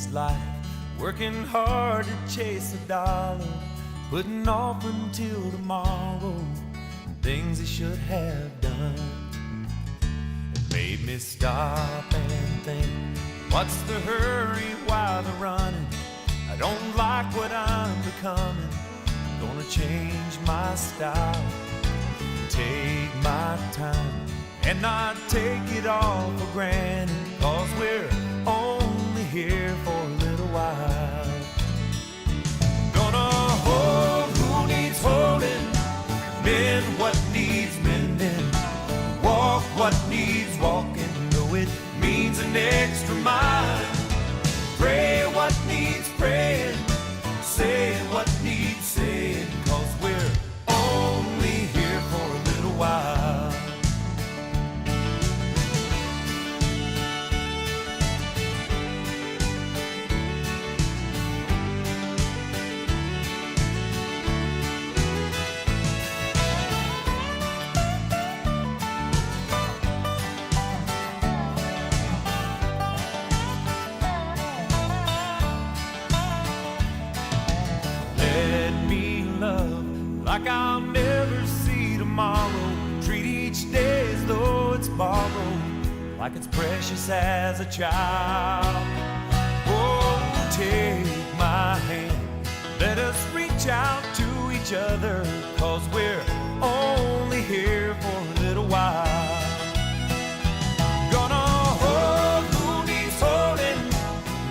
his life, working hard to chase a dollar, putting off until tomorrow things he should have done. It made me stop and think, what's the hurry while they're running? I don't like what I'm becoming. I'm gonna change my style, take my time, and not take it all for granted, 'cause we're only here for a little while. Gonna hold who needs holding, mend what needs mending, walk what needs walking, though it means an extra mile. Pray what needs praying, say what needs saying, 'cause we're only here for a little while. Like I'll never see tomorrow, treat each day as though it's borrowed, like it's precious as a child. Oh, take my hand, let us reach out to each other, 'cause we're only here for a little while. Gonna hold who needs holding,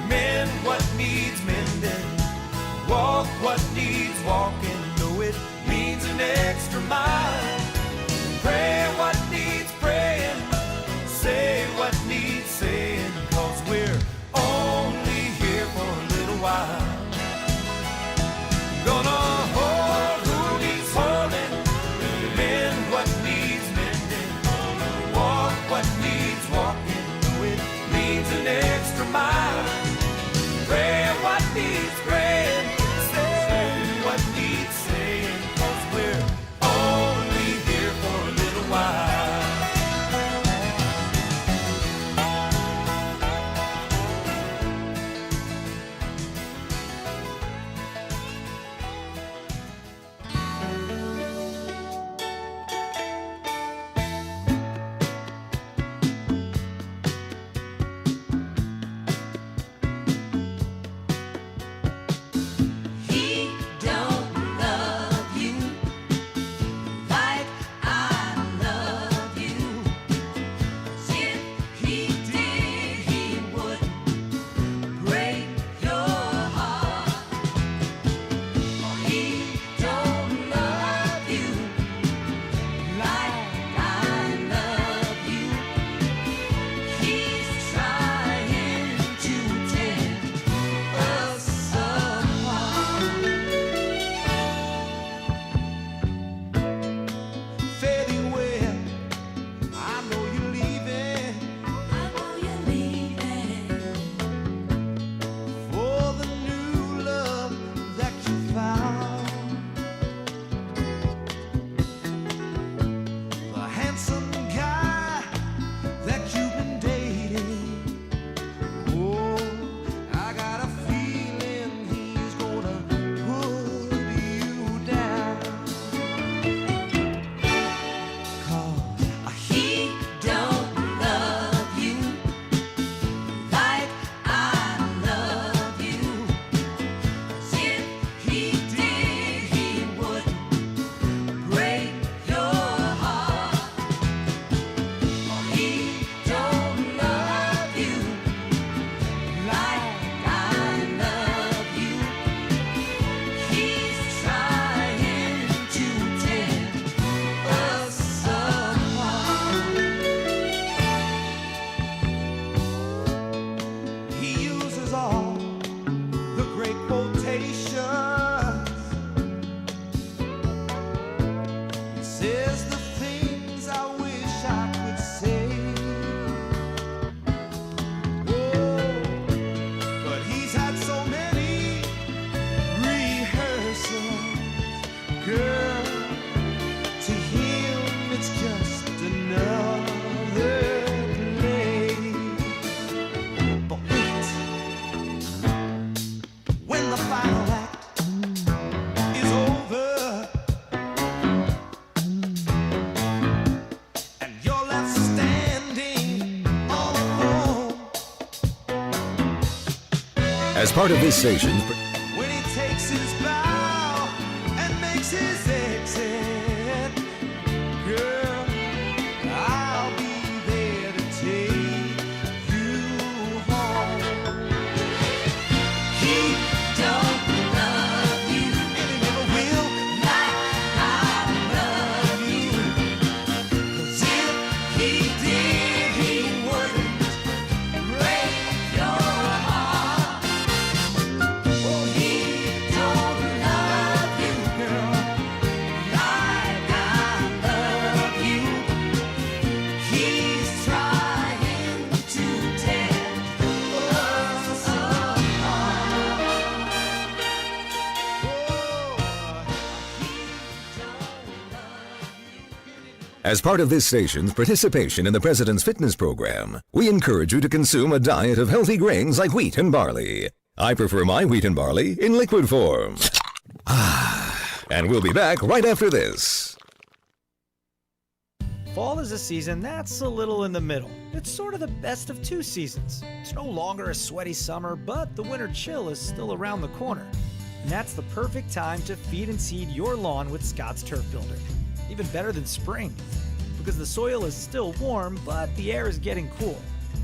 mend what needs mending, walk what needs walking, though it means an extra mile. Pray what needs praying, say what needs saying, 'cause we're only here for a little while. Gonna hold who needs holding, mend what needs mending, walk what needs walking, though it means an extra mile. Pray what needs praying, say what needs saying, 'cause we're only here for a little while. As part of this station's... When he takes his bow and makes his exit, girl, I'll be there to take you home. He don't love you, and he never will, like I love you. 'Cause if he did, he wouldn't break your heart. Oh, he don't love you, girl, like I love you. He's trying to tear us apart. As part of this station's participation in the President's Fitness Program, we encourage you to consume a diet of healthy grains like wheat and barley. I prefer my wheat and barley in liquid form. And we'll be back right after this. Fall is a season that's a little in the middle. It's sort of the best of two seasons. It's no longer a sweaty summer, but the winter chill is still around the corner. And that's the perfect time to feed and seed your lawn with Scott's Turf Builder. Even better than spring, because the soil is still warm, but the air is getting cool.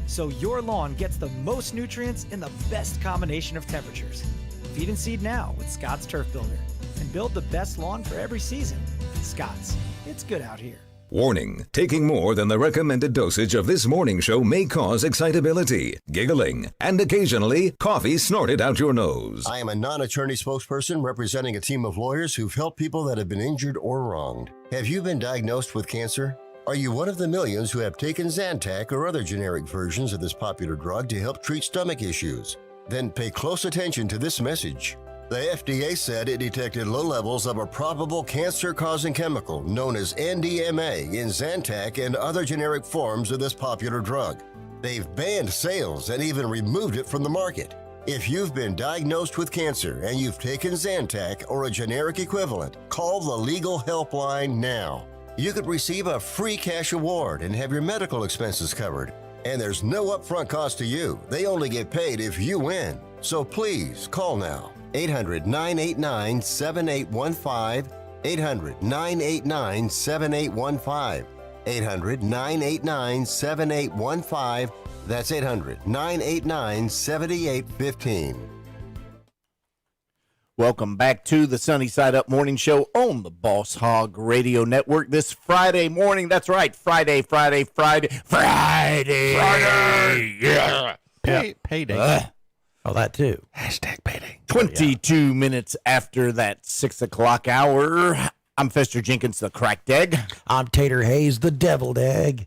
So your lawn gets the most nutrients in the best combination of temperatures. Feed and seed now with Scott's Turf Builder and build the best lawn for every season. Scott's, it's good out here. Warning, taking more than the recommended dosage of this morning show may cause excitability, giggling, and occasionally coffee snorted out your nose. I am a non-attorney spokesperson representing a team of lawyers who've helped people that have been injured or wronged. Have you been diagnosed with cancer? Are you one of the millions who have taken Zantac or other generic versions of this popular drug to help treat stomach issues? Then pay close attention to this message. The FDA said it detected low levels of a probable cancer-causing chemical known as NDMA in Zantac and other generic forms of this popular drug. They've banned sales and even removed it from the market. If you've been diagnosed with cancer and you've taken Zantac or a generic equivalent, call the legal helpline now. You could receive a free cash award and have your medical expenses covered. And there's no upfront cost to you. They only get paid if you win. So please call now. 800-989-7815. 800-989-7815. 800-989-7815. That's 800-989-7815. Welcome back to the Sunny Side Up Morning Show on the Boss Hog Radio Network this Friday morning. That's right, Friday. Yeah. Payday. Oh, that too. Hashtag payday. 22 minutes after that 6 o'clock hour. I'm Fester Jenkins, the cracked egg. I'm Tater Hayes, the deviled egg.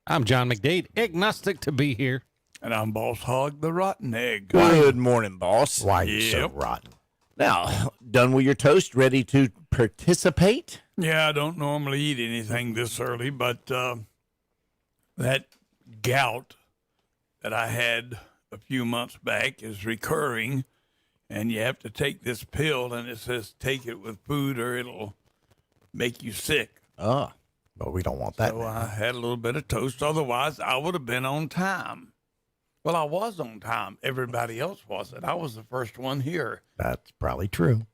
I'm John McDade, agnostic to be here. And I'm Boss Hog, the rotten egg. Good morning, boss. Why are you so rotten? Now, done with your toast, ready to participate? Yeah, I don't normally eat anything this early, but that gout that I had a few months back is recurring, and you have to take this pill, and it says take it with food or it'll make you sick. Oh, but we don't want that. So I had a little bit of toast. Otherwise, I would have been on time. Well, I was on time. Everybody else wasn't. I was the first one here. That's probably true.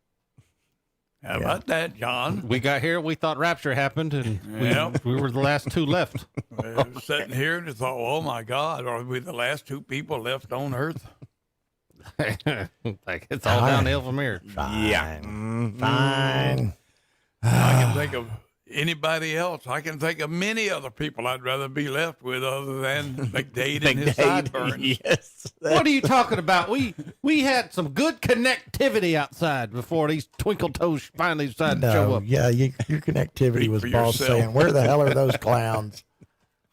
How about that, John? We got here, we thought rapture happened, and Yep. we were the last two left. I was sitting here and I thought, oh, my God, are we the last two people left on Earth? Like, it's all downhill from here. Fine. Fine. I can think of anybody else. I can think of many other people I'd rather be left with other than McDade and his sideburns. Yes. What are you talking about? We had some good connectivity outside before these twinkle toes finally decided to show No, up. yeah, your connectivity Speak was for boss yourself. saying, where the hell are those clowns?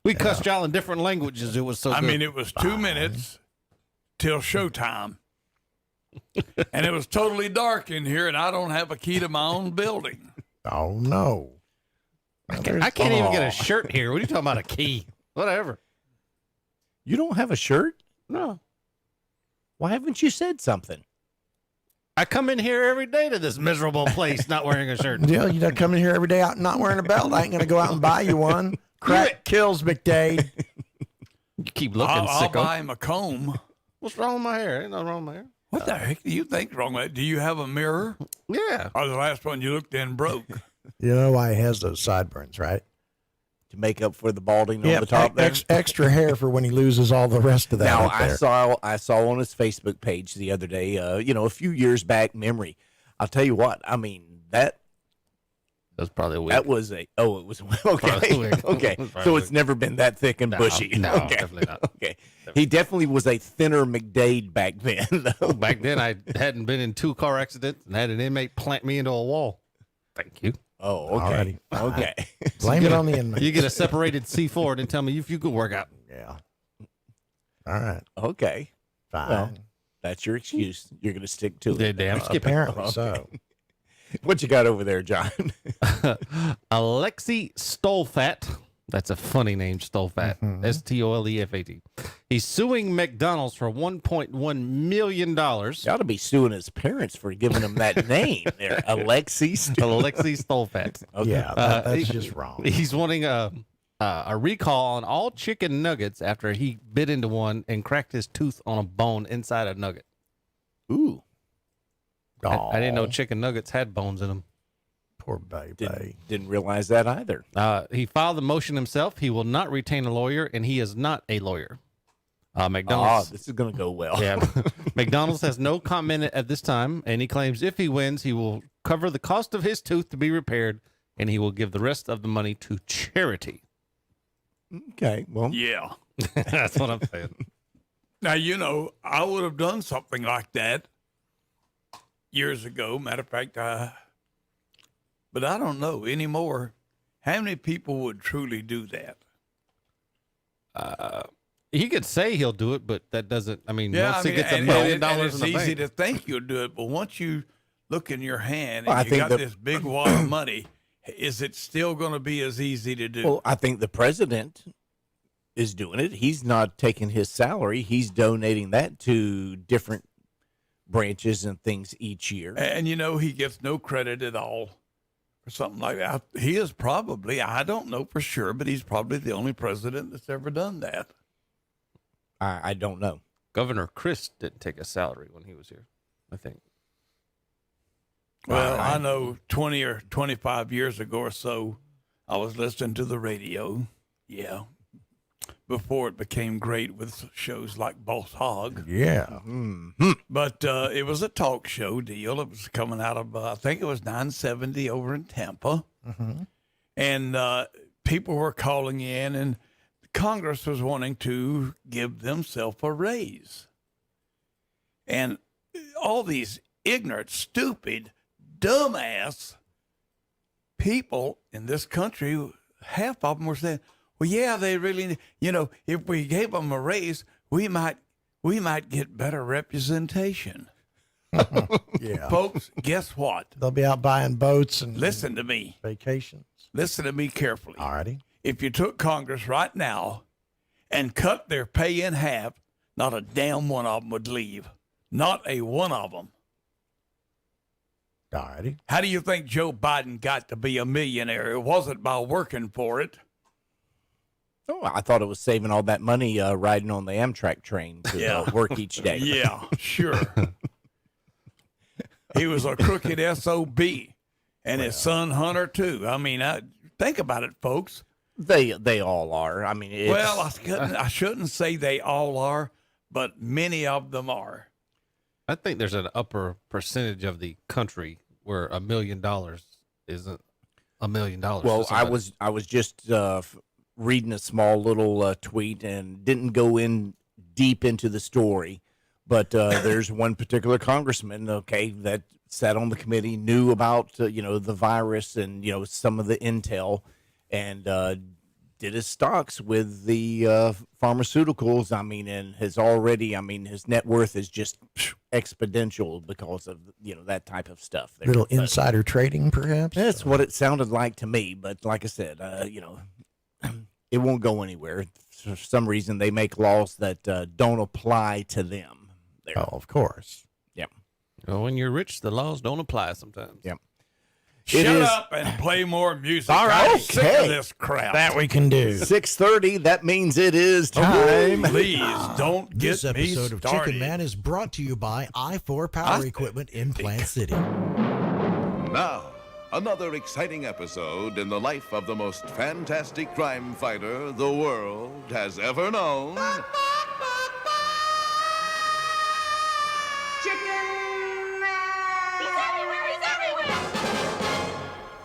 We cussed y'all in different languages. It was so I good. mean, it was 2 minutes till showtime. And it was totally dark in here, and I don't have a key to my own building. Oh, no. I can't even get a shirt here. What are you talking about, a key? Whatever. You don't have a shirt? No. Why haven't you said something? I come in here every day to this miserable place not wearing a shirt. Yeah, you don't come in here every day out not wearing a belt. I ain't going to go out and buy you one. Crack kills, McDade. You keep looking I'll sick. buy him a comb. What's wrong with my hair? Ain't nothing wrong with my hair. What the heck do you think's wrong with that? Do you have a mirror? Yeah. Or the last one you looked in broke? You know why he has those sideburns, right? To make up for the balding on the top there. Extra hair for when he loses all the rest of that. Now up there. I saw on his Facebook page the other day, a few years back memory. I'll tell you what, I mean That's probably a week. that was it was okay. Probably. Okay. Probably. So it's never been that thick and bushy. No, okay. definitely not. Okay. He definitely was a thinner McDade back then. though. Back then, I hadn't been in 2 car accidents and had an inmate plant me into a wall. Thank you. Oh, okay. Alrighty. Okay. Blame it on the inmate. You get a separated C4 and then tell me if you could work out. Yeah. All right. Okay. Fine. Well, that's your excuse. You're going to stick to it. Damn, skipping. Apparently so. What you got over there, John? Alexei Stolfat. That's a funny name, Stolfat. Stolefat. He's suing McDonald's for $1.1 million. You ought to be suing his parents for giving him that name there. Alexei. Alexei Stolfat. Okay. Yeah, that's just wrong. He's wanting a recall on all chicken nuggets after he bit into one and cracked his tooth on a bone inside a nugget. Ooh. I didn't know chicken nuggets had bones in them. Poor baby. Didn't realize that either. He filed the motion himself. He will not retain a lawyer, and he is not a lawyer. Oh, McDonald's. this is going to go well. Yeah. McDonald's has no comment at this time, and he claims if he wins, he will cover the cost of his tooth to be repaired, and he will give the rest of the money to charity. Okay. Well, Yeah. That's what I'm saying. Now, I would have done something like that years ago. Matter of fact, but I don't know anymore. How many people would truly do that? He could say he'll do it, but that doesn't. I mean, Yeah, once he gets $1 and million in it's the easy bank, to think you'll do it, but once you look in your hand Well, I and you think got that- this big wad of money, is it still going to be as easy to do? well, I think the president is doing it. He's not taking his salary. He's donating that to different branches and things each year. And he gets no credit at all for something like that. He is probably, I don't know for sure, but he's probably the only president that's ever done that. I don't know. Governor Chris didn't take a salary when he was here, I think. Well, I know 20 or 25 years ago or so, I was listening to the radio. Yeah. Before it became great with shows like Boss Hog. Yeah. But it was a talk show deal. It was coming out of, I think it was 970 over in Tampa. And people were calling in, and Congress was wanting to give themselves a raise. And all these ignorant, stupid, dumbass people in this country, half of them were saying, well, yeah, they really, if we gave them a raise, we might get better representation. Yeah. Folks, guess what? They'll be out buying boats and Listen to me. vacations. Listen to me carefully. Alrighty. If you took Congress right now and cut their pay in half, not a damn one of them would leave. Not a one of them. Alrighty. How do you think Joe Biden got to be a millionaire? It wasn't by working for it. Oh, I thought it was saving all that money riding on the Amtrak train to Yeah. work each day. Yeah, sure. He was a crooked SOB, and his son Hunter too. I mean, think about it, folks. They all are. I mean, it's, Well, I shouldn't say they all are, but many of them are. I think there's an upper percentage of the country where $1 million isn't $1 million. well, I was just reading a small little tweet and didn't go in deep into the story, but there's one particular congressman, that sat on the committee, knew about the virus and some of the intel, and did his stocks with the pharmaceuticals. I mean, and has already. I mean, his net worth is just exponential because of that type of stuff. there. Little But insider trading, perhaps. that's what it sounded like to me. But like I said, it won't go anywhere. For some reason, they make laws that don't apply to them. There. Oh, of course. Yep. When you're rich, the laws don't apply sometimes. Yep. Shut is up and play more music. All right. I'm sick Okay. of this crap. That we can do. 6:30. That means it is time. Please don't get This episode me of started. Chicken Man is brought to you by I-4 Power Equipment in Plant City. Now, another exciting episode in the life of the most fantastic crime fighter the world has ever known.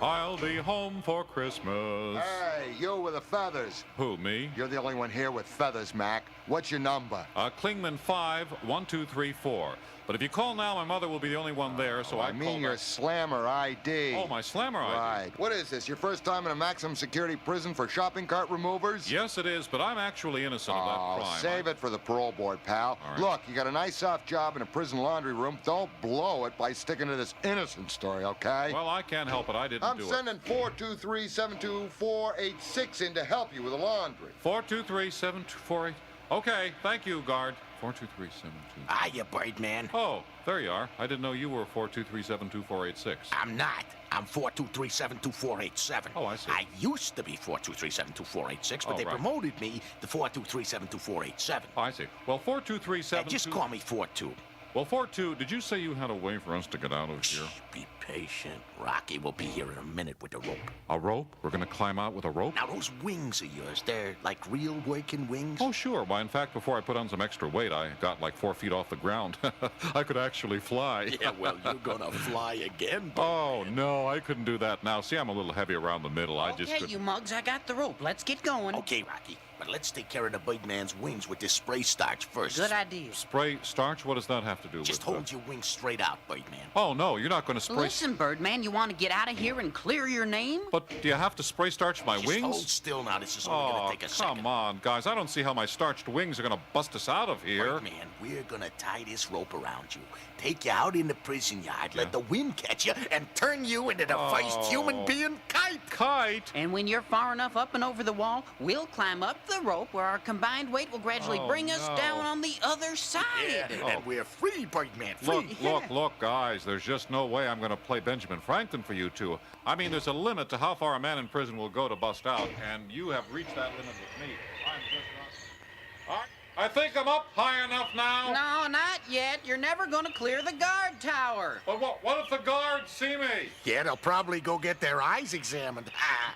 I'll be home for Christmas. Hey, you with the feathers. Who, me? You're the only one here with feathers, Mac. What's your number? Klingman 51234. But if you call now, my mother will be the only one there, so I mean your slammer ID. Oh, my slammer ID. Right. What is this, your first time in a maximum security prison for shopping cart removers? Yes, it is, but I'm actually innocent of that crime. Save it for the parole board, pal. All right. Look, you got a nice soft job in a prison laundry room. Don't blow it by sticking to this innocent story, okay? Well, I can't help it. I didn't I'm do sending 423-72486 in to help you with the laundry. it. 423-748. Okay, thank you, guard. 423-72. Hiya, Birdman. Oh, there you are. I didn't know you were 423-72486. I'm not. I'm 423-72487. Oh, I see. I used to be 423-72486, but Oh, they right. promoted me to 423-72487. Oh, I see. Well, 423-7... Just call me 42. Well, 42, did you say you had a way for us to get out of here? Be patient. Rocky will be here in a minute with the rope. A rope? We're going to climb out with a rope? Now, those wings of yours, they're like real working wings? Oh, sure. Why, in fact, before I put on some extra weight, I got like 4 feet off the ground. I could actually fly. Yeah, well, you're gonna fly again. Oh, no, I couldn't do that now. See, I'm a little heavy around the middle. I just Okay, couldn't. you mugs, I got the rope. Let's get going. Okay, Rocky, but let's take care of the Birdman's wings with this spray starch first. Good idea. Spray starch? What does that have to do Just with hold your wings straight out, Birdman. Oh, no, you're not going to spray... Listen, Birdman, you want to get out of here and clear your name? But do you have to spray starch my Just wings? hold still now. This is only gonna take a second. Come on, guys. I don't see how my starched wings are going to bust us out of here. Birdman, we're gonna tie this rope around you, take you out in the prison yard, let the wind catch you, and turn you into the first human being kite. Kite? And when you're far enough up and over the wall, we'll climb up the rope where our combined weight will gradually bring us down on the other side. Yeah, and we're free, Birdman, free. Look, guys, there's just no way I'm going to play Benjamin Franklin for you two. I mean, there's a limit to how far a man in prison will go to bust out, and you have reached that limit with me. I'm just not... All right, I think I'm up high enough now. No, not yet. You're never going to clear the guard tower. But what if the guards see me? Yeah, they'll probably go get their eyes examined.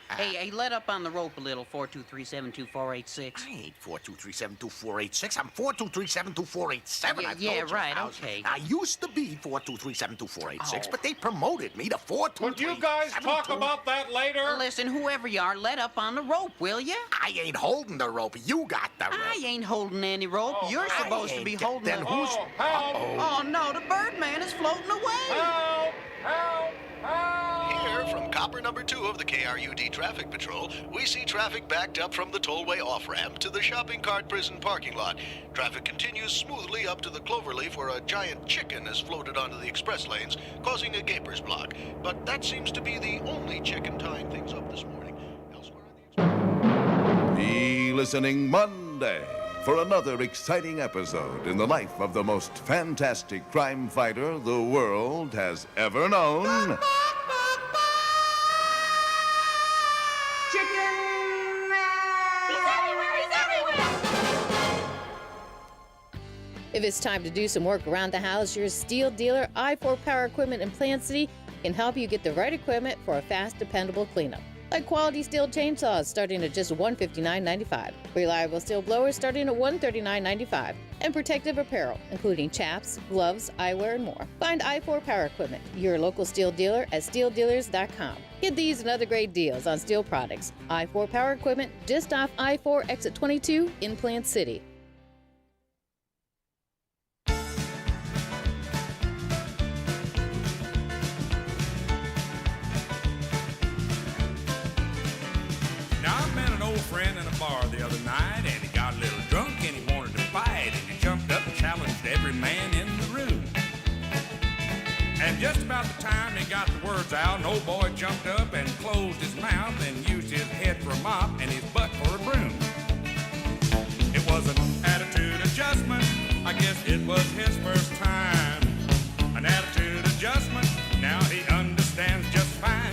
Hey, let up on the rope a little, 423-72486. I ain't 423-72486. I'm 423-72487. Yeah, right, okay. I used to be 423-72486, but they promoted me to 423-72486. Would you guys talk about that later? Listen, whoever you are, let up on the rope, will you? I ain't holding the rope. You got the rope. I ain't holding any rope. You're I supposed to be ain't. holding Then the... who's... Help! Oh, no, the Birdman is floating away. Help! Help! Help! Here from copper number 2 of the KRUD Traffic Patrol, we see traffic backed up from the tollway off-ramp to the shopping cart prison parking lot. Traffic continues smoothly up to the Cloverleaf where a giant chicken has floated onto the express lanes, causing a gaper's block. But that seems to be the only chicken tying things up this morning. Elsewhere on the Be listening Monday for another exciting episode in the life of the most fantastic crime fighter the world has ever known. If it's time to do some work around the house, your steel dealer, I-4 Power Equipment in Plant City, can help you get the right equipment for a fast, dependable cleanup. Like quality steel chainsaws starting at just $159.95, reliable steel blowers starting at $139.95, and protective apparel, including chaps, gloves, eyewear, and more. Find I-4 Power Equipment, your local steel dealer, at steeldealers.com. Get these and other great deals on steel products. I-4 Power Equipment, just off I-4 Exit 22 in Plant City. Now, I met an old friend in a bar the other night, and he got a little drunk and he wanted to fight, and he jumped up and challenged every man in the room. And just about the time he got the words out, an old boy jumped up and closed his mouth and used his head for a mop and his butt for a broom. It was an attitude adjustment. I guess it was his first time. An attitude adjustment. Now he understands just fine.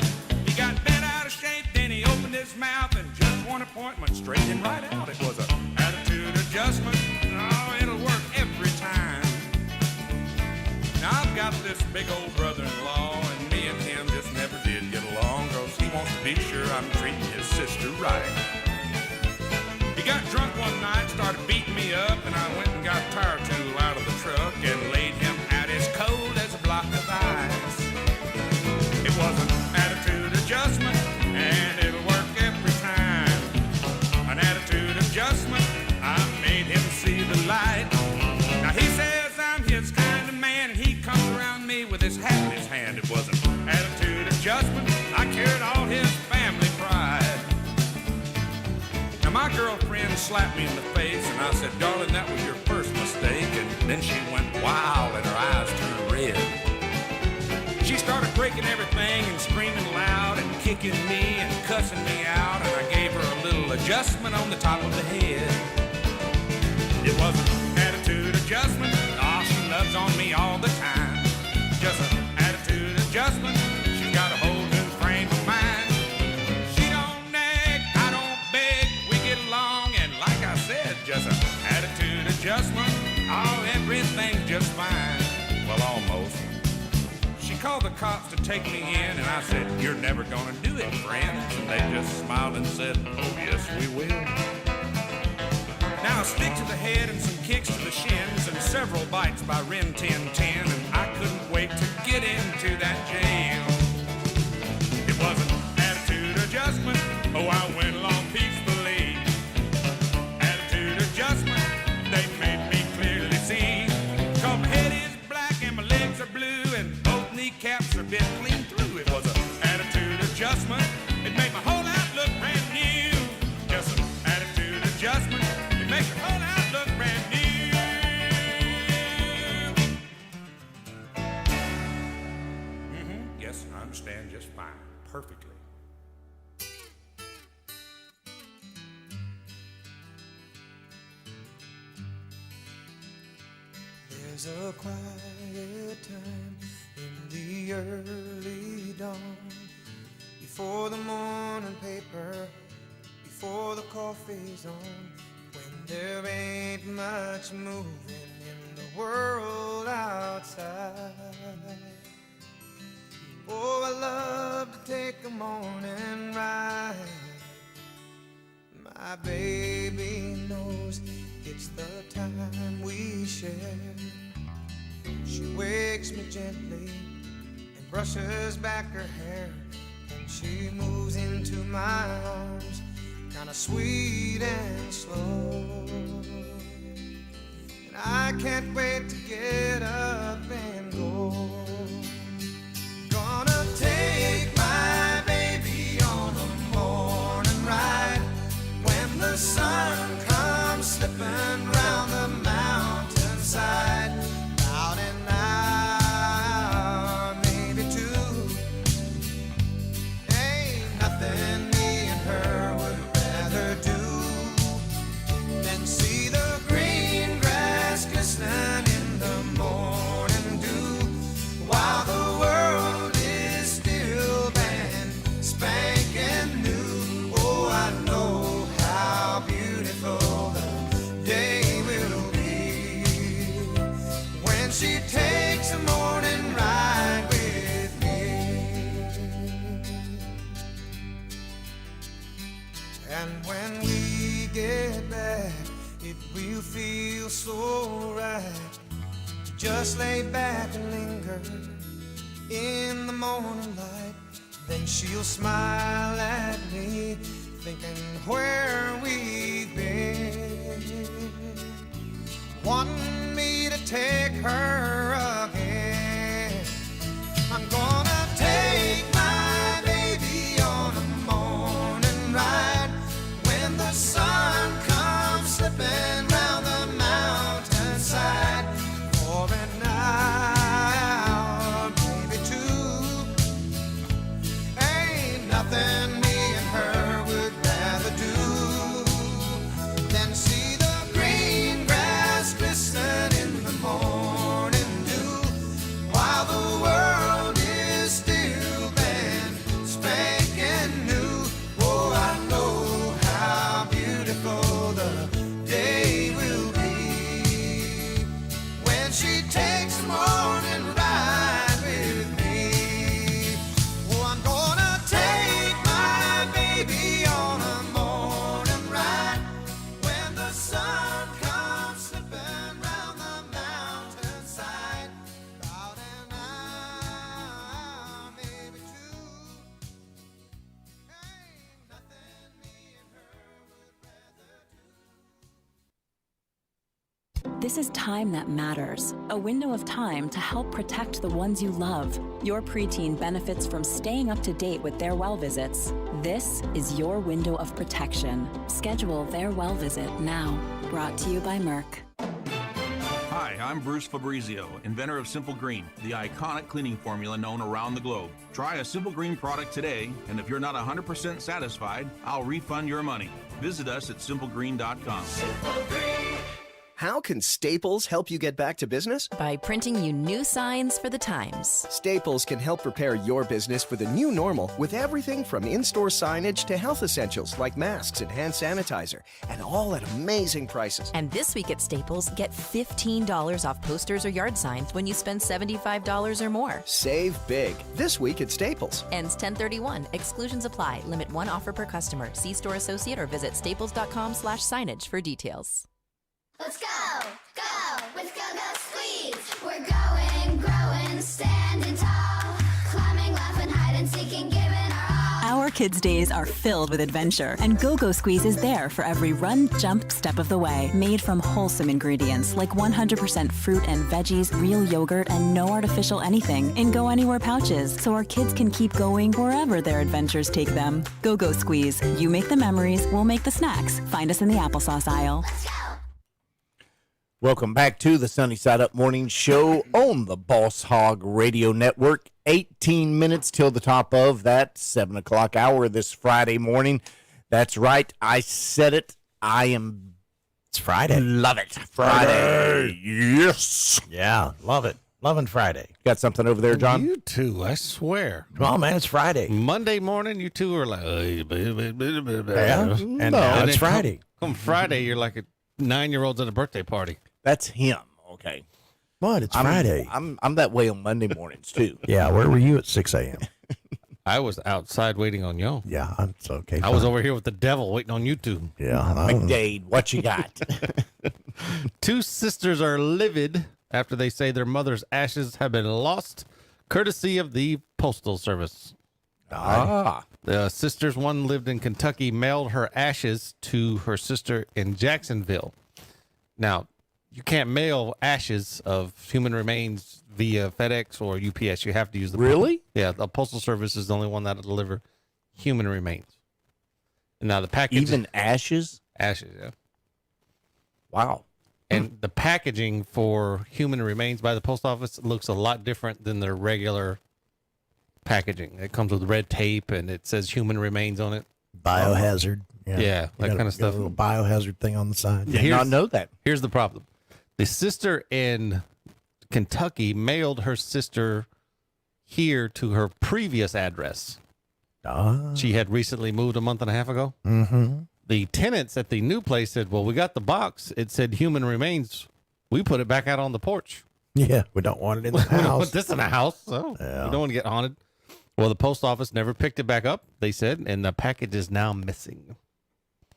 about this big old brother-in-law, and me and him just never did get along, 'cause he wants to be sure I'm treating his sister right. He got drunk one night, started beating me up, and I went and got a tire tool out of the truck and laid him out as cold as a block of ice. It was an attitude adjustment, and it'll work every time. An attitude adjustment, I made him see the light. Now he says I'm his kind of man, and he comes around me with his hat in his hand. It was an attitude adjustment, I carried all his family pride. Now my girlfriend slapped me in the face, and I said, darling, that was your first mistake. And then she went wild and her eyes turned red. She started breaking everything and screaming loud and kicking me and cussing me out, and I gave her a little adjustment on the top of the head. It was an attitude adjustment, oh, she loves on me all the time. Just an attitude adjustment, she's got a whole new frame of mind. She don't nag, I don't beg, we get along, and like I said, just an attitude adjustment, oh, everything's just fine. Well, almost. She called the cops to take me in, and I said, you're never gonna do it, friends. And they just smiled and said, oh, yes, we will. Now a stick to the head and some kicks to the shins and several bites by Rin Tin Tin, and I couldn't wait to get into that jail. It was an attitude adjustment, oh, I went along peacefully. Attitude adjustment, they made me clearly see. 'Cause my head is black and my legs are blue and both kneecaps are bent clean through. It was an attitude adjustment, it made my whole outlook brand new. Just an attitude adjustment, make your whole outlook brand new. Yes, I understand just fine, perfectly. There's a quiet time in the early dawn, before the morning paper, before the coffee's on, when there ain't much moving in the world outside. Oh, I love to take a morning ride. My baby knows it's the time we share. She wakes me gently and brushes back her hair, and she moves into my arms, kinda sweet and slow. And I can't wait to get up and go. Gonna take my baby on a morning ride, when the sun comes slipping round the mountainside. About an hour, maybe two. Ain't nothing me and her would rather do than see the green grass glistening in the morning dew, while the world is still brand spanking new. Oh, I know how beautiful the day will be when she takes a morning ride with me. And when we get back, it will feel so right to just lay back and linger in the morning light. Then she'll smile at me, thinking where we've been, wanting me to take her again. I'm gonna take my baby on a morning ride, when the sun comes slipping round the mountainside, for an hour, maybe two. Ain't nothing me and her would rather do than see the green grass glisten in the morning This is time that matters, a window of time to help protect the ones you love. Your preteen benefits from staying up to date with their well visits. This is your window of protection. Schedule their well visit now. Brought to you by Merck. Hi, I'm Bruce Fabrizio, inventor of Simple Green, the iconic cleaning formula known around the globe. Try a Simple Green product today, and if you're not 100% satisfied, I'll refund your money. Visit us at simplegreen.com. Simple Green. How can Staples help you get back to business? By printing you new signs for the times. Staples can help prepare your business for the new normal with everything from in-store signage to health essentials like masks and hand sanitizer, and all at amazing prices. And this week at Staples, get $15 off posters or yard signs when you spend $75 or more. Save big this week at Staples. Ends 10/31. Exclusions apply. Limit one offer per customer. See store associate or visit staples.com/signage for details. Let's go, go, with Go-Go Squeeze. We're going, growing, standing tall, climbing, laughing, hide and seeking, giving our all. Our kids' days are filled with adventure, and Go-Go Squeeze is there for every run, jump, step of the way. Made from wholesome ingredients like 100% fruit and veggies, real yogurt, and no artificial anything in Go Anywhere pouches, so our kids can keep going wherever their adventures take them. Go-Go Squeeze. You make the memories, we'll make the snacks. Find us in the applesauce aisle. Let's go. Welcome back to the Sunny Side Up Morning Show on the Boss Hog Radio Network. 18 minutes till the top of that 7 o'clock hour this Friday morning. That's right. I said it. It's Friday. Love it. Friday. Yes. Yeah, love it. Loving Friday. Got something over there, John? You too, I swear. Come on, man, it's Friday. Monday morning, you two are like, Yeah, and now it's Friday. Come Friday, you're like a 9-year-old's at a birthday party. That's him. Okay. What? It's Friday. I'm that way on Monday mornings, too. Yeah, where were you at 6 a.m.? I was outside waiting on y'all. Yeah, it's okay. I was over here with the devil waiting on you two. Yeah. McDade, what you got? Two sisters are livid after they say their mother's ashes have been lost, courtesy of the Postal Service. The sisters, one lived in Kentucky, mailed her ashes to her sister in Jacksonville. Now, you can't mail ashes of human remains via FedEx or UPS. You have to use the Really? Yeah, the Postal Service is the only one that'll deliver human remains. And now the package, Even ashes? ashes, yeah. Wow. And the packaging for human remains by the post office looks a lot different than their regular packaging. It comes with red tape and it says human remains on it. Biohazard. Yeah, that kind of stuff. A little biohazard thing on the side. Did not know that. Here's the problem. The sister in Kentucky mailed her sister here to her previous address. She had recently moved a month and a half ago. Mm-hmm. The tenants at the new place said, well, we got the box. It said human remains. We put it back out on the porch. Yeah, we don't want it in the We don't house. want this in the house. So Yeah. we don't want to get haunted. Well, the post office never picked it back up, they said, and the package is now missing.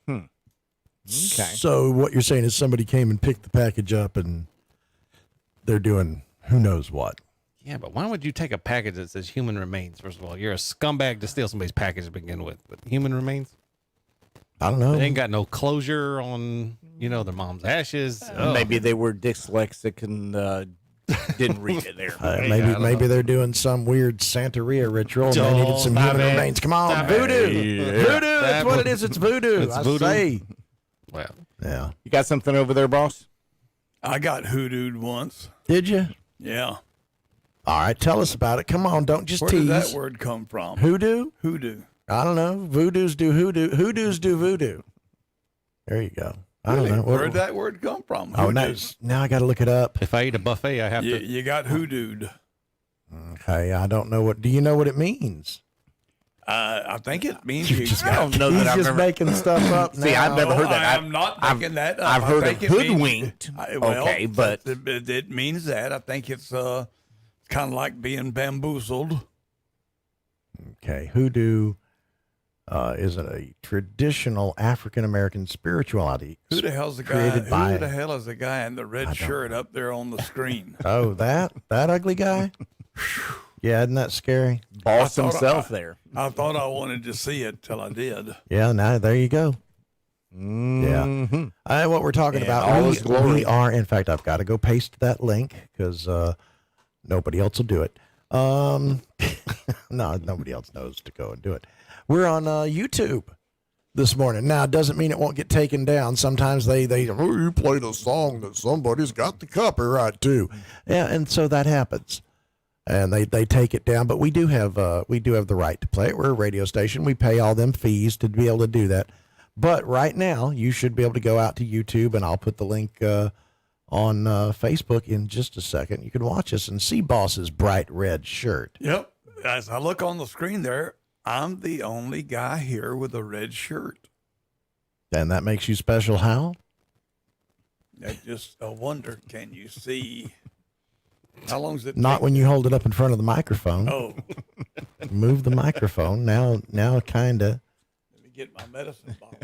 Okay. So what you're saying is somebody came and picked the package up and they're doing who knows what. Yeah, but why would you take a package that says human remains? First of all, you're a scumbag to steal somebody's package to begin with. But human remains? I don't know. They ain't got no closure on, their mom's ashes. Maybe they were dyslexic and didn't read it there. Maybe they're doing some weird Santeria ritual and they needed some human remains. Come on, voodoo. Yeah. Voodoo, that's what it is. It's voodoo. It's I voodoo. say. Well, Yeah. You got something over there, boss? I got hoodooed once. Did you? Yeah. All right, tell us about it. Come on, don't just Where tease. did that word come from? Hoodoo? Hoodoo. I don't know. Voodoos do hoodoo. Hoodoos do voodoo. There you go. I don't know. Where did that word come from? Oh, Hoodoo. now I got to look it up. if I eat a buffet, I have to. You got hoodooed. Okay, I don't know what. Do you know what it means? I think it means you I don't know He's that I've just never making stuff up. See, now. I've never heard that. I'm not making that up. I've heard of think it means- hoodwinked. Okay, but it means that. I think it's kind of like being bamboozled. Okay, hoodoo is a traditional African American spirituality. Who the hell's the guy? created by- Who the hell is the guy in the red shirt up there on the screen? Oh, that ugly guy? Yeah, isn't that scary? boss I thought himself there. I thought I wanted to see it till I did. Yeah, now there you go. Yeah. What we're talking And about, all his glory. we are, in fact, I've got to go paste that link because nobody else will do it. No, nobody else knows to go and do it. We're on YouTube this morning. Now, it doesn't mean it won't get taken down. Sometimes they you played a song that somebody's got the copyright to. Yeah, and so that happens. And they take it down, but we do have the right to play it. We're a radio station. We pay all them fees to be able to do that. But right now, you should be able to go out to YouTube, and I'll put the link on Facebook in just a second. You can watch us and see Boss's bright red shirt. Yep. As I look on the screen there, I'm the only guy here with a red shirt. And that makes you special how? I just wonder, can you see? How long does it Not take? when you hold it up in front of the microphone. Oh. Move the microphone. Now kind of. Let me get my medicine bottle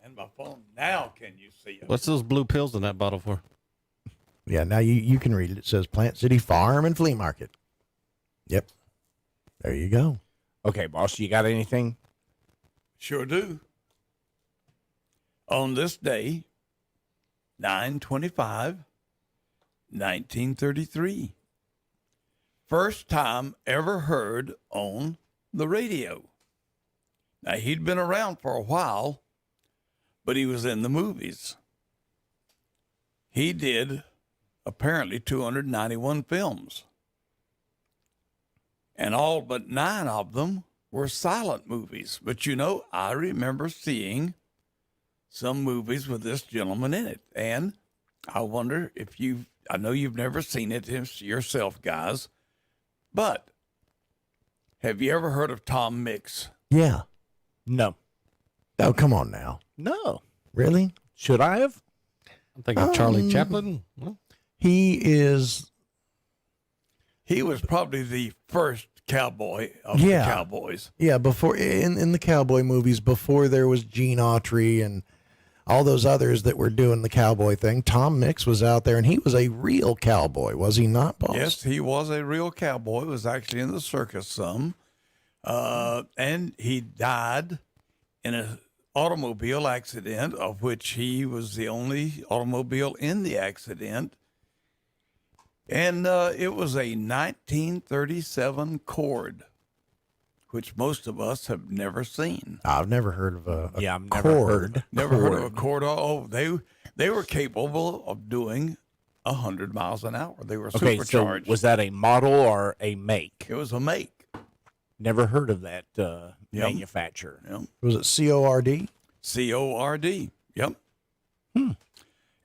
and my phone. Now can you see it? What's those blue pills in that bottle for? Yeah, now you can read it. It says Plant City Farm and Flea Market. Yep. There you go. Okay, boss, you got anything? Sure do. On this day, 9/25, 1933. First time ever heard on the radio. Now, he'd been around for a while, but he was in the movies. He did apparently 291 films. And all but 9 of them were silent movies. But you know, I remember seeing some movies with this gentleman in it. And I wonder if I know you've never seen it yourself, guys, but have you ever heard of Tom Mix? Yeah. No. Oh, come on now. No. Really? Should I have? I'm thinking of Charlie Chaplin. He was probably the first cowboy of the cowboys. Yeah, before in the cowboy movies, before there was Gene Autry and all those others that were doing the cowboy thing, Tom Mix was out there, and he was a real cowboy, was he not, boss? Yes, he was a real cowboy. Was actually in the circus some. And he died in an automobile accident, of which he was the only automobile in the accident. And it was a 1937 Cord, which most of us have never seen. I've never heard of a I've Cord. Never heard of a Cord. Oh, they were capable of doing 100 miles an hour. They were Okay, so supercharged. was that a model or a make? It was a make. Never heard of that manufacturer. Yep. Was it CORD? CORD. Yep.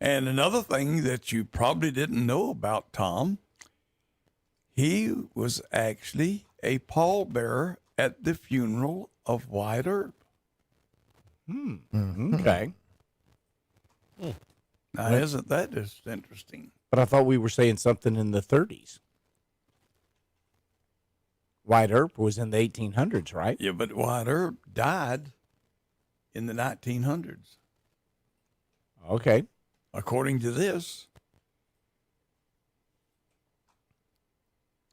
And another thing that you probably didn't know about Tom, he was actually a pallbearer at the funeral of Wyatt Earp. Okay. Now, isn't that just interesting? But I thought we were saying something in the 30s. Wyatt Earp was in the 1800s, right? Yeah, but Wyatt Earp died in the 1900s. Okay. According to this.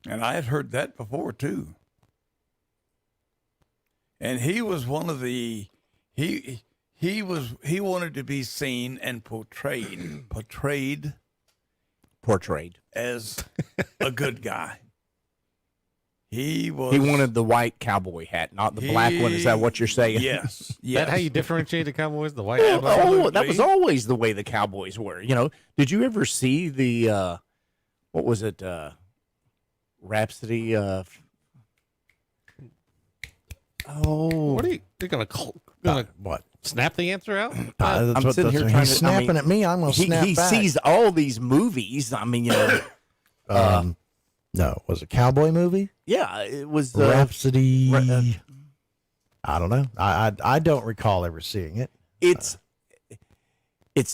And I had heard that before, too. And he was one of the, he wanted to be seen and portrayed as a good guy. He wanted the white cowboy hat, not the black one. Is that what you're saying? Yes. Is that how you differentiate the Cowboys? The white Well, Cowboys? that was always the way the Cowboys were. You know, did you ever see the, what was it, Rhapsody? What are you going to what? Snap the answer out? I'm sitting here trying he's snapping at me. I'm going to snap he back. sees all these movies. I mean, you know. No, was it a cowboy movie? Yeah, it was Rhapsody. I don't know. I don't recall ever seeing it. It's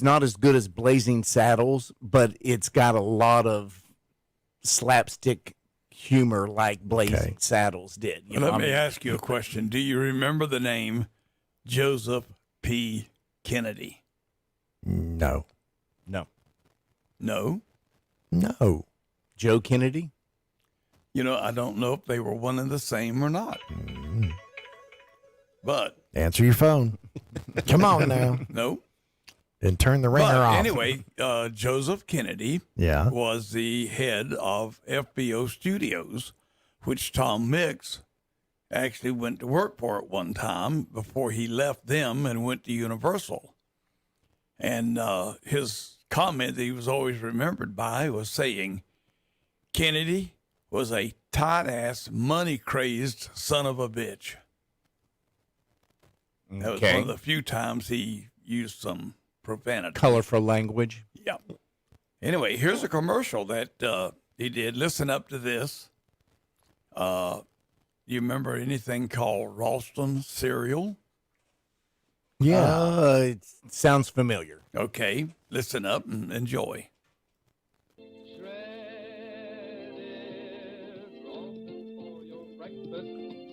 not as good as Blazing Saddles, but it's got a lot of slapstick humor like Blazing Saddles did. You know, Let me ask you a question. Do you remember the name Joseph P. Kennedy? No. No. No? No. Joe Kennedy? You know, I don't know if they were one and the same or not. But Answer your phone. Come on now. no. And turn the ringer But off. anyway, Joseph Kennedy Yeah. was the head of FBO Studios, which Tom Mix actually went to work for at one time before he left them and went to Universal. And his comment that he was always remembered by was saying, Kennedy was a tight-ass, money-crazy son of a bitch. That was one of the few times he used some profanity. Colorful language. Yeah. Anyway, here's a commercial that he did. Listen up to this. You remember anything called Ralston cereal? Yeah. It sounds familiar. Okay. Listen up and enjoy.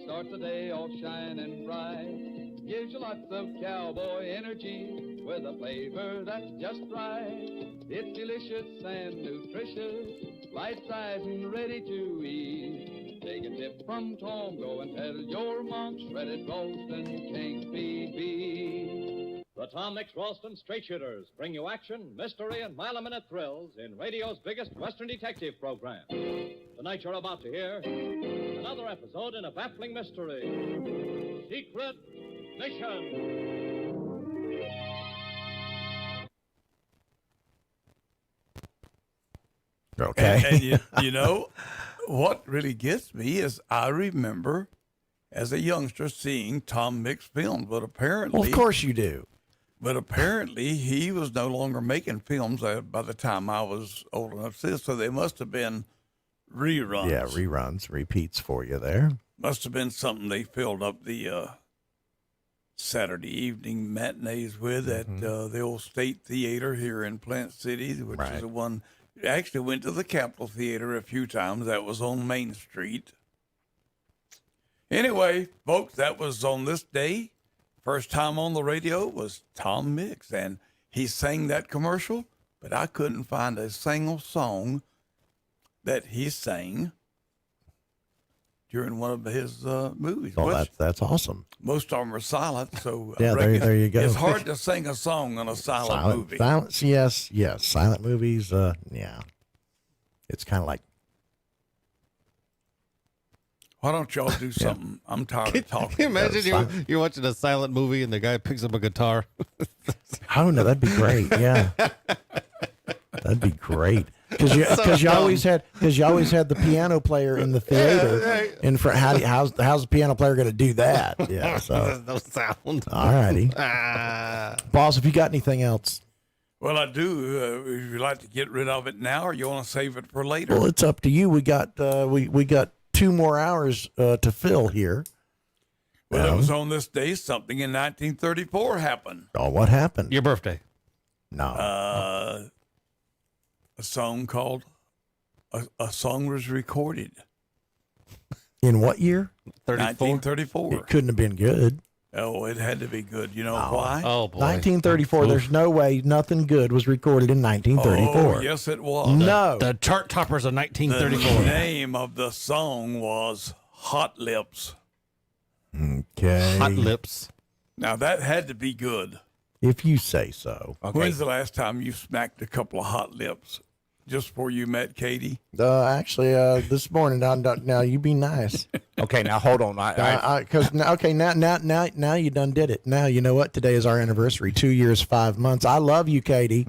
Start the day all shining bright. Gives you lots of cowboy energy with a flavor that's just right. It's delicious and nutritious, right size and ready to eat. Take a tip from Tom, go and tell your mom shredded Ralston can't be beat. The Tom Mix Ralston Straight Shooters bring you action, mystery, and mile-a-minute thrills in radio's biggest Western detective program. Tonight you're about to hear another episode in a baffling mystery. Secret Mission. Okay. And you know, what really gets me is I remember as a youngster seeing Tom Mix films, but apparently... Well, of course you do. But apparently he was no longer making films by the time I was old enough to see this, so they must have been reruns. Yeah, reruns, repeats for you there. Must have been something they filled up the Saturday evening matinees with at the old State Theater here in Plant City, which is the one. Actually went to the Capitol Theater a few times. That was on Main Street. Anyway, folks, that was on this day. First time on the radio was Tom Mix, and he sang that commercial, but I couldn't find a single song that he sang during one of his movies. Oh, that's awesome. Most of them are silent, so Yeah, there you go. It's hard to sing a song on a silent movie. Silence, yes. Silent movies, yeah. It's kind of like. Why don't y'all do something? I'm tired of talking. Can you imagine you're watching a silent movie and the guy picks up a guitar? I don't know. That'd be great. Yeah, that'd be great. Because you always had the piano player in the theater in front. How's the piano player going to do that? Yeah, so there's no sound. All righty, boss. If you got anything else? Well, I do. Would you like to get rid of it now, or you want to save it for later? Well, it's up to you. We got 2 more hours to fill here. Well, it was on this day something in 1934 happened. Oh, what happened? Your birthday? No. A song called a song was recorded. In what year? 1934. It couldn't have been good. Oh, it had to be good. You know why? Oh, boy. 1934. There's no way nothing good was recorded in 1934. Oh, yes, it was. No. The chart toppers of 1934. The name of the song was Hot Lips. Okay. Hot Lips. Now, that had to be good. If you say so. Okay. When's the last time you smacked a couple of hot lips? Just before you met Katie? Actually, this morning. Now you be nice. Okay, now hold on. Now you done did it. Now you know what? Today is our anniversary. 2 years, 5 months. I love you, Katie.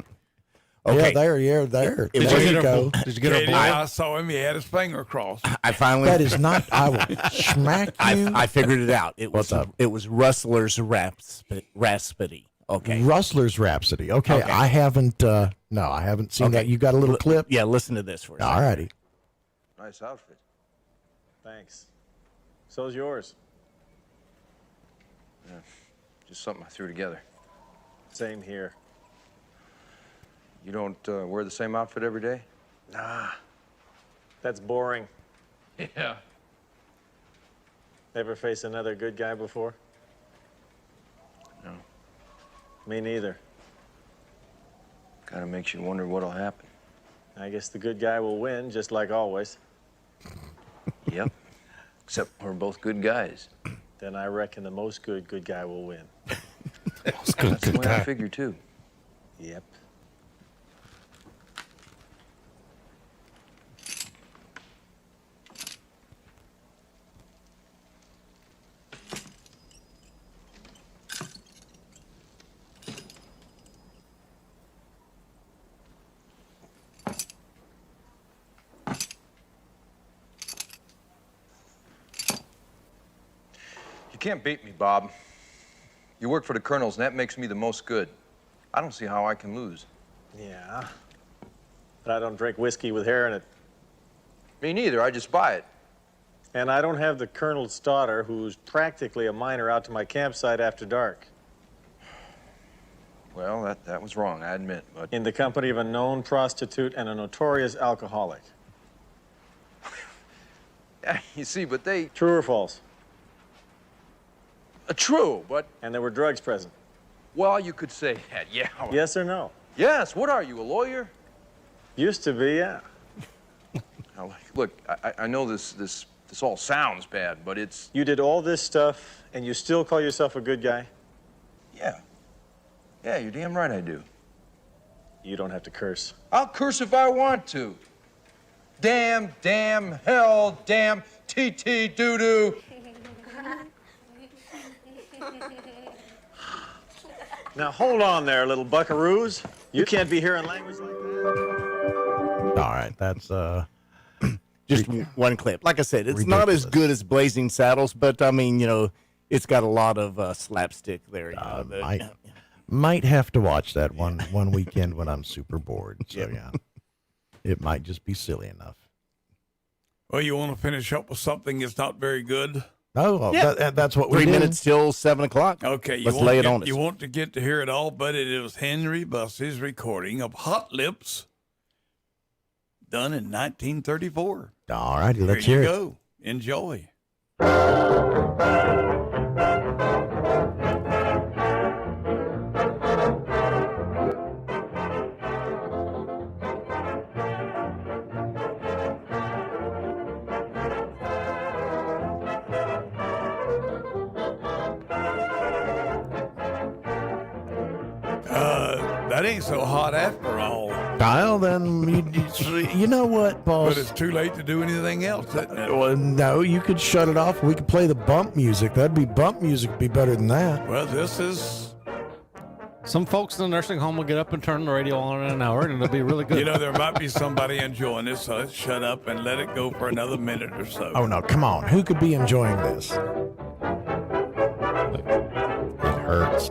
Okay. Yeah, there. Did you get Katie, a boy? I saw him. He had his finger crossed. I finally. That is not. I will smack you. I figured it out. It was. What's up? It was Rustler's Rhapsody. Okay. Rustler's Rhapsody. Okay. I haven't. No, I haven't seen that. You got a little clip? Yeah. Listen to this for a second. All righty. Nice outfit. Thanks. So's yours. Yeah, just something I threw together. Same here. You don't wear the same outfit every day? Nah. That's boring. Yeah. Ever face another good guy before? No. Me neither. Kind of makes you wonder what'll happen. I guess the good guy will win, just like always. Yep. Except we're both good guys. Then I reckon the most good guy will win. That's good the way I guy. figure, too. Yep. You can't beat me, Bob. You work for the Colonels, and that makes me the most good. I don't see how I can lose. Yeah, but I don't drink whiskey with hair in it. Me neither. I just buy it. And I don't have the Colonel's daughter, who's practically a minor, out to my campsite after dark. Well, that was wrong, I admit, but... In the company of a known prostitute and a notorious alcoholic. Yeah, you see, but they... True or false? True, but... And there were drugs present. Well, you could say that, yeah. Yes or no? Yes. What are you, a lawyer? Used to be, yeah. Now, look, I know this all sounds bad, but it's... You did all this stuff, and you still call yourself a good guy? Yeah. Yeah, you're damn right I do. You don't have to curse. I'll curse if I want to. Damn, hell, damn, TT doo-doo. Now, hold on there, little buckaroos. You can't be hearing language like that. All right, that's just one clip. Like I said, it's not as good as Blazing Saddles, but I mean, it's got a lot of slapstick there. Might have to watch that one weekend when I'm super bored. So yeah, it might just be silly enough. Well, you want to finish up with something that's not very good? Oh, yeah. That's what we 3 do. minutes till 7 o'clock. Okay, let's lay it on us. You want to get to hear it all, but it was Henry Buss's recording of Hot Lips, done in 1934. All righty, let's hear it. Here you go. Enjoy. That ain't so hot after all. Kyle, then you know what, boss? But it's too late to do anything else, isn't it? Well, no, you could shut it off. We could play the bump music. Bump music would be better than that. Well, this is... Some folks in the nursing home will get up and turn the radio on in an hour, and it'll be really good. There might be somebody enjoying this, so let's shut up and let it go for another minute or so. Oh, no, come on. Who could be enjoying this? It hurts.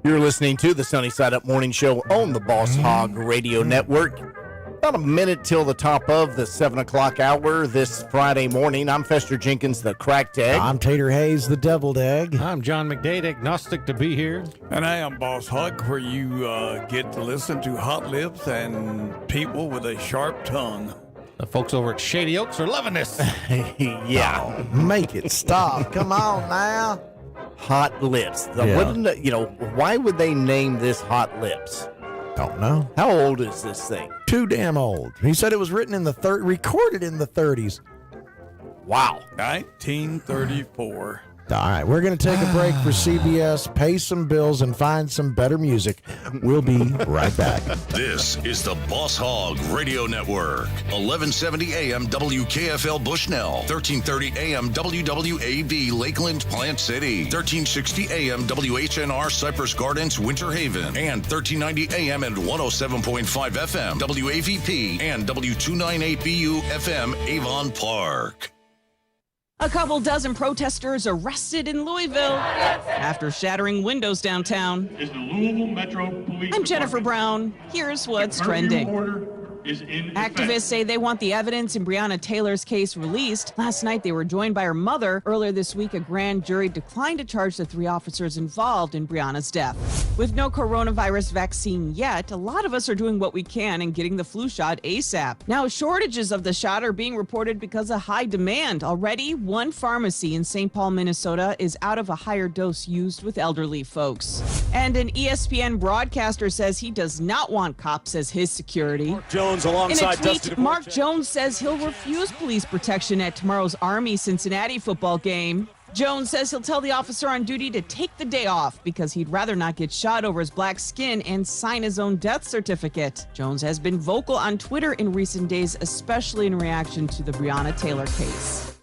You're listening to the Sunny Side Up Morning Show on the Boss Hog Radio Network. About a minute till the top of the 7 o'clock hour this Friday morning. I'm Fester Jenkins, the Cracked Egg. I'm Tater Hayes, the Deviled Egg. I'm John McDade, agnostic to be here. And I am Boss Hog, where you get to listen to Hot Lips and people with a sharp tongue. The folks over at Shady Oaks are loving this. Yeah. Oh, make it stop. Come on now. Hot Lips. Why would they name this Hot Lips? Don't know. How old is this thing? Too damn old. He said it was written in the recorded in the 30s. Wow. 1934. All right, we're going to take a break for CBS, pay some bills, and find some better music. We'll be right back. This is the Boss Hog Radio Network. 1170 AM WKFL Bushnell, 1330 AM WWAB Lakeland Plant City, 1360 AM WHNR Cypress Gardens Winter Haven, and 1390 AM and 107.5 FM WAVP and W298BU FM Avon Park. A couple dozen protesters arrested in Louisville after shattering windows downtown. Is the Louisville Metro Police I'm Jennifer Brown. Here's what's trending. Order is in Activists say they want the evidence in Breonna Taylor's case released. Last night, they were joined by her mother. Earlier this week, a grand jury declined to charge the 3 officers involved in Breonna's death. With no coronavirus vaccine yet, a lot of us are doing what we can and getting the flu shot ASAP. Now, shortages of the shot are being reported because of high demand. Already, one pharmacy in St. Paul, Minnesota is out of a higher dose used with elderly folks. And an ESPN broadcaster says he does not want cops as his security. Jones In alongside a tweet, Dustin Mark Jones says he'll refuse police protection at tomorrow's Army-Cincinnati football game. Jones says he'll tell the officer on duty to take the day off because he'd rather not get shot over his black skin and sign his own death certificate. Jones has been vocal on Twitter in recent days, especially in reaction to the Breonna Taylor case.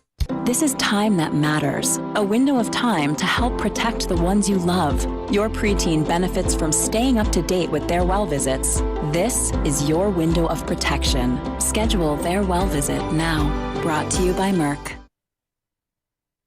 This is time that matters. A window of time to help protect the ones you love. Your preteen benefits from staying up to date with their well visits. This is your window of protection. Schedule their well visit now. Brought to you by Merck.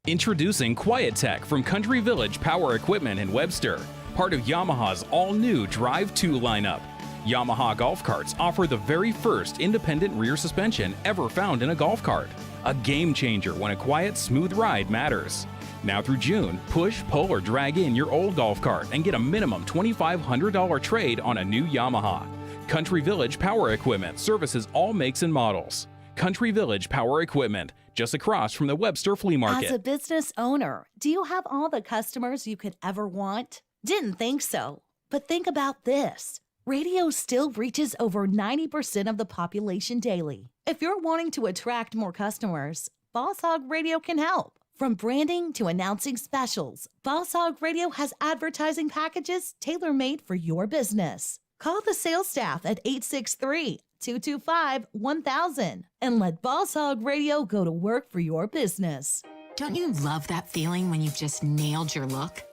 Introducing Quiet Tech from Country Village Power Equipment in Webster, part of Yamaha's all-new Drive 2 lineup. Yamaha golf carts offer the very first independent rear suspension ever found in a golf cart. A game changer when a quiet, smooth ride matters. Now through June, push, pull, or drag in your old golf cart and get a minimum $2,500 trade on a new Yamaha. Country Village Power Equipment services all makes and models. Country Village Power Equipment, just across from the Webster Flea Market. As a business owner, do you have all the customers you could ever want? Didn't think so. But think about this. Radio still reaches over 90% of the population daily. If you're wanting to attract more customers, Boss Hog Radio can help. From branding to announcing specials, Boss Hog Radio has advertising packages tailor-made for your business. Call the sales staff at 863-225-1000 and let Boss Hog Radio go to work for your business. Don't you love that feeling when you've just nailed your look?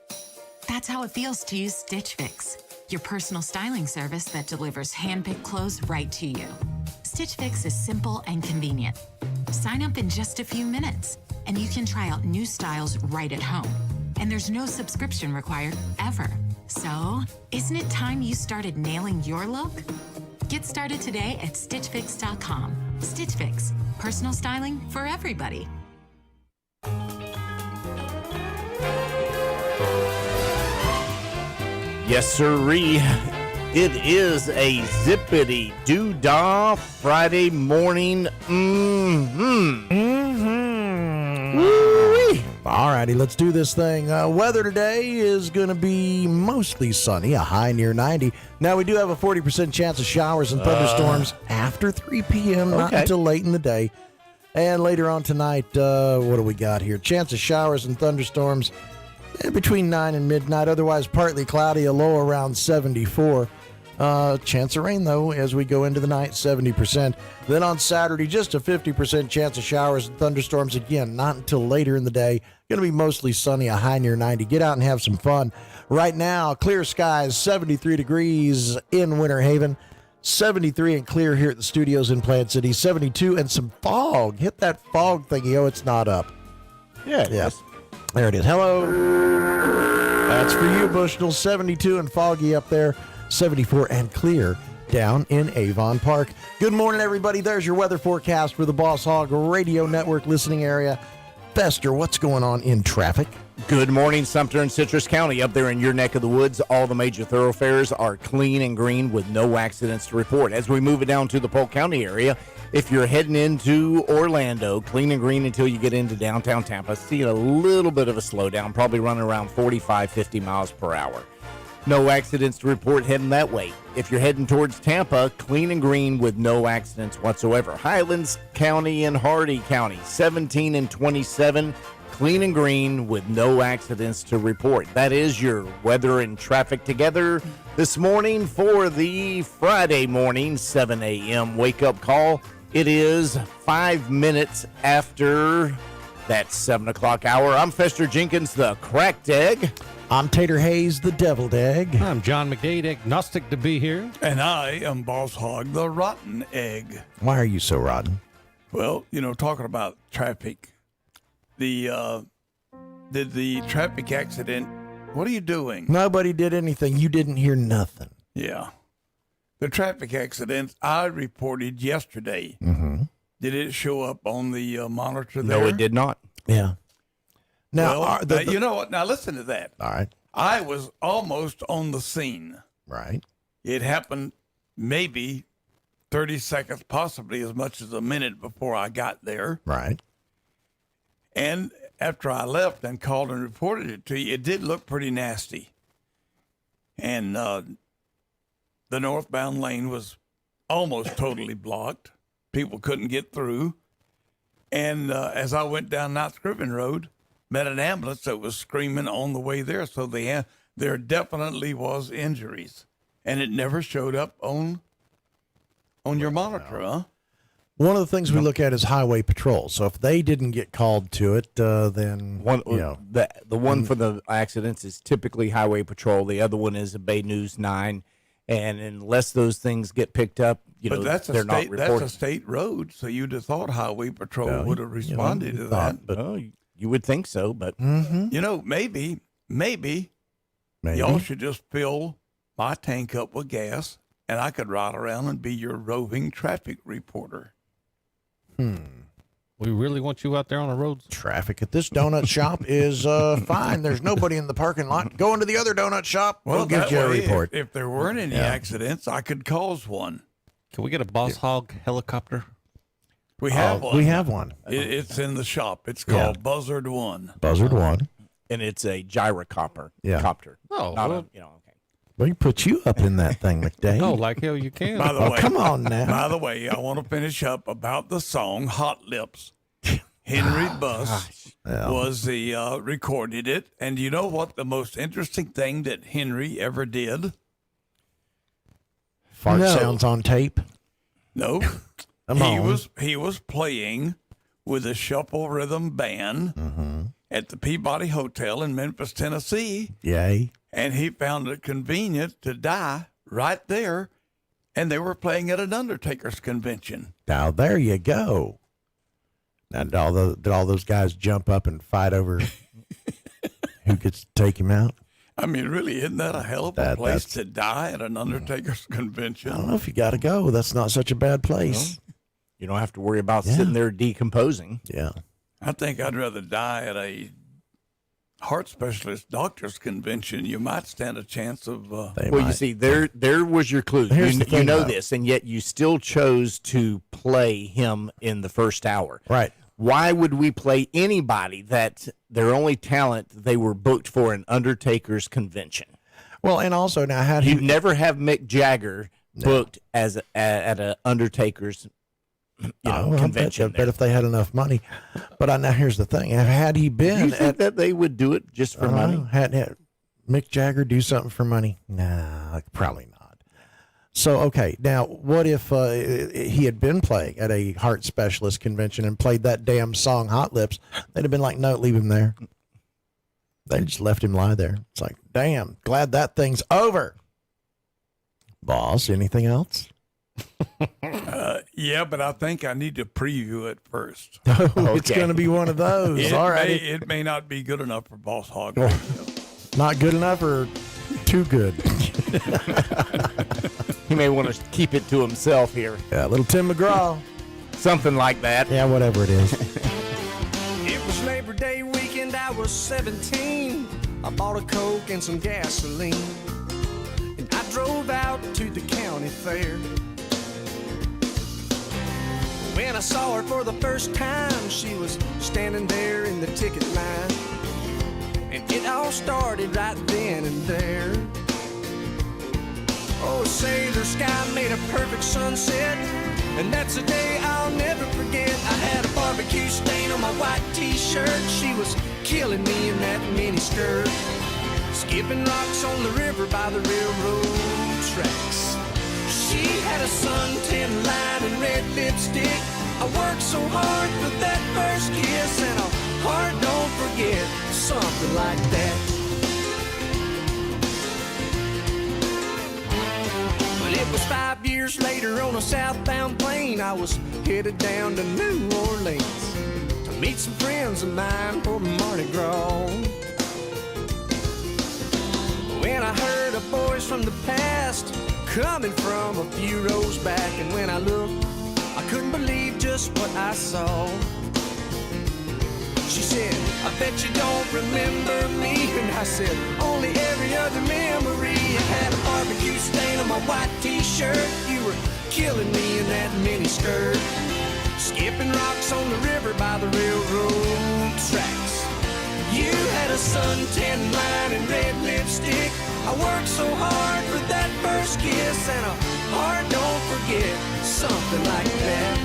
That's how it feels to use Stitch Fix, your personal styling service that delivers hand-picked clothes right to you. Stitch Fix is simple and convenient. Sign up in just a few minutes, and you can try out new styles right at home. And there's no subscription required, ever. So, isn't it time you started nailing your look? Get started today at StitchFix.com. Stitch Fix, personal styling for everybody. Yes, sirree. It is a zippity doo-dah Friday morning. Woo-wee. All righty, let's do this thing. Weather today is going to be mostly sunny, a high near 90. Now, we do have a 40% chance of showers and thunderstorms after 3 p.m., not until late in the day. And later on tonight, what do we got here? Chance of showers and thunderstorms between 9 and midnight. Otherwise, partly cloudy, a low around 74. Chance of rain, though, as we go into the night, 70%. Then on Saturday, just a 50% chance of showers and thunderstorms. Again, not until later in the day. Going to be mostly sunny, a high near 90. Get out and have some fun. Right now, clear skies, 73 degrees in Winter Haven. 73 and clear here at the studios in Plant City. 72 and some fog. Hit that fog thingy. Oh, it's not up. Yeah, it is. There it is. Hello. That's for you, Bushnell. 72 and foggy up there. 74 and clear down in Avon Park. Good morning, everybody. There's your weather forecast for the Boss Hog Radio Network listening area. Fester, what's going on in traffic? Good morning, Sumter and Citrus County. Up there in your neck of the woods, all the major thoroughfares are clean and green with no accidents to report. As we move it down to the Polk County area, if you're heading into Orlando, clean and green until you get into downtown Tampa. See a little bit of a slowdown, probably running around 45, 50 miles per hour. No accidents to report heading that way. If you're heading towards Tampa, clean and green with no accidents whatsoever. Highlands County and Hardy County, 17 and 27, clean and green with no accidents to report. That is your weather and traffic together this morning for the Friday morning, 7 a.m. wake-up call. It is 5 minutes after that 7 o'clock hour. I'm Fester Jenkins, the cracked egg. I'm Tater Hayes, the deviled egg. I'm John McGade, agnostic to be here. And I am Boss Hog, the rotten egg. Why are you so rotten? Well, talking about traffic, did the traffic accident. What are you doing? Nobody did anything. You didn't hear nothing. Yeah. The traffic accident I reported yesterday. Mm-hmm. Did it show up on the monitor there? No, it did not. Yeah. Now, Well, you know what? Now listen to that. All right. I was almost on the scene. Right. It happened maybe 30 seconds, possibly as much as a minute before I got there. Right. And after I left and called and reported it to you, it did look pretty nasty. And the northbound lane was almost totally blocked. People couldn't get through. And as I went down Knott Scriven Road, met an ambulance that was screaming on the way there. So there definitely was injuries. And it never showed up on your monitor, huh? One of the things we look at is highway patrol. So if they didn't get called to it, then the one for the accidents is typically highway patrol. The other one is a Bay News 9, and unless those things get picked up, But that's they're a not state. reported. That's a state road, so you'd have thought highway patrol Well, would have responded to that. But you would think so, but you know, maybe y'all should just fill my tank up with gas, and I could ride around and be your roving traffic reporter. We really want you out there on the roads. Traffic at this donut shop is fine. There's nobody in the parking lot. Go into the other donut shop. We'll get that you a way, report. If there weren't any accidents, I could cause one. Can we get a Boss Hog helicopter? We have one. We have one. It's in the shop. It's called Buzzard One. Buzzard One. and it's a gyrocopter. Yeah. Copter. Oh, Not well, okay. We put you up in that thing, McDade. Oh, like hell you can. By the way, come on now. By the way, I want to finish up about the song "Hot Lips." Henry Buss was the recorded it, and you know what? The most interesting thing that Henry ever did. Fart sounds on tape. No, he was playing with a shuffle rhythm band at the Peabody Hotel in Memphis, Tennessee. Yay. And he found it convenient to die right there, and they were playing at an Undertaker's convention. Now there you go. Now did all those guys jump up and fight over who gets to take him out? I mean, really, isn't that a hell of a place to die at an Undertaker's convention? I don't know if you got to go. That's not such a bad place. You don't have to worry about sitting there decomposing. Yeah. I think I'd rather die at a heart specialist doctor's convention. You might stand a chance of. You see, there was your clue. You know this, and yet you still chose to play him in the first hour. Right. Why would we play anybody that their only talent they were booked for an Undertaker's convention? Well, and also now you'd never have Mick Jagger booked at a Undertaker's convention. I bet if they had enough money. But now here's the thing: had he been, you think that they would do it just for money? Had Mick Jagger do something for money? Nah, probably not. So okay, now what if he had been playing at a heart specialist convention and played that damn song "Hot Lips"? They'd have been like, "No, leave him there." They just left him lie there. It's like, damn, glad that thing's over. Boss, anything else? Yeah, but I think I need to preview it first. It's going to be one of those. All right. It may not be good enough for Boss Hog. Not good enough or too good? He may want to keep it to himself here. Yeah, little Tim McGraw. Something like that. Yeah, whatever it is. It was Labor Day weekend, I was 17. I bought a Coke and some gasoline, and I drove out to the county fair. When I saw her for the first time, she was standing there in the ticket line, and it all started right then and there. Oh, say the sky made a perfect sunset, and that's a day I'll never forget. I had a barbecue stain on my white t-shirt. She was killing me in that mini skirt, skipping rocks on the river by the railroad tracks. She had a suntan line and red lipstick. I worked so hard for that first kiss, and a heart don't forget, something like that. But it was 5 years later on a southbound plane. I was headed down to New Orleans to meet some friends of mine for Mardi Gras. When I heard a voice from the past coming from a few rows back, and when I looked, I couldn't believe just what I saw. She said, I bet you don't remember me. And I said, only every other memory. I had a barbecue stain on my white t-shirt. You were killing me in that mini skirt. Skipping rocks on the river by the railroad tracks. You had a suntan line and red lipstick. I worked so hard for that first kiss, and a heart don't forget something like that.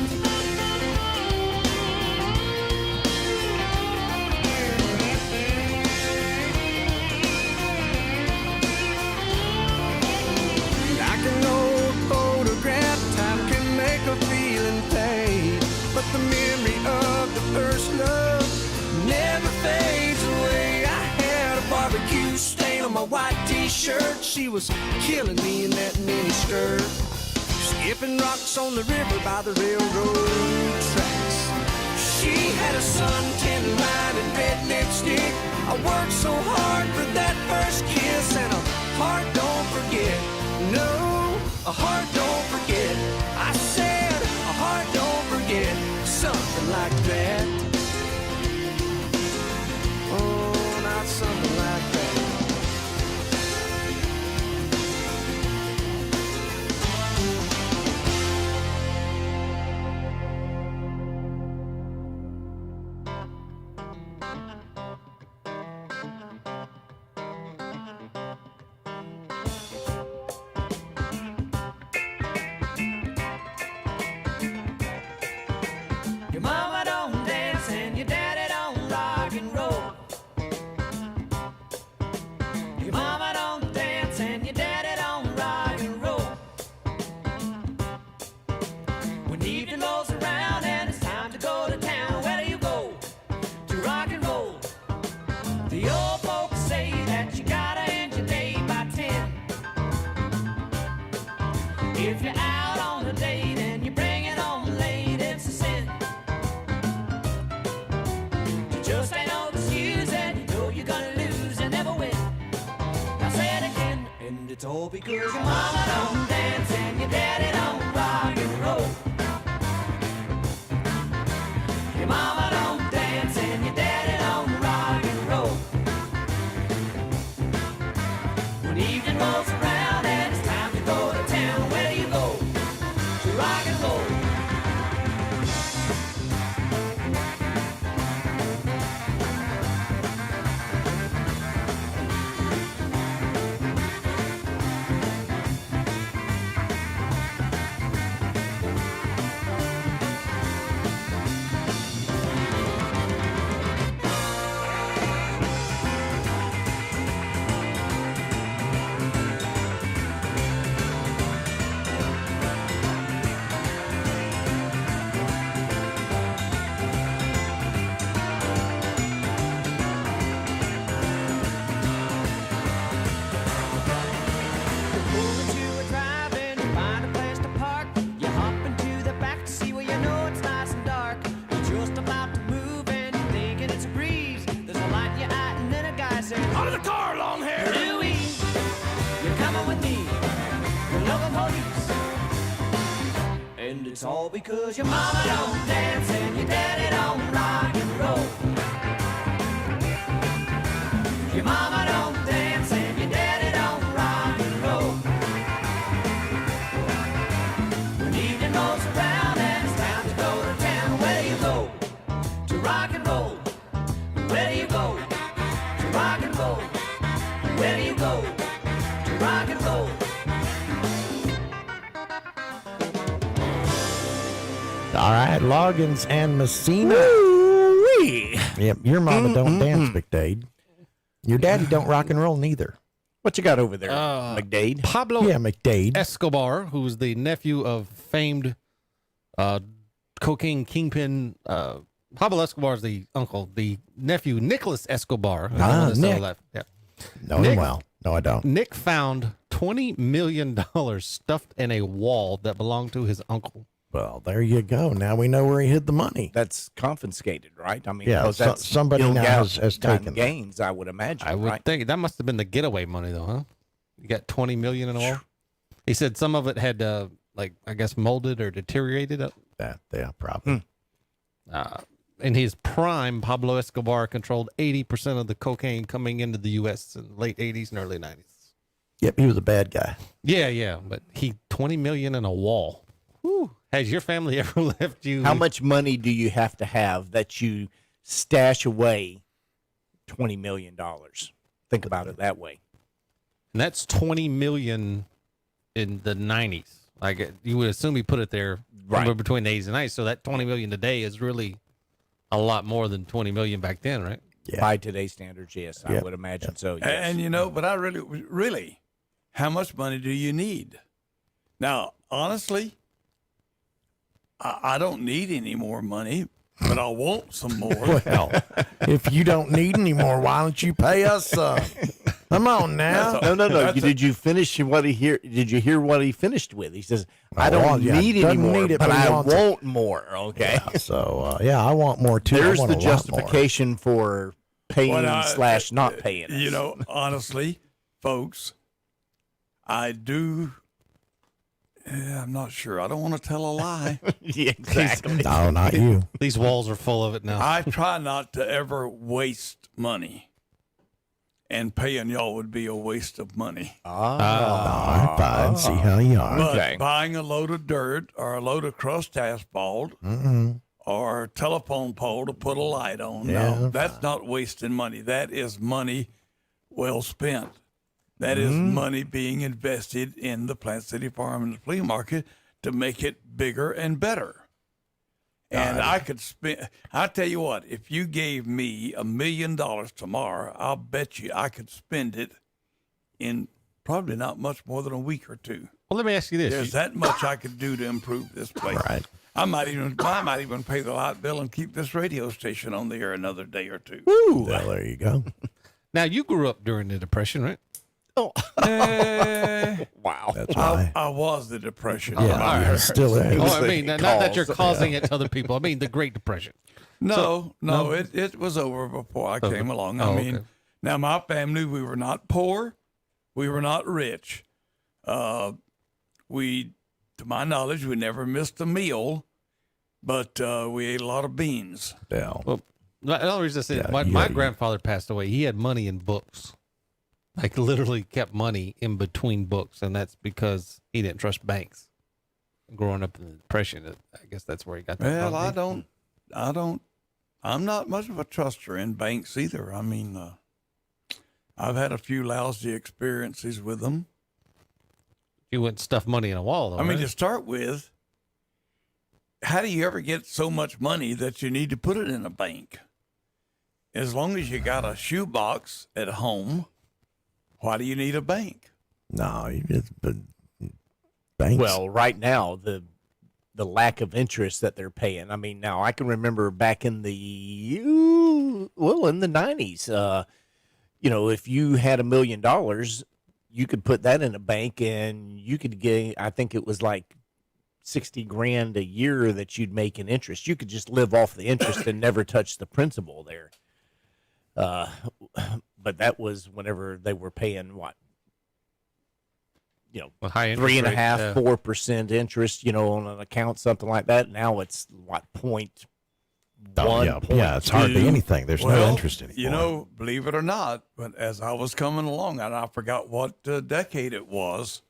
Like an old photograph, time can make a feeling fade, but the memory of the first love never fades away. I had a barbecue stain on my white t-shirt. She was killing me in that mini skirt. Skipping rocks on the river by the railroad tracks. She had a suntan line and red lipstick. I worked so hard for that first kiss, and a heart don't forget. No, a heart don't forget. I said a heart don't forget. Something like that. Oh, not something like that. Your mama don't dance and your daddy don't rock and roll. Your mama don't dance and your daddy don't rock and roll. When evening rolls around and it's time to go to town, where do you go? To rock and roll. The old folks say that you gotta end your day by 10. If you're out on a date and you bring it home late, it's a sin. Just ain't no excuse, and you know you're gonna lose and never win. I'll say it again, and it's all because your mama don't dance and your daddy don't rock and roll. Your mama don't dance and your daddy don't rock and roll. When evening rolls around and it's time to go to town, where do you go? To rock and roll. Pull into a drive-in, find a place to park. You hop into the back to see where you know it's nice and dark. You're just about to move and you're thinking it's a breeze. There's a light in your eye and then a guy says, out of the car, long hair! Louie, you're coming with me. You're local police. And it's all because your mama don't dance and your daddy don't rock and roll. Your mama don't dance and your daddy don't rock and roll. When evening rolls around and it's time to go to town, where do you go? To rock and roll. Where do you go? To rock and roll. Where do you go? To rock and roll. All right, Loggins and Messina. Yep, your mama don't dance, McDade. Your daddy don't rock and roll neither. What you got over there, McDade? Pablo Yeah, McDade. Escobar, who's the nephew of famed cocaine kingpin. Pablo Escobar is the uncle. The nephew, Nicholas Escobar. is the one that's still Nick. alive. Yeah. Know him well. No, I don't. Nick found $20 million stuffed in a wall that belonged to his uncle. Well, there you go. Now we know where he hid the money. That's confiscated, right? I mean, Yeah, because that's somebody now has taken that. gains, I would imagine. I would think that must have been the getaway money, though, huh? You got $20 million in all. He said some of it had, like, I guess, molded or deteriorated. Yeah, probably. In his prime, Pablo Escobar controlled 80% of the cocaine coming into the U.S. in the late 80s and early 90s. Yep, he was a bad guy. Yeah, but he $20 million in a wall. Whew. Has your family ever left you? How much money do you have to have that you stash away $20 million? Think about it that way. And that's $20 million in the 90s. Like, you would assume he put it there somewhere between the 80s and 90s. So that $20 million today is really a lot more than $20 million back then, right? Yeah. By today's standards, yes, I would imagine so. Yes. And you know, but I really, how much money do you need? Now, honestly, I don't need any more money, but I want some more. Well, if you don't need any more, why don't you pay us some? Come on now. No. Did you finish what he hear? Did you hear what he finished with? He says, "I don't need any more, but I want more." Okay. Yeah, so I want more too. There's the justification for paying / not paying. You know, honestly, folks, I do. I'm not sure. I don't want to tell a lie. Yeah, exactly. No, not you. These walls are full of it now. I try not to ever waste money. And paying y'all would be a waste of money. Fine. See how you are. But buying a load of dirt or a load of crushed asphalt or a telephone pole to put a light on, no, that's not wasting money. That is money well spent. That is money being invested in the Plant City Farm and the flea market to make it bigger and better. And I could spend, I tell you what, if you gave me $1 million tomorrow, I'll bet you I could spend it in probably not much more than a week or two. Well, let me ask you this. There's that much I could do to improve this place. Right. I might even pay the light bill and keep this radio station on the air another day or two. Woo! Well, there you go. Now, you grew up during the Depression, right? Oh. Wow. That's why. I was the Depression. Yeah, still is. Oh, I mean, not that you're causing it to other people. I mean, the Great Depression. No, it was over before I came along. I mean, now my family, we were not poor. We were not rich. To my knowledge, we never missed a meal, but we ate a lot of beans. Yeah. Well, the only reason I say my grandfather passed away. He had money in books. Like, literally kept money in between books, and that's because he didn't trust banks. Growing up in the Depression, I guess that's where he got that. Well, I'm not much of a truster in banks either. I mean, I've had a few lousy experiences with them. You wouldn't stuff money in a wall, though, I mean, right? to start with, how do you ever get so much money that you need to put it in a bank? As long as you got a shoebox at home, why do you need a bank? No, banks. Well, right now, the lack of interest that they're paying. I mean, now I can remember back in the 90s, if you had $1 million, you could put that in a bank and you could get, I think it was like 60 grand a year that you'd make in interest. You could just live off the interest and never touch the principal there. But that was whenever they were paying what? High interest 3.5%, 4% interest, on an account, something like that. Now it's what, 0.1? Yeah, it's hardly anything. There's no interest anymore. Believe it or not, but as I was coming along, and I forgot what decade it was,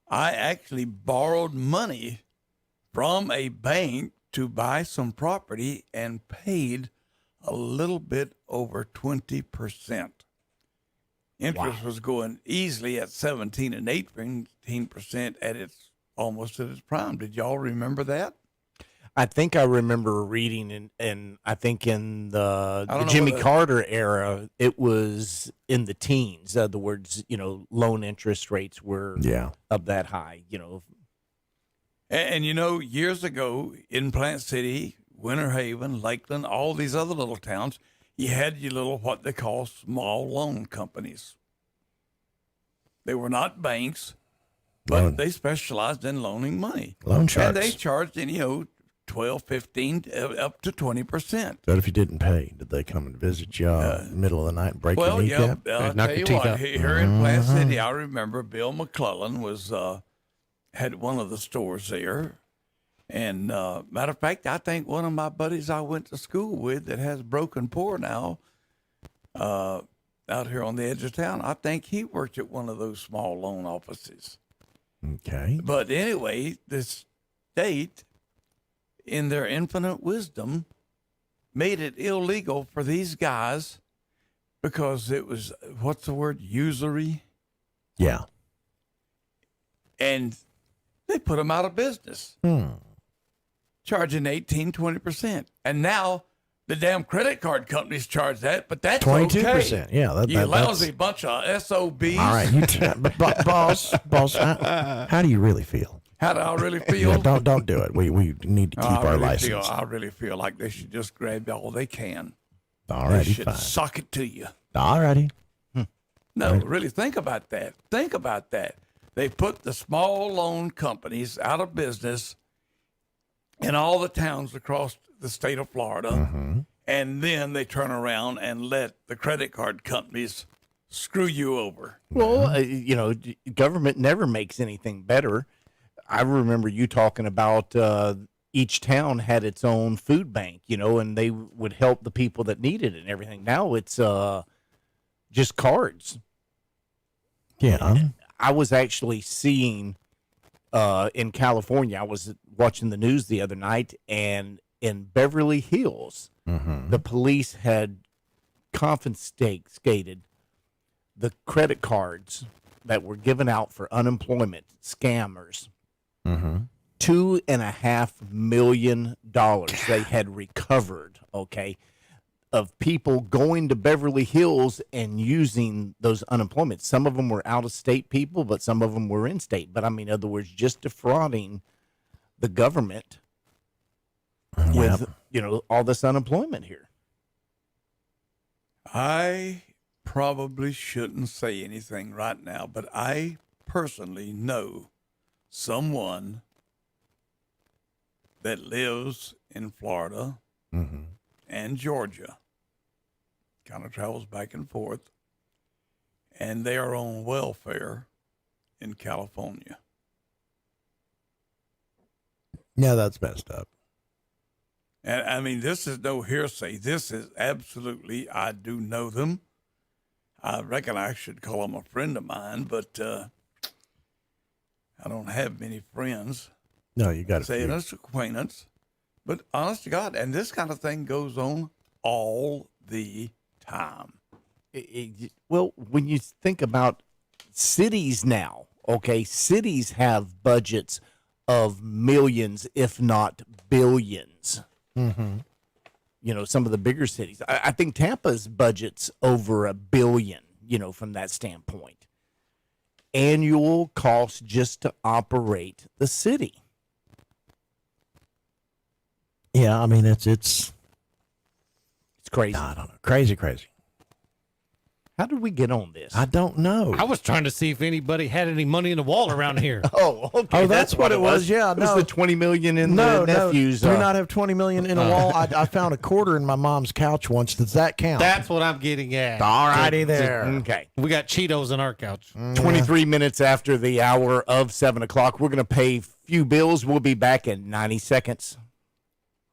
I actually borrowed money from a bank to buy some property and paid a little bit over 20%. Interest was going easily at 17 and 18% almost at its prime. Did y'all remember that? I think I remember reading, and I think in the Jimmy Carter era, it was in the teens. In other words, loan interest rates were up that high. And years ago in Plant City, Winter Haven, Lakeland, all these other little towns, you had your little what they call small loan companies. They were not banks. But they specialized in loaning money. Loan sharks. And they charged, 12, 15, up to 20%. But if you didn't pay, did they come and visit you middle of the night and break your kneecap? I'll tell you what, here in Plant City, I remember Bill McClellan had one of the stores there. And matter of fact, I think one of my buddies I went to school with that has Broken Pour now out here on the edge of town, I think he worked at one of those small loan offices. Okay. But anyway, the state, in their infinite wisdom, made it illegal for these guys because it was, what's the word, usury? Yeah. And they put them out of business, charging 18, 20%. And now the damn credit card companies charge that, but that's 22%. Okay. Yeah, you lousy bunch of SOBs. All right, boss, how do you really feel? How do I really feel? Yeah, don't do it. We need to keep our license. I really feel like they should just grab all they can. All righty, they should fine. suck it to you. All righty. No, really, think about that. Think about that. They put the small loan companies out of business in all the towns across the state of Florida, and then they turn around and let the credit card companies screw you over. Well, government never makes anything better. I remember you talking about each town had its own food bank, and they would help the people that needed it and everything. Now it's just cards. Yeah. I was actually seeing in California, I was watching the news the other night, and in Beverly Hills, the police had confiscated the credit cards that were given out for unemployment scammers. $2.5 million they had recovered, of people going to Beverly Hills and using those unemployment. Some of them were out-of-state people, but some of them were in-state. But, in other words, just defrauding the government with, all this unemployment here. I probably shouldn't say anything right now, but I personally know someone that lives in Florida and Georgia, kind of travels back and forth, and they are on welfare in California. Yeah, that's messed up. And this is no hearsay. This is absolutely, I do know them. I reckon I should call them a friend of mine, but I don't have many friends. No, you got to say it's acquaintance. But honest to God, and this kind of thing goes on all the time. Well, when you think about cities now, cities have budgets of millions, if not billions. Some of the bigger cities. I think Tampa's budget's over $1 billion, from that standpoint. Annual cost just to operate the city. Yeah, it's crazy. I don't know. Crazy. How did we get on this? I don't know. I was trying to see if anybody had any money in the wall around here. Okay. Oh, that's what it was. Yeah, it was the $20 million in the nephews. Do not have $20 million in a wall. I found a quarter in my mom's couch once. Does that count? That's what I'm getting at. All righty there. Okay. We got Cheetos in our couch. 23 minutes after the hour of 7 o'clock. We're going to pay a few bills. We'll be back in 90 seconds.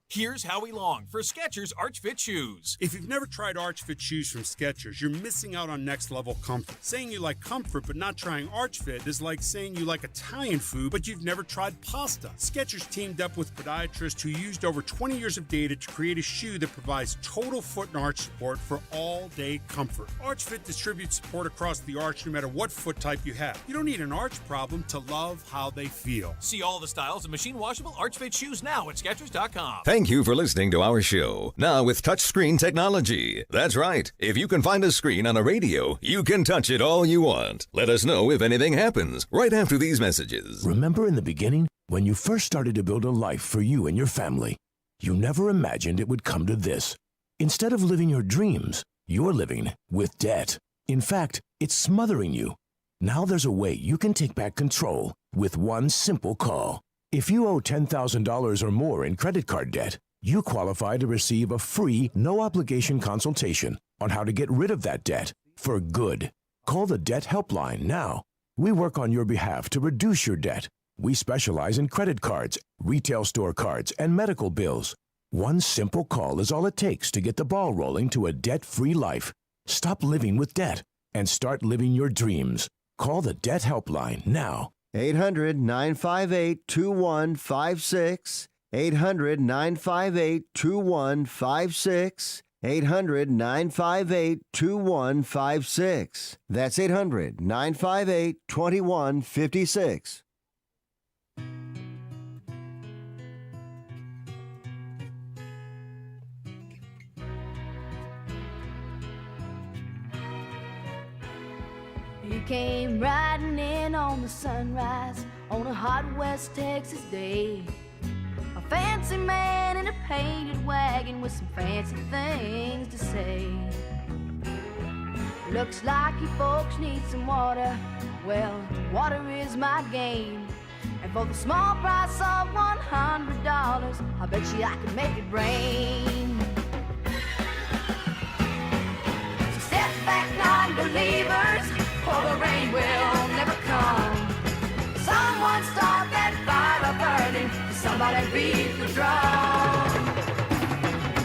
Here's Howie Long for Skechers Arch Fit Shoes. If you've never tried Arch Fit shoes from Skechers, you're missing out on next level comfort. Saying you like comfort but not trying Arch Fit is like saying you like Italian food but you've never tried pasta. Skechers teamed up with podiatrists who used over 20 years of data to create a shoe that provides total foot and arch support for all-day comfort. Arch Fit distributes support across the arch no matter what foot type you have. You don't need an arch problem to love how they feel. See all the styles of machine-washable Arch Fit shoes now at Skechers.com. Thank you for listening to our show. Now with touchscreen technology. That's right. If you can find a screen on a radio, you can touch it all you want. Let us know if anything happens right after these messages. Remember in the beginning, when you first started to build a life for you and your family, you never imagined it would come to this. Instead of living your dreams, you're living with debt. In fact, it's smothering you. Now there's a way you can take back control with one simple call. If you owe $10,000 or more in credit card debt, you qualify to receive a free, no-obligation consultation on how to get rid of that debt for good. Call the Debt Helpline now. We work on your behalf to reduce your debt. We specialize in credit cards, retail store cards, and medical bills. One simple call is all it takes to get the ball rolling to a debt-free life. Stop living with debt and start living your dreams. Call the Debt Helpline now. 800-958-2156. 800-958-2156. 800-958-2156. That's 800-958-2156. He came riding in on the sunrise on a hot West Texas day. A fancy man in a painted wagon with some fancy things to say. Looks like you folks need some water. Well, water is my game. And for the small price of $100, I bet you I could make it rain. So step back, non-believers, or the rain will never come. Someone start that fire burning, somebody beat the drum.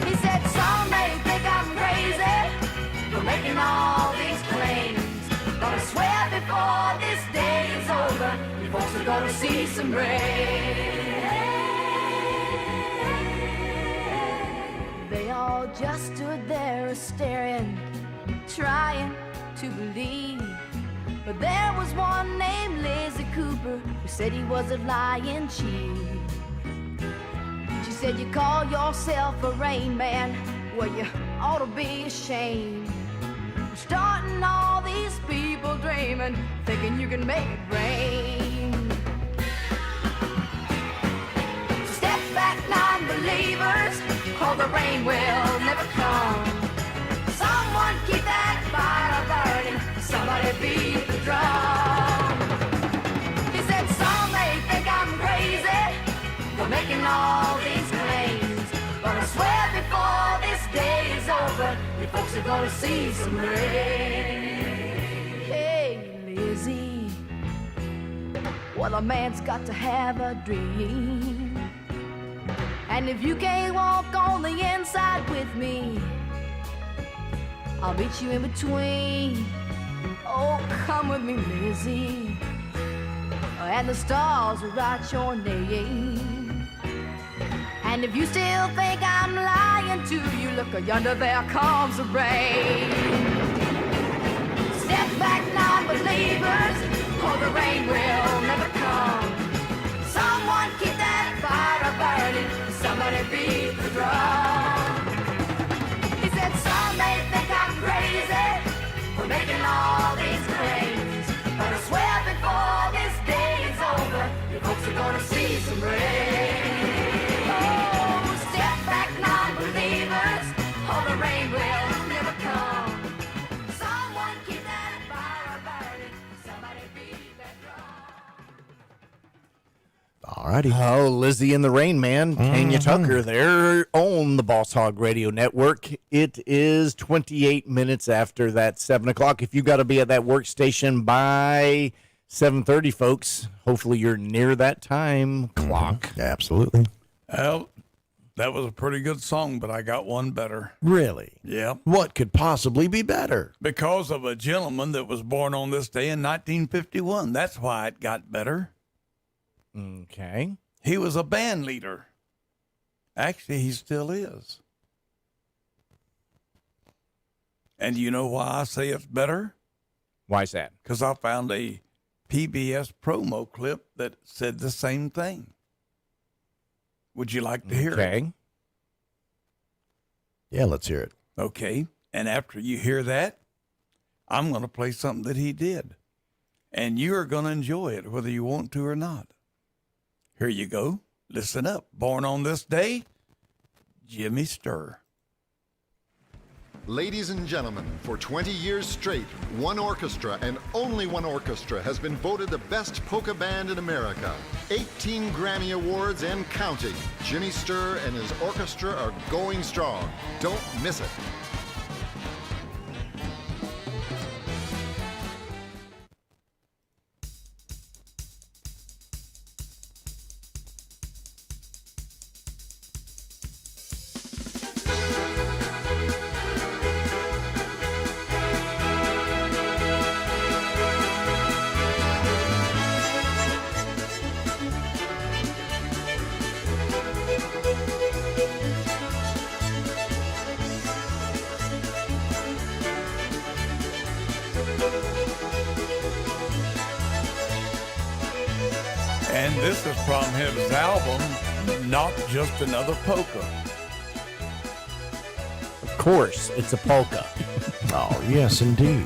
He said, some may think I'm crazy for making all these claims, but I swear before this day is over, you folks are gonna see some rain. They all just stood there staring, trying to believe. But there was one named Lizzie Cooper who said he was a lying chief. She said, you call yourself a rain man, well, you ought to be ashamed. You're starting all these people dreaming, thinking you can make it rain. So step back, non-believers, or the rain will never come. Someone keep that fire burning, somebody beat the drum. He said, some may think I'm crazy for making all these claims, but I swear before this day is over, you folks are gonna see some rain. Hey, Lizzie, well, a man's got to have a dream, and if you can't walk on the inside with me, I'll meet you in between. Oh, come with me, Lizzie, and the stars will write your name. And if you still think I'm lying to you, look yonder, there comes the rain. Step back, non-believers, or the rain will never come. Someone keep that fire burning, somebody beat the drum. He said, some may think I'm crazy for making all these claims, but I swear before this day is over, you folks are gonna see some rain. Oh, step back, non-believers, or the rain will never come. Someone keep that fire burning, somebody beat that drum. All righty. Oh, Lizzie and the Rain Man, Tanya Tucker there on the Boss Hog Radio Network. It is 28 minutes after that 7 o'clock. If you got to be at that workstation by 7:30, folks, hopefully you're near that time clock. Absolutely. Well, that was a pretty good song, but I got one better. Really? Yeah. What could possibly be better? Because of a gentleman that was born on this day in 1951. That's why it got better. Okay. He was a band leader. Actually, he still is. And you know why I say it's better? Why is that? Because I found a PBS promo clip that said the same thing. Would you like to hear it? Okay. Yeah, let's hear it. Okay. And after you hear that, I'm going to play something that he did. And you're going to enjoy it, whether you want to or not. Here you go. Listen up. Born on this day, Jimmy Sturr. Ladies and gentlemen, for 20 years straight, one orchestra and only one orchestra has been voted the best polka band in America. 18 Grammy Awards and counting. Jimmy Sturr and his orchestra are going strong. Don't miss it. And this is from his album, Not Just Another Polka. Of course, it's a polka. Oh, yes, indeed.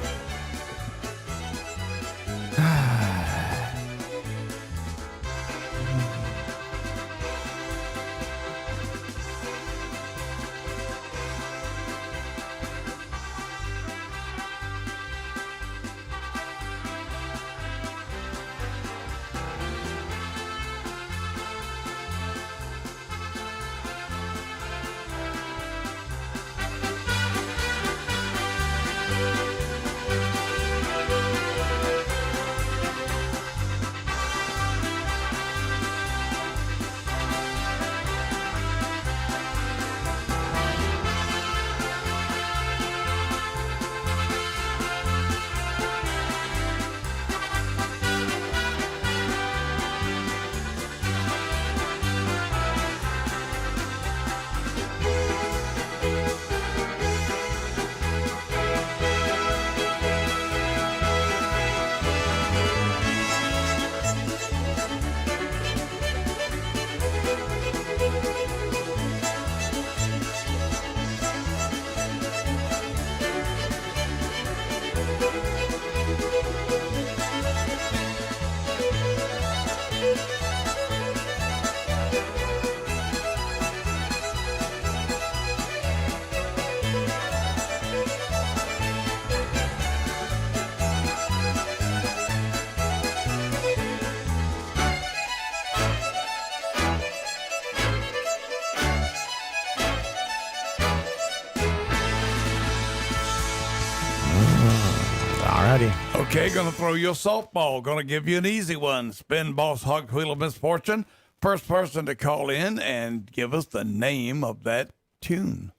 Okay, gonna throw you a softball. Gonna give you an easy one. Spin Boss Hog's Wheel of Misfortune. First person to call in and give us the name of that tune.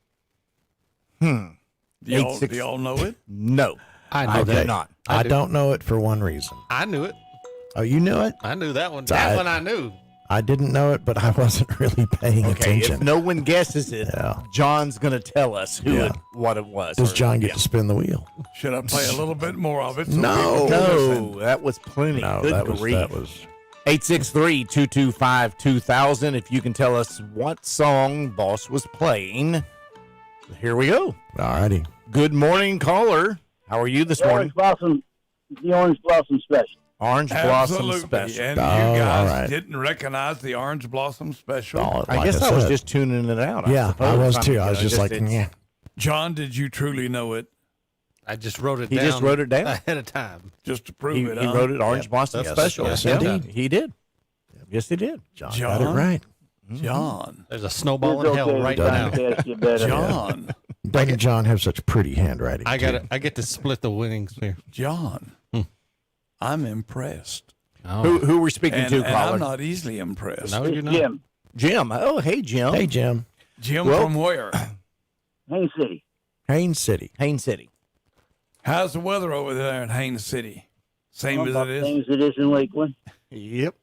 Do y'all know it? No. I know that. Not. I don't know it for one reason. I knew it. Oh, you knew it? I knew that one. That one I knew. I didn't know it, but I wasn't really paying attention. If no one guesses it, John's going to tell us what it was. Does John get to spin the wheel? Should I play a little bit more of it? So No, that was plenty. No, Good that grief. was 863-225-2000. If you can tell us what song Boss was playing, here we go. All righty. Good morning, caller. How are you this morning? The Orange Blossom Special. Orange Blossom Absolutely. Special. And you guys didn't recognize the Orange Blossom Special? I guess I was just tuning it out. Yeah, I was too. I was just like, yeah. John, did you truly know it? I just wrote it He down. just wrote it down. Ahead of time. Just to prove He it, wrote it Orange Blossom Yes. Special. Yes, Yeah, indeed. He did. Yes, he did. John got it right. John. There's a snowball in hell right now. John. Doesn't John have such pretty handwriting? I too? get to split the winnings here. John. I'm impressed. Oh. Who we're speaking to, And caller? I'm not easily impressed. No, you're not. Jim. Oh, hey, Jim. Hey, Jim. Jim Well- from where? Haines City. Haines City. Haines City. How's the weather over there in Haines City? Same as it is? Same as it is in Lakeland. Yep.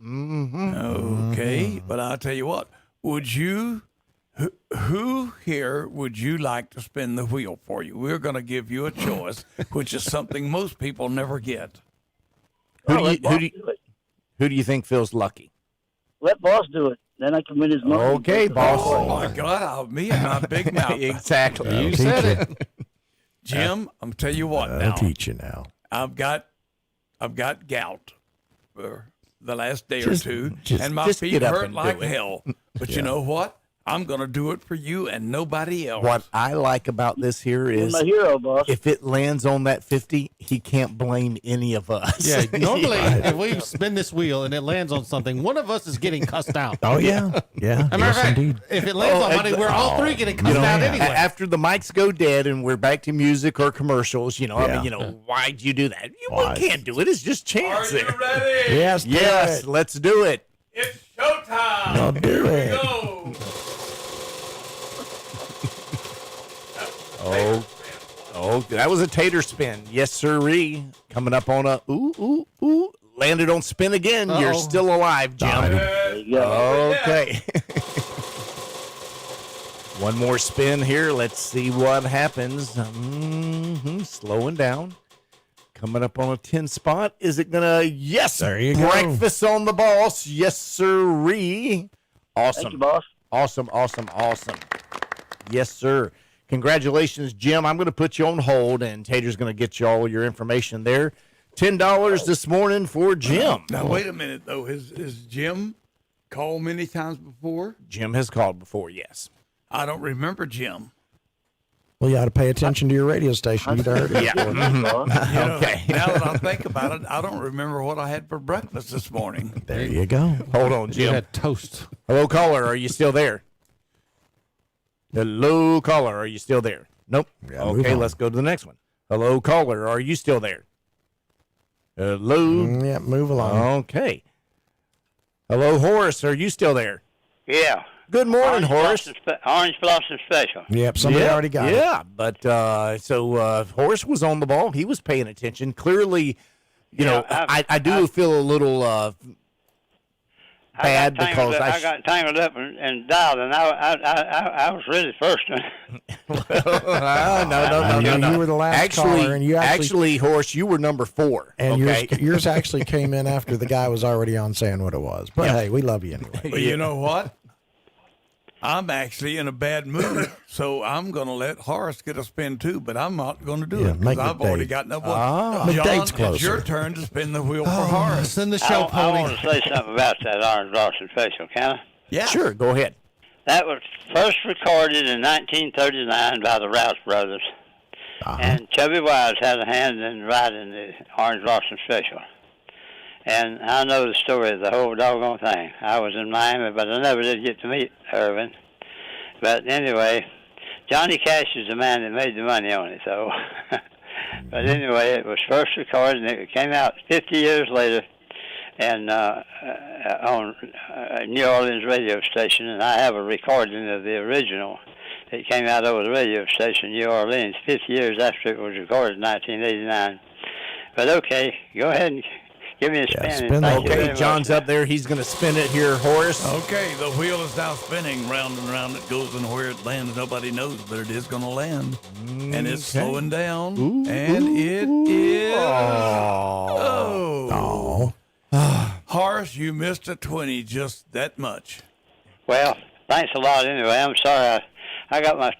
Mm-hmm. Okay, but I'll tell you what. Would you, who here would you like to spin the wheel for you? We're going to give you a choice, which is something most people never get. Let Boss do it. Who do you think feels lucky? Let Boss do it. Then I can win his money. Okay, Boss. Oh, my God. Me and my big mouth. Exactly. I'll You teach said you. it. Jim, I'm tell you what I'll now. teach you now. I've got gout for the last day Just- or two, just- and my just feet get up hurt and like do it. hell. But you know what? I'm going to do it for you and nobody else. What I like about this here You're is my hero, boss. if it lands on that 50, he can't blame any of us. Yeah, normally if we spin this wheel and it lands on something, one of us is getting cussed out. Oh, yeah. Yeah. As a matter of fact, if it lands on money, we're all three getting cussed out anyway. After the mics go dead and we're back to music or commercials, I mean, why'd you do that? We can't do it. It's just chance. Are you ready? Yes, yes, let's do it. It's showtime. I'll do Here it. we go. Oh, that was a tater spin. Yes, sirree. Coming up on a ooh. Landed on spin again. You're still alive, Jim. Okay. One more spin here. Let's see what happens. Slowing down. Coming up on a 10 spot. Is it gonna? Yes. There you go. Breakfast on the boss. Yes, sirree. Awesome. Thank you, boss. Awesome. Yes, sir. Congratulations, Jim. I'm going to put you on hold, and Tater's going to get you all your information there. $10 this morning for Jim. Now, wait a minute, though. Has Jim called many times before? Jim has called before, yes. I don't remember Jim. Well, you ought to pay attention to your radio station. You'd heard it. Yeah. Okay. Now that I think about it, I don't remember what I had for breakfast this morning. There you go. Hold on, You Jim. had toast. Hello, caller. Are you still there? Hello, caller. Are you still there? Nope. Yeah, move okay, on. let's go to the next one. Hello, caller. Are you still there? Hello. Yeah, move along. Okay. Hello, Horace. Are you still there? Yeah. Good morning, Horace. Orange Blossom Special. Yep, somebody already got it. Yeah, but so Horace was on the ball. He was paying attention. Clearly, I do feel a little bad because I got tangled up and dialed, and I was really first. No. You were the last caller, and you actually, Horace, you were number 4. And okay? yours actually came in after the guy was already on saying what it was. But hey, we love you anyway. Well, you know what? I'm actually in a bad mood, so I'm going to let Horace get a spin too, but I'm not going to do it because I've already gotten up. John, it's your turn to spin the wheel for Horace. Send the show, I want to say something about that Orange Blossom Special, can I? Yeah. Sure, go ahead. That was first recorded in 1939 by the Rouse Brothers, and Chubby Wise had a hand in writing the Orange Blossom Special. And I know the story of the whole doggone thing. I was in Miami, but I never did get to meet Irvin. But anyway, Johnny Cash is the man that made the money on it. So, but anyway, it was first recorded, and it came out 50 years later, and on New Orleans radio station. And I have a recording of the original. It came out over the radio station, New Orleans, 50 years after it was recorded in 1989. But okay, go ahead and give me a spin. Okay, John's up there. He's going to spin it here, Horace. Okay, the wheel is now spinning round and round. It goes, and where it lands, nobody knows, but it is going to land. And it's slowing down, and it is. Horace, you missed a 20 just that much. Well, thanks a lot anyway. I'm sorry. I got my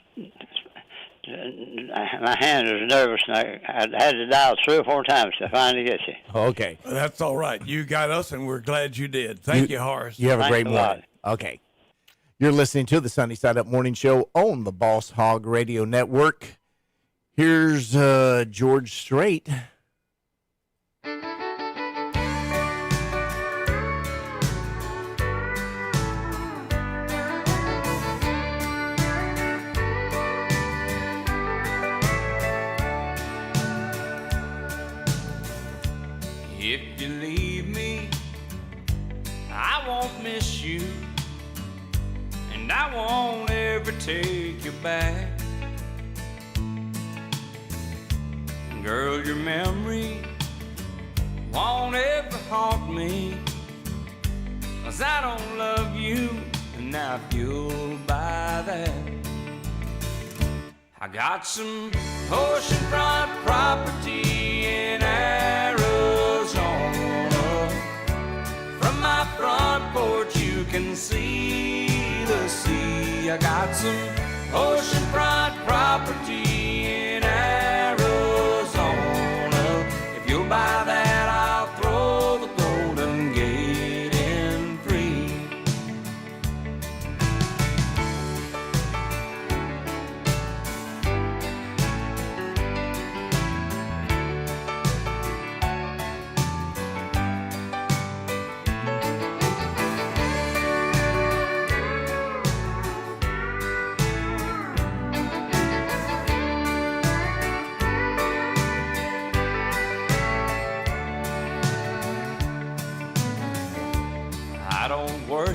hand was nervous, and I had to dial 3 or 4 times to finally get you. Okay. Well, that's all right. You got us, and we're glad you did. Thank you, Horace. You have a Thanks great a morning. lot. Okay. You're listening to the Sunny Side Up Morning Show on the Boss Hog Radio Network. Here's George Strait. If you leave me, I won't miss you, and I won't ever take you back. Girl, your memory won't ever haunt me, 'cause I don't love you, and now you'll buy that. I got some oceanfront property in Arizona. From my front porch you can see the sea. I got some oceanfront property in Arizona. If you'll buy that, I'll throw the Golden Gate in free.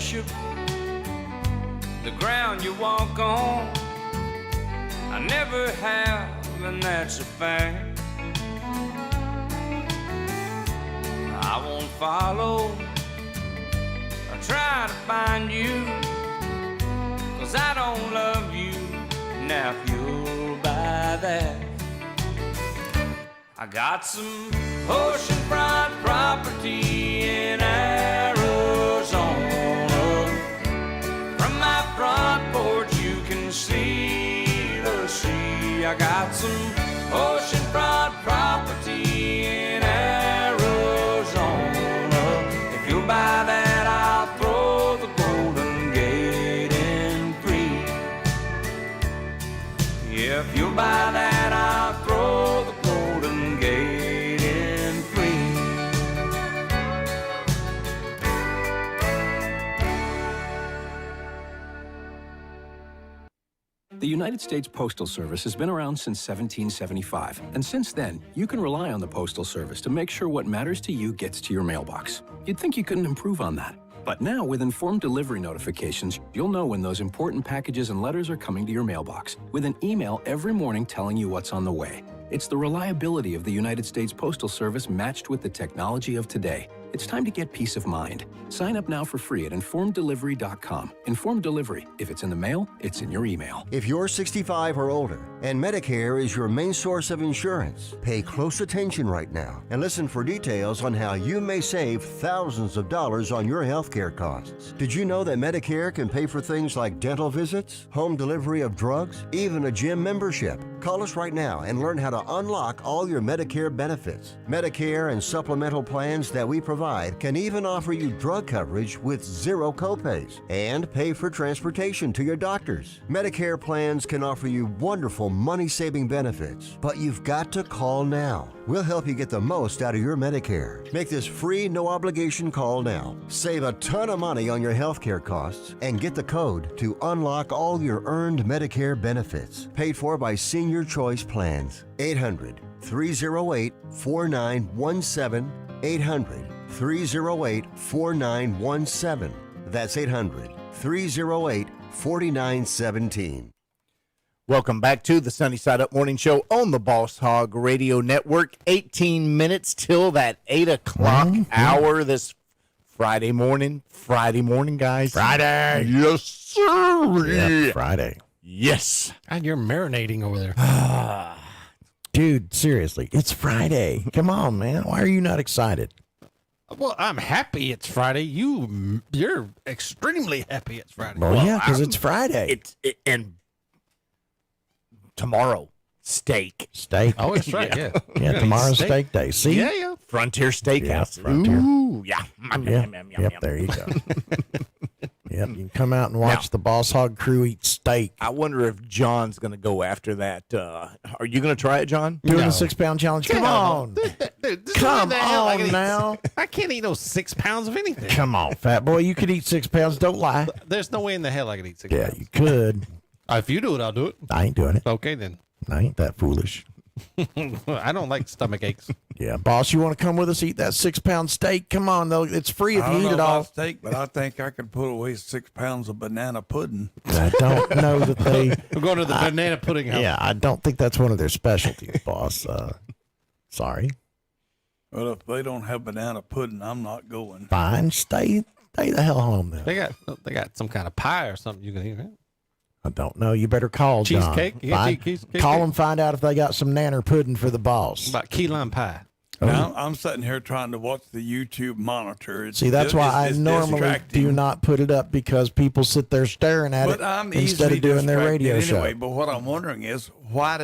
worship the ground you walk on. I never have, and that's a fact. I won't follow or try to find you, 'cause I don't love you. Now if you'll buy that, I got some oceanfront property in Arizona. From my front porch you can see the sea. I got some oceanfront property in Arizona. If you'll buy that, I'll throw the Golden Gate in free. Yeah, if you'll buy that, I'll throw the Golden Gate in free. The United States Postal Service has been around since 1775, and since then, you can rely on the Postal Service to make sure what matters to you gets to your mailbox. You'd think you couldn't improve on that. But now, with informed delivery notifications, you'll know when those important packages and letters are coming to your mailbox, with an email every morning telling you what's on the way. It's the reliability of the United States Postal Service matched with the technology of today. It's time to get peace of mind. Sign up now for free at informeddelivery.com. Informed Delivery. If it's in the mail, it's in your email. If you're 65 or older and Medicare is your main source of insurance, pay close attention right now and listen for details on how you may save thousands of dollars on your health care costs. Did you know that Medicare can pay for things like dental visits, home delivery of drugs, even a gym membership? Call us right now and learn how to unlock all your Medicare benefits. Medicare and supplemental plans that we provide can even offer you drug coverage with zero copays and pay for transportation to your doctors. Medicare plans can offer you wonderful money-saving benefits, but you've got to call now. We'll help you get the most out of your Medicare. Make this free, no-obligation call now. Save a ton of money on your health care costs and get the code to unlock all your earned Medicare benefits. Paid for by Senior Choice Plans. 800-308-4917. 800-308-4917. That's 800-308-4917. Welcome back to the Sunny Side Up Morning Show on the Boss Hog Radio Network. 18 minutes till that 8 o'clock hour this Friday morning. Friday morning, guys. Friday. Yes, sir. Yeah, Friday. Yes. And you're marinating over there. Dude, seriously, it's Friday. Come on, man. Why are you not excited? Well, I'm happy it's Friday. You're extremely happy it's Friday. Well, yeah, because it's Friday. And tomorrow, steak. Steak. Oh, that's right. Yeah. Yeah, tomorrow's steak day. See? Yeah. Frontier Steakhouse. Yeah, Frontier. Ooh, yeah. Yep, there you go. Yep, you can come out and watch the Boss Hog crew eat steak. I wonder if John's going to go after that. Are you going to try it, John? Doing the 6 pound challenge? Come on. Come on now. I can't eat no 6 pounds of anything. Come on, fat boy. You could eat 6 pounds. Don't lie. There's no way in the hell I could eat 6 pounds. Yeah, you could. If you do it, I'll do it. I ain't doing it. Okay, then. I ain't that foolish. I don't like stomach aches. Yeah, boss, you want to come with us eat that 6 pound steak? Come on, though. It's free if I you don't eat know it all. about steak, but I think I could put away 6 pounds of banana pudding. I don't know that they. We're going to the banana pudding house. Yeah, I don't think that's one of their specialties, boss. Sorry. Well, if they don't have banana pudding, I'm not going. Fine, stay the hell home then. They got some kind of pie or something you can eat, right? I don't know. You better call John. Cheesecake? You can eat cheesecake? Call them, find out if they got some nanner pudding for the boss. About key lime pie. Now, I'm sitting here trying to watch the YouTube monitor. See, that's why I normally do not put it up, because people sit there staring at it instead of doing their radio anyway, show. But what I'm wondering is, what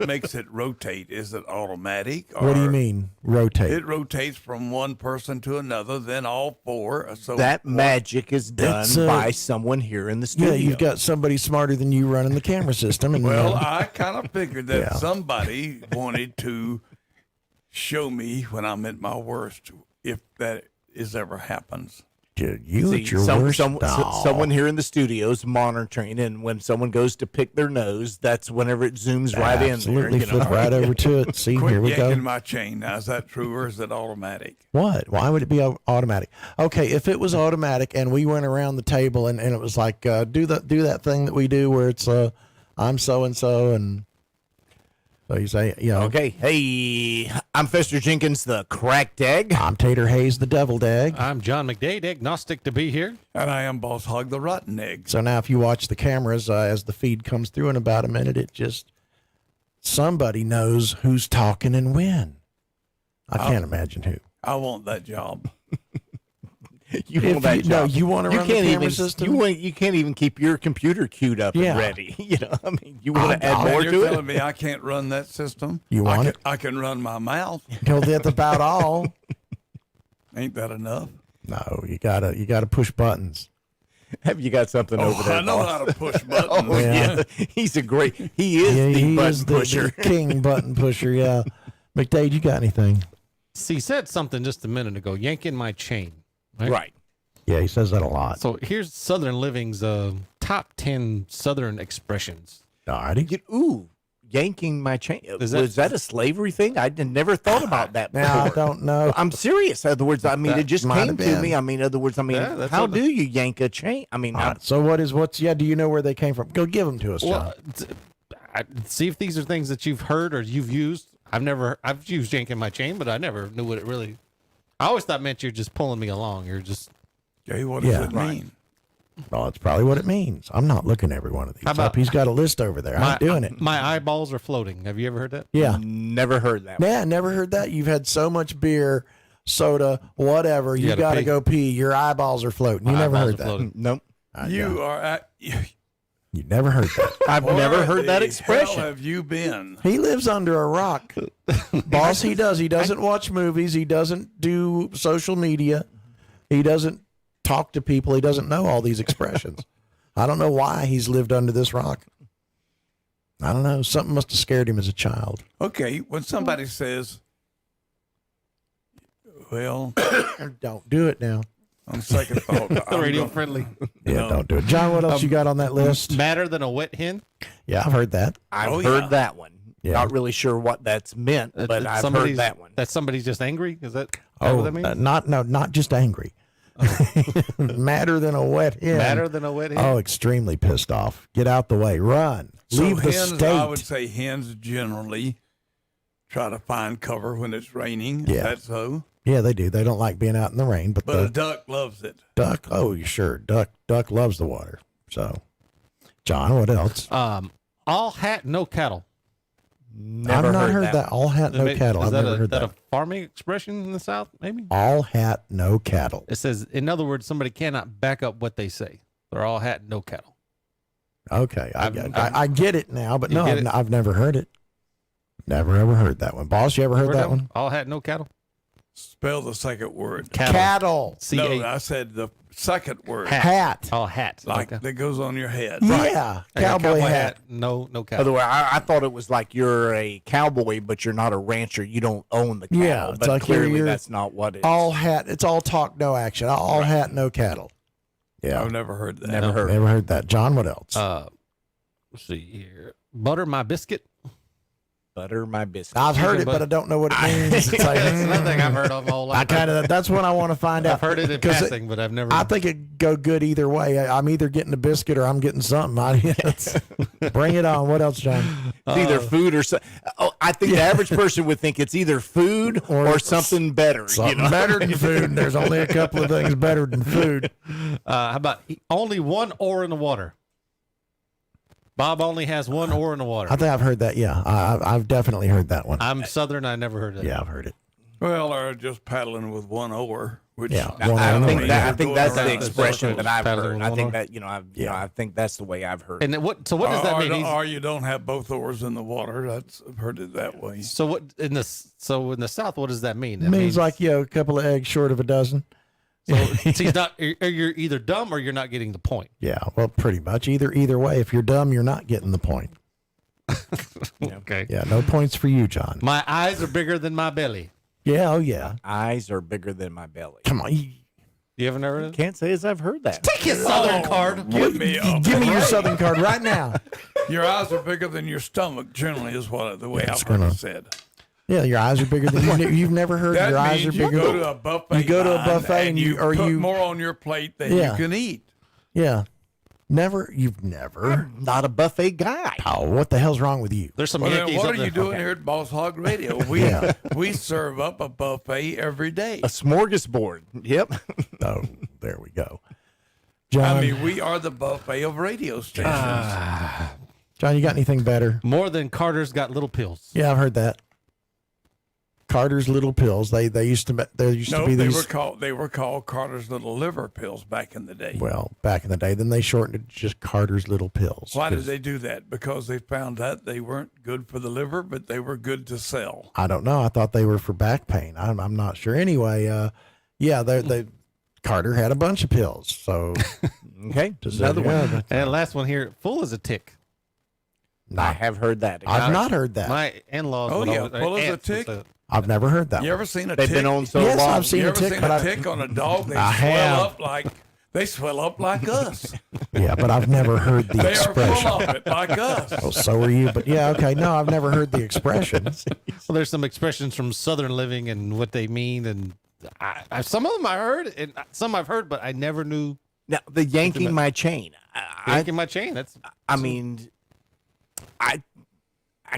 makes it rotate? Is it automatic? What do you mean, rotate? It rotates from one person to another, then all four. So that magic is done by someone here in the studio. Yeah, you've got somebody smarter than you running the camera system. And well, I kind of figured that somebody wanted to show me when I'm at my worst, if that ever happens. You at your worst. No. Someone here in the studio is monitoring, and when someone goes to pick their nose, that's whenever it zooms right in there. Absolutely, flip right over to it. See, Quit here we go. yanking my chain. Now, is that true or is it automatic? What? Why would it be automatic? Okay, if it was automatic and we went around the table and it was like do that thing that we do where it's I'm so and so, and so you say, Okay, hey, I'm Fester Jenkins, the cracked egg. I'm Tater Hayes, the deviled egg. I'm John McDade, agnostic to be here. And I am Boss Hog, the rotten egg. So now if you watch the cameras as the feed comes through in about a minute, it just somebody knows who's talking and when. I can't imagine who. I want that job. You want that job. No, you want to run the camera even, system? You can't even keep your computer queued up and ready. I mean, you want to add more You're to telling it? me I can't run that system? You want it? I can run my mouth. That's about all. Ain't that enough? No, you gotta push buttons. Have you got something over there? I know boss? how to push buttons. Oh, yeah. He is the button pusher. The king button pusher, yeah. McDade, you got anything? He said something just a minute ago, yanking my chain. Right. Yeah, he says that a lot. So here's Southern Living's top 10 Southern expressions. Alrighty. Ooh, yanking my chain. Was that a slavery thing? I never thought about that before. Now, I don't know. I'm serious. In other words, I mean, That it just might came have to been. me. I mean, in other words, Yeah, how do you yank a chain? I mean, So do you know where they came from? Go give them to us, John. Well, see if these are things that you've heard or you've used. I've used yanking my chain, but I never knew what it really. I always thought it meant you're just pulling me along. You're just. Okay, what does it right. mean? Well, that's probably what it means. I'm not looking every one of these How about- up. He's got a list over there. I'm doing it. My eyeballs are floating. Have you ever heard that? Yeah. Never heard that. Yeah, never heard that. You've had so much beer, soda, whatever. You gotta got to pee. go pee. Your eyeballs are floating. You My never eyeballs heard are that. floating. Nope. You are at. You never heard that. I've never heard that Where expression. have you been? He lives under a rock. Boss, he does. He doesn't watch movies. He doesn't do social media. He doesn't talk to people. He doesn't know all these expressions. I don't know why he's lived under this rock. I don't know. Something must have scared him as a child. Okay, when somebody says, well, Don't do it now. on second thought, Radio friendly. Yeah, don't do it. John, what else you got on that list? Madder than a wet hen. Yeah, I've heard that. I've heard that one. Yeah. Not really sure what that's meant, but I've heard Somebody's- that one. That somebody's just angry. Is that what that means? not just angry. Madder than a wet hen. Madder than a wet hen. Oh, extremely pissed off. Get out the way. Run. So Leave the hens, state. I would say hens generally try to find cover when it's raining. Yeah. Is that so? Yeah, they do. They don't like being out in the rain, but But a the duck loves it. duck, oh, sure. Duck loves the water. So, John, what else? All hat, no cattle. Never I've not heard heard that. All hat, no Is cattle. I've that never heard that that. a farming expression in the South? Maybe. All hat, no cattle. It says, in other words, somebody cannot back up what they say. They're all hat, no cattle. Okay, I've- I get it now, but You no, get it? I've never heard it. Never ever heard that one. Boss, you ever heard that one? All hat, no cattle. Spell the second word. Cattle. No, I said the second word. Hat. All hat. Like that goes on your head. Yeah, cowboy hat. No cattle. Otherwise, I thought it was like you're a cowboy, but you're not a rancher. You don't own the cattle. Yeah, it's but like clearly you're that's not what it is. all hat. It's all talk, no action. All hat, no cattle. Yeah, I've never heard that. Never heard. never heard that. John, what else? Let's see here. Butter my biscuit. Butter my biscuit. I've heard chicken it, but butter. I don't know what it means. It's like, That's another thing I've heard of my whole life. that's what I want to find out. I've heard it in 'Cause passing, but I've never. I think it go good either way. I'm either getting a biscuit or I'm getting something. Bring it on. What else, John? It's either food or I think the average person would think it's either food or something better. Something better than food. There's only a couple of things better than food. How about only one oar in the water? Bob only has one oar in the water. I think I've heard that. Yeah, I've definitely heard that one. I'm Southern. I never heard that. Yeah, I've heard it. Well, or just paddling with one oar. Which Yeah, I think that's going the around expression that I've paddling heard. with I one think oar. that I think that's the way I've heard. And then what? So what does that mean? Or you don't have both oars in the water. I've heard it that way. So what in the South? What does that mean? It That means like a couple of eggs short of a dozen. so he's not. You're either dumb or you're not getting the point. Yeah, well, pretty much either way. If you're dumb, you're not getting the point. Okay. Yeah, no points for you, John. My eyes are bigger than my belly. Yeah, oh yeah. Eyes are bigger than my belly. Come on, You haven't heard it? Can't say as I've heard that. Take your Southern card. Give me a Give me your break. Southern card right now. Your eyes are bigger than your stomach. Generally, is what the way That's I've heard gonna- it said. Yeah, your eyes are bigger than you've never heard. That Your eyes means are you bigger. go to a buffet. You go to a line buffet and you put more on your plate than Yeah. you can eat. Yeah, you've never. Not a buffet guy. Oh, what the hell's wrong with you? There's some Well, then Yankees what up are there. you doing Okay. here at Boss Hog Radio? We serve up a buffet every day. A smorgasbord. Yep. Oh, there we go. John, I mean, we are the buffet of radio stations. John, you got anything better? More than Carter's got little pills. Yeah, I've heard that. Carter's Little Pills. They used to No, be they these. were called Carter's Little Liver Pills back in the day. Well, back in the day, then they shortened it to just Carter's Little Pills. Why did 'cause they do that? Because they found out they weren't good for the liver, but they were good to sell. I don't know. I thought they were for back pain. I'm not sure. Anyway, yeah, they Carter had a bunch of pills. So Okay. just Another yeah, one. And last one here, full as a tick. I have heard that. I've not heard that. My in-laws. Oh, would yeah, always- full as a aunts would tick? say- I've never heard that. You one. ever seen a They've tick? been on so Yes, long. I've seen You a ever tick, seen but a tick on a dog? They I swell have. up like us. Yeah, but I've never heard the They are expression. full of it like us. Well, so are you. But yeah, okay. No, I've never heard the expression. Well, there's some expressions from Southern living and what they mean, and some of them I heard, and some I've heard, but I never knew. Now, the yanking my chain. Yanking my chain. That's. I mean, I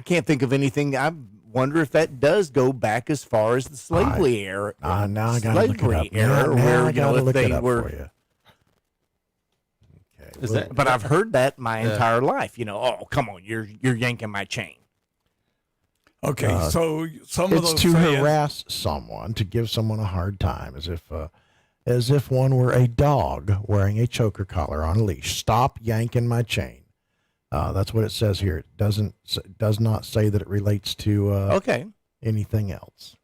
can't think of anything. I wonder if that does go back as far as the slavery era. Now I gotta look it slavery up. era, Now where I you know gotta if look it they up were. for you. Okay, Is well, that? But I've heard that my entire life. You know, oh come on, you're yanking my chain. Okay, so some of it's those to sayings, harass someone, to give someone a hard time, as if one were a dog wearing a choker collar on a leash. Stop yanking my chain. That's what it says here. It does not say that it relates to Okay. anything else.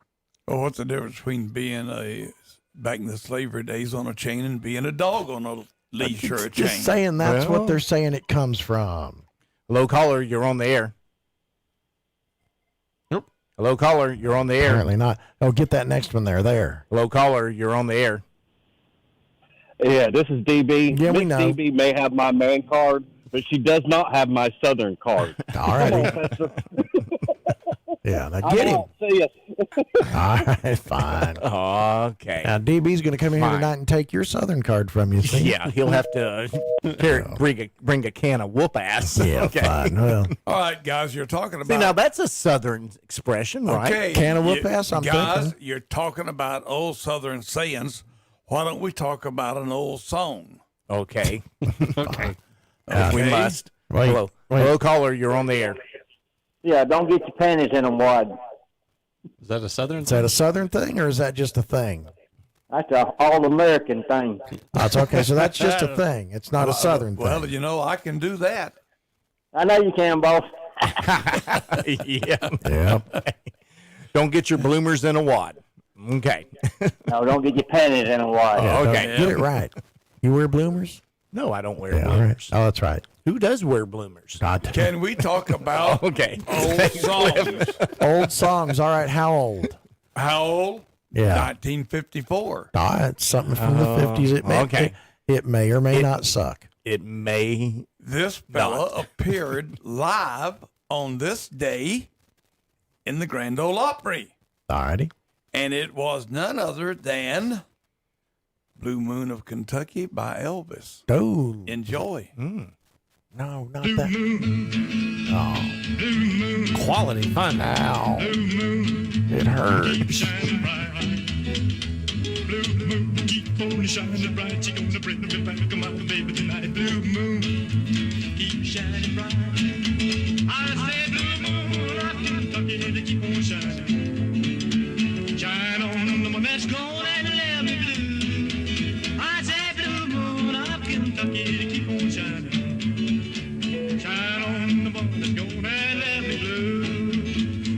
well, what's the difference between being back in the slavery days on a chain and being a dog on a leash or a chain? Just saying that's Well- what they're saying it comes from. Hello, caller, you're on the air. Nope. Hello, caller, you're on the air. Apparently not. Oh, get that next one there. There. Hello, caller, you're on the air. Yeah, this is DB. Yeah, we Miss know. DB may have my main card, but she does not have my Southern card. All righty. Come on, Fester. Yeah, now I get him. won't see you. All right, fine. Okay. Now, DB's going to come in here Fine. tonight and take your Southern card from you. See? Yeah, he'll have to bring a can of whoop ass. Yeah, Okay. fine. Well, All right, guys, you're talking about. See, now that's a Southern expression, right? Okay, Can of whoop ass, I'm guys, thinking. you're talking about old Southern sayings. Why don't we talk about an old song? Okay. Okay. If we Okay. must. Wait, Hello. wait. Hello, caller, you're on the air. Yeah, don't get your panties in them wide. Is that a Southern? is that a Southern thing or is that just a thing? That's a all-American thing. That's okay. So that's just a thing. It's not a Southern thing. Well, you know, I can do that. I know you can, boss. Yeah. Yeah. Don't get your bloomers in a wad. Okay. No, don't get your panties in them wide. Yeah, don't- okay. Get it right. You wear bloomers? No, I don't wear Yeah, all right. bloomers. Oh, that's right. Who does wear bloomers? God. Can we talk about Okay. old songs? Old songs. All right. How old? How old? Yeah. 1954. It's something from the 50s. It may, okay. it may or may not suck. It may. This fella appeared live on this day in the Grand Ole Opry. All righty. And it was none other than Blue Moon of Kentucky by Elvis. Oh. Enjoy. No, not that. Oh. Quality fun. Ow. It hurts. Blue moon, keep on shining bright. You're gonna bring me back, come on, baby, tonight. Blue moon, keep shining bright. I say, blue moon, I can tuck it to keep on shining. Shine on the one that's gone and left me blue. I say, blue moon, I can tuck it to keep on shining. Shine on the one that's gone and left me blue.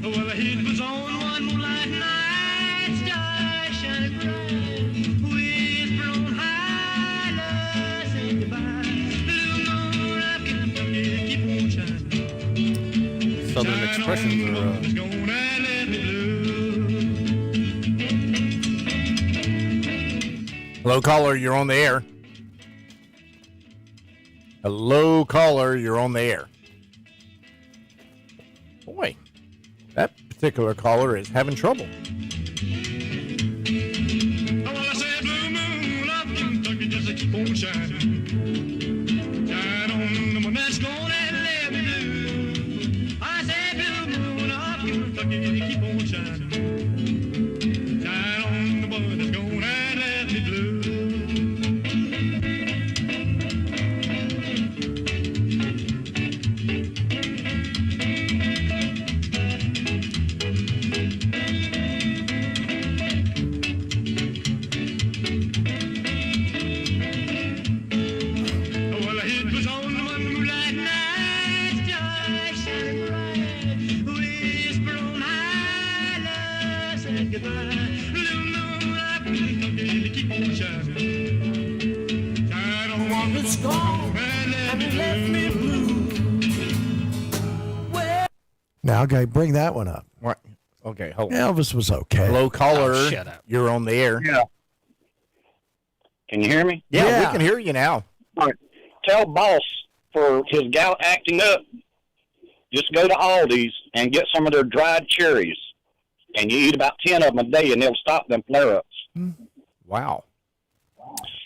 Well, it was on one moonlight night, stars shining bright. Whisper on high, love say goodbye. Blue moon, I can tuck it to keep on shining. Southern expressions are. Hello, caller. You're on the air. Hello, caller. You're on the air. Boy, that particular caller is having trouble. Keep on shining. Shine on the one that's gonna let me blue. I said, blue moon of Kentucky, keep on shining. Shine on the one that's gonna let me blue. Now, okay, bring that one up. What? Okay, hold on. Elvis was okay. Hello, caller. Oh, shut up. You're on the air. Yeah. Can you hear me? Yeah, we can hear you now. All right. Tell boss for his gout acting up, just go to Aldi's and get some of their dried cherries. And you eat about 10 of them a day, and they'll stop them flare-ups. Wow.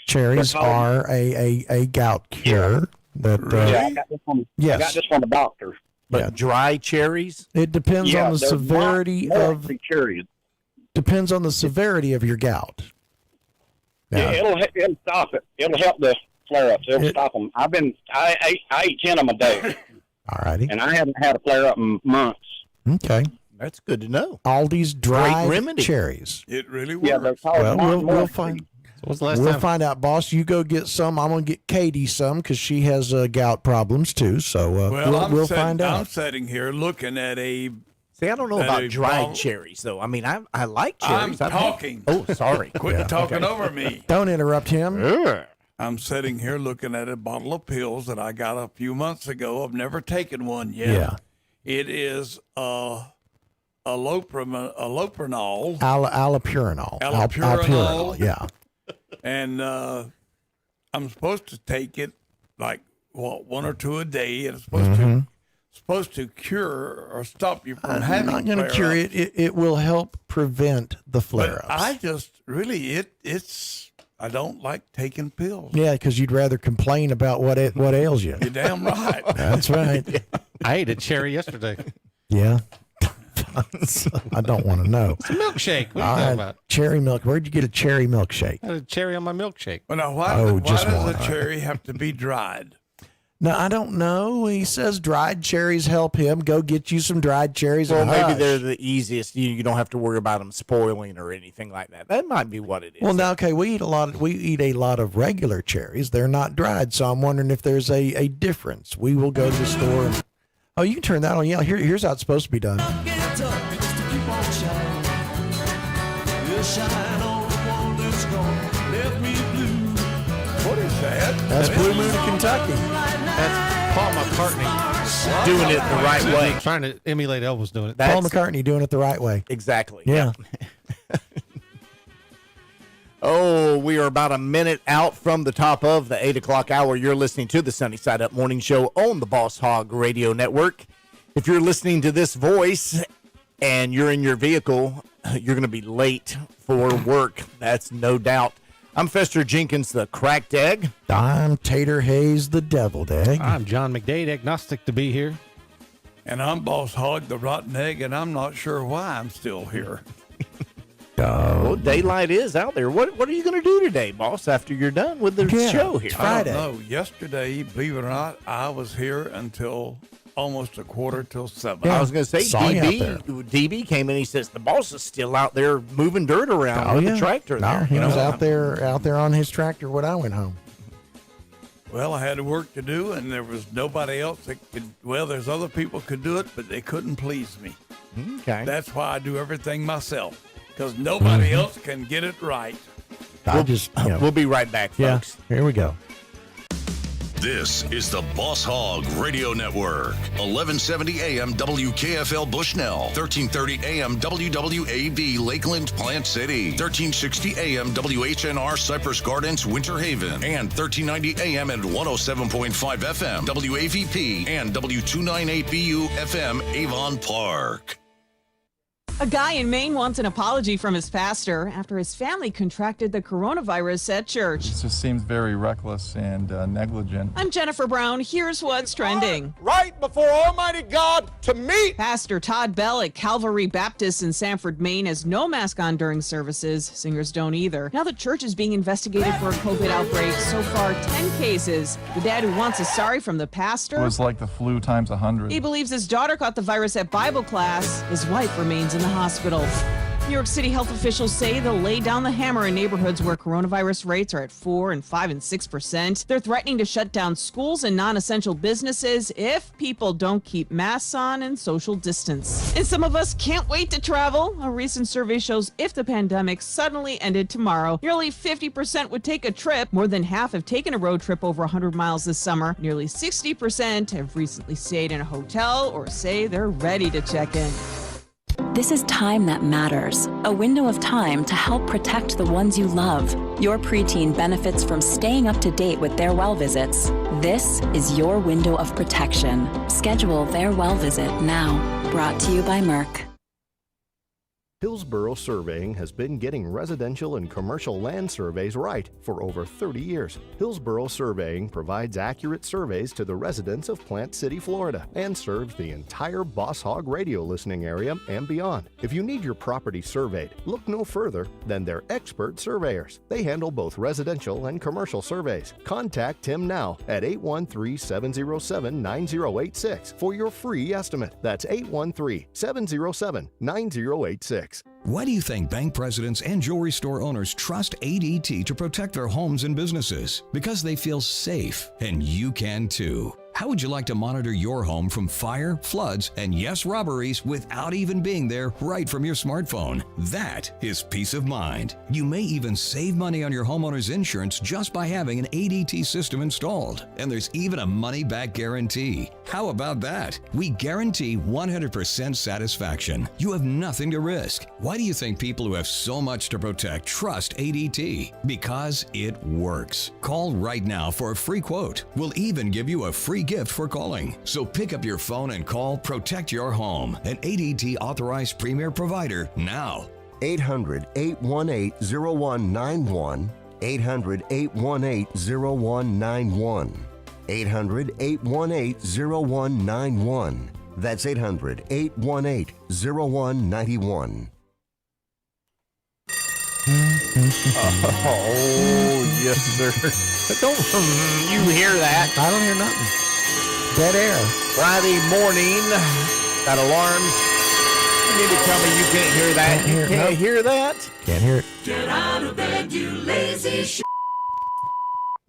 Cherries are a gout cure. That yeah, I got this from, yes. I got this from the doctor. But dry cherries? It depends on the they're severity of cherries. Depends on the severity of your gout. Yeah, it'll stop it. It'll help the flare-ups. It'll stop them. I eat 10 of them a day. All righty. And I haven't had a flare-up in months. Okay. That's good to know. Aldi's dried remedy. cherries. It really works. Yeah, they're called We'll find. So what's the last we'll time? find out, boss. You go get some. I'm gonna get Katie some because she has gout problems too. So we'll find out. I'm sitting here looking at a. See, I don't know about dried cherries, though. I mean, I like cherries. I'm talking. Oh, sorry. Quit talking over me. Don't interrupt him. I'm sitting here looking at a bottle of pills that I got a few months ago. I've never taken one yet. Yeah. It is allopurinol. Allopurinol. Allopurinol. Yeah. And I'm supposed to take it like one or two a day, and it's supposed to cure or stop you from having. Not going to cure it. It will help prevent the flare-ups. But I just really it's I don't like taking pills. Yeah, because you'd rather complain about what ails you. You're damn right. That's right. I ate a cherry yesterday. Yeah. I don't want to know. It's a milkshake. What are you talking about? Cherry milk. Where'd you get a cherry milkshake? I had a cherry on my milkshake. Well, now why just does one. a cherry have to be dried? No, I don't know. He says dried cherries help him. Go get you some dried cherries. Well, and maybe hush. they're the easiest. You don't have to worry about them spoiling or anything like that. That might be what it is. Well, now, okay, we eat a lot of regular cherries. They're not dried, so I'm wondering if there's a difference. We will go to the store. Oh, you can turn that on. Yeah, here's how it's supposed to be done. What is that? That's Blue Moon of Kentucky. That's Paul McCartney doing it the right way. Trying to emulate Elvis doing it. Paul McCartney doing it the right way. Exactly. Yeah. Oh, we are about a minute out from the top of the 8 o'clock hour. You're listening to the Sunny Side Up Morning Show on the Boss Hog Radio Network. If you're listening to this voice and you're in your vehicle, you're going to be late for work. That's no doubt. I'm Fester Jenkins, the cracked egg. I'm Tater Hayes, the deviled egg. I'm John McDade, agnostic to be here. And I'm Boss Hog, the rotten egg, and I'm not sure why I'm still here. Well, daylight is out there. What are you going to do today, boss, after you're done with the show here? It's Friday. I don't know. Yesterday, believe it or not, I was here until almost a quarter till 7. I was going to say, Saw you out there. DB came in. He says the boss is still out there moving dirt around with the tractor. No, there, he was out there on his tractor when I went home. Well, I had work to do, and there was nobody else that could. Well, there's other people could do it, but they couldn't please me. Okay. That's why I do everything myself, because nobody else can get it right. We'll be right back, folks. Yeah, here we go. This is the Boss Hog Radio Network. 1170 AM WKFL Bushnell, 1330 AM WWAV Lakeland Plant City, 1360 AM WHNR Cypress Gardens Winter Haven, and 1390 AM and 107.5 FM WAVP and W298BU FM Avon Park. A guy in Maine wants an apology from his pastor after his family contracted the coronavirus at church. It just seems very reckless and negligent. I'm Jennifer Brown. Here's what's trending. Right before Almighty God to meet. Pastor Todd Bell at Calvary Baptist in Sanford, Maine has no mask on during services. Singers don't either. Now the church is being investigated for a COVID outbreak. So far, 10 cases. The dad who wants a sorry from the pastor. It was like the flu times 100. He believes his daughter caught the virus at Bible class. His wife remains in the hospital. New York City health officials say they'll lay down the hammer in neighborhoods where coronavirus rates are at 4%, 5%, and 6%. They're threatening to shut down schools and non-essential businesses if people don't keep masks on and social distance. And some of us can't wait to travel. A recent survey shows if the pandemic suddenly ended tomorrow, nearly 50% would take a trip. More than half have taken a road trip over 100 miles this summer. Nearly 60% have recently stayed in a hotel or say they're ready to check in. This is time that matters, a window of time to help protect the ones you love. Your preteen benefits from staying up to date with their well visits. This is your window of protection. Schedule their well visit now. Brought to you by Merck. Hillsborough Surveying has been getting residential and commercial land surveys right for over 30 years. Hillsborough Surveying provides accurate surveys to the residents of Plant City, Florida, and serves the entire Boss Hog radio listening area and beyond. If you need your property surveyed, look no further than their expert surveyors. They handle both residential and commercial surveys. Contact Tim now at 813-707-9086 for your free estimate. That's 813-707-9086. Why do you think bank presidents and jewelry store owners trust ADT to protect their homes and businesses? Because they feel safe, and you can too. How would you like to monitor your home from fire, floods, and yes, robberies without even being there right from your smartphone? That is peace of mind. You may even save money on your homeowner's insurance just by having an ADT system installed. And there's even a money-back guarantee. How about that? We guarantee 100% satisfaction. You have nothing to risk. Why do you think people who have so much to protect trust ADT? Because it works. Call right now for a free quote. We'll even give you a free gift for calling. So pick up your phone and call Protect Your Home, an ADT authorized premier provider now. 800-818-0191. 800-818-0191. 800-818-0191. That's 800-818-0191. Oh, yes, sir. Don't you hear that? I don't hear nothing. Dead air. Friday morning. That alarm. You need to tell me you can't hear that. You can't hear that? Can't hear it. Get out of bed, you lazy shit.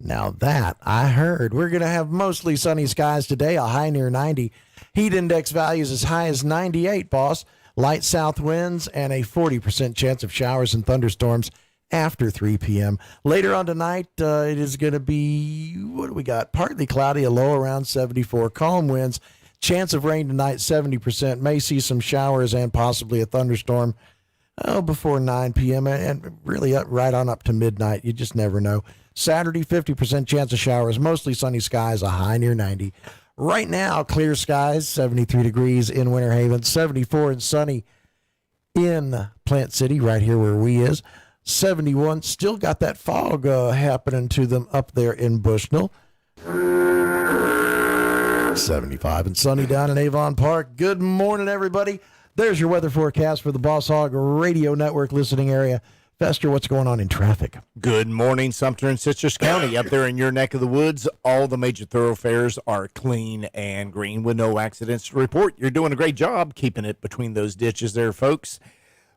Now that I heard. We're going to have mostly sunny skies today, a high near 90. Heat index values as high as 98, boss. Light south winds and a 40% chance of showers and thunderstorms after 3 p.m. Later on tonight, it is going to be, what do we got? Partly cloudy, a low around 74. Calm winds. Chance of rain tonight, 70%. May see some showers and possibly a thunderstorm before 9 p.m. and really right on up to midnight. You just never know. Saturday, 50% chance of showers, mostly sunny skies, a high near 90. Right now, clear skies, 73 degrees in Winter Haven, 74 and sunny in Plant City, right here where we is. 71, still got that fog happening to them up there in Bushnell. 75 and sunny down in Avon Park. Good morning, everybody. There's your weather forecast for the Boss Hog Radio Network listening area. Fester, what's going on in traffic? Good morning, Sumter and Citrus County. Up there in your neck of the woods, all the major thoroughfares are clean and green with no accidents to report. You're doing a great job keeping it between those ditches there, folks.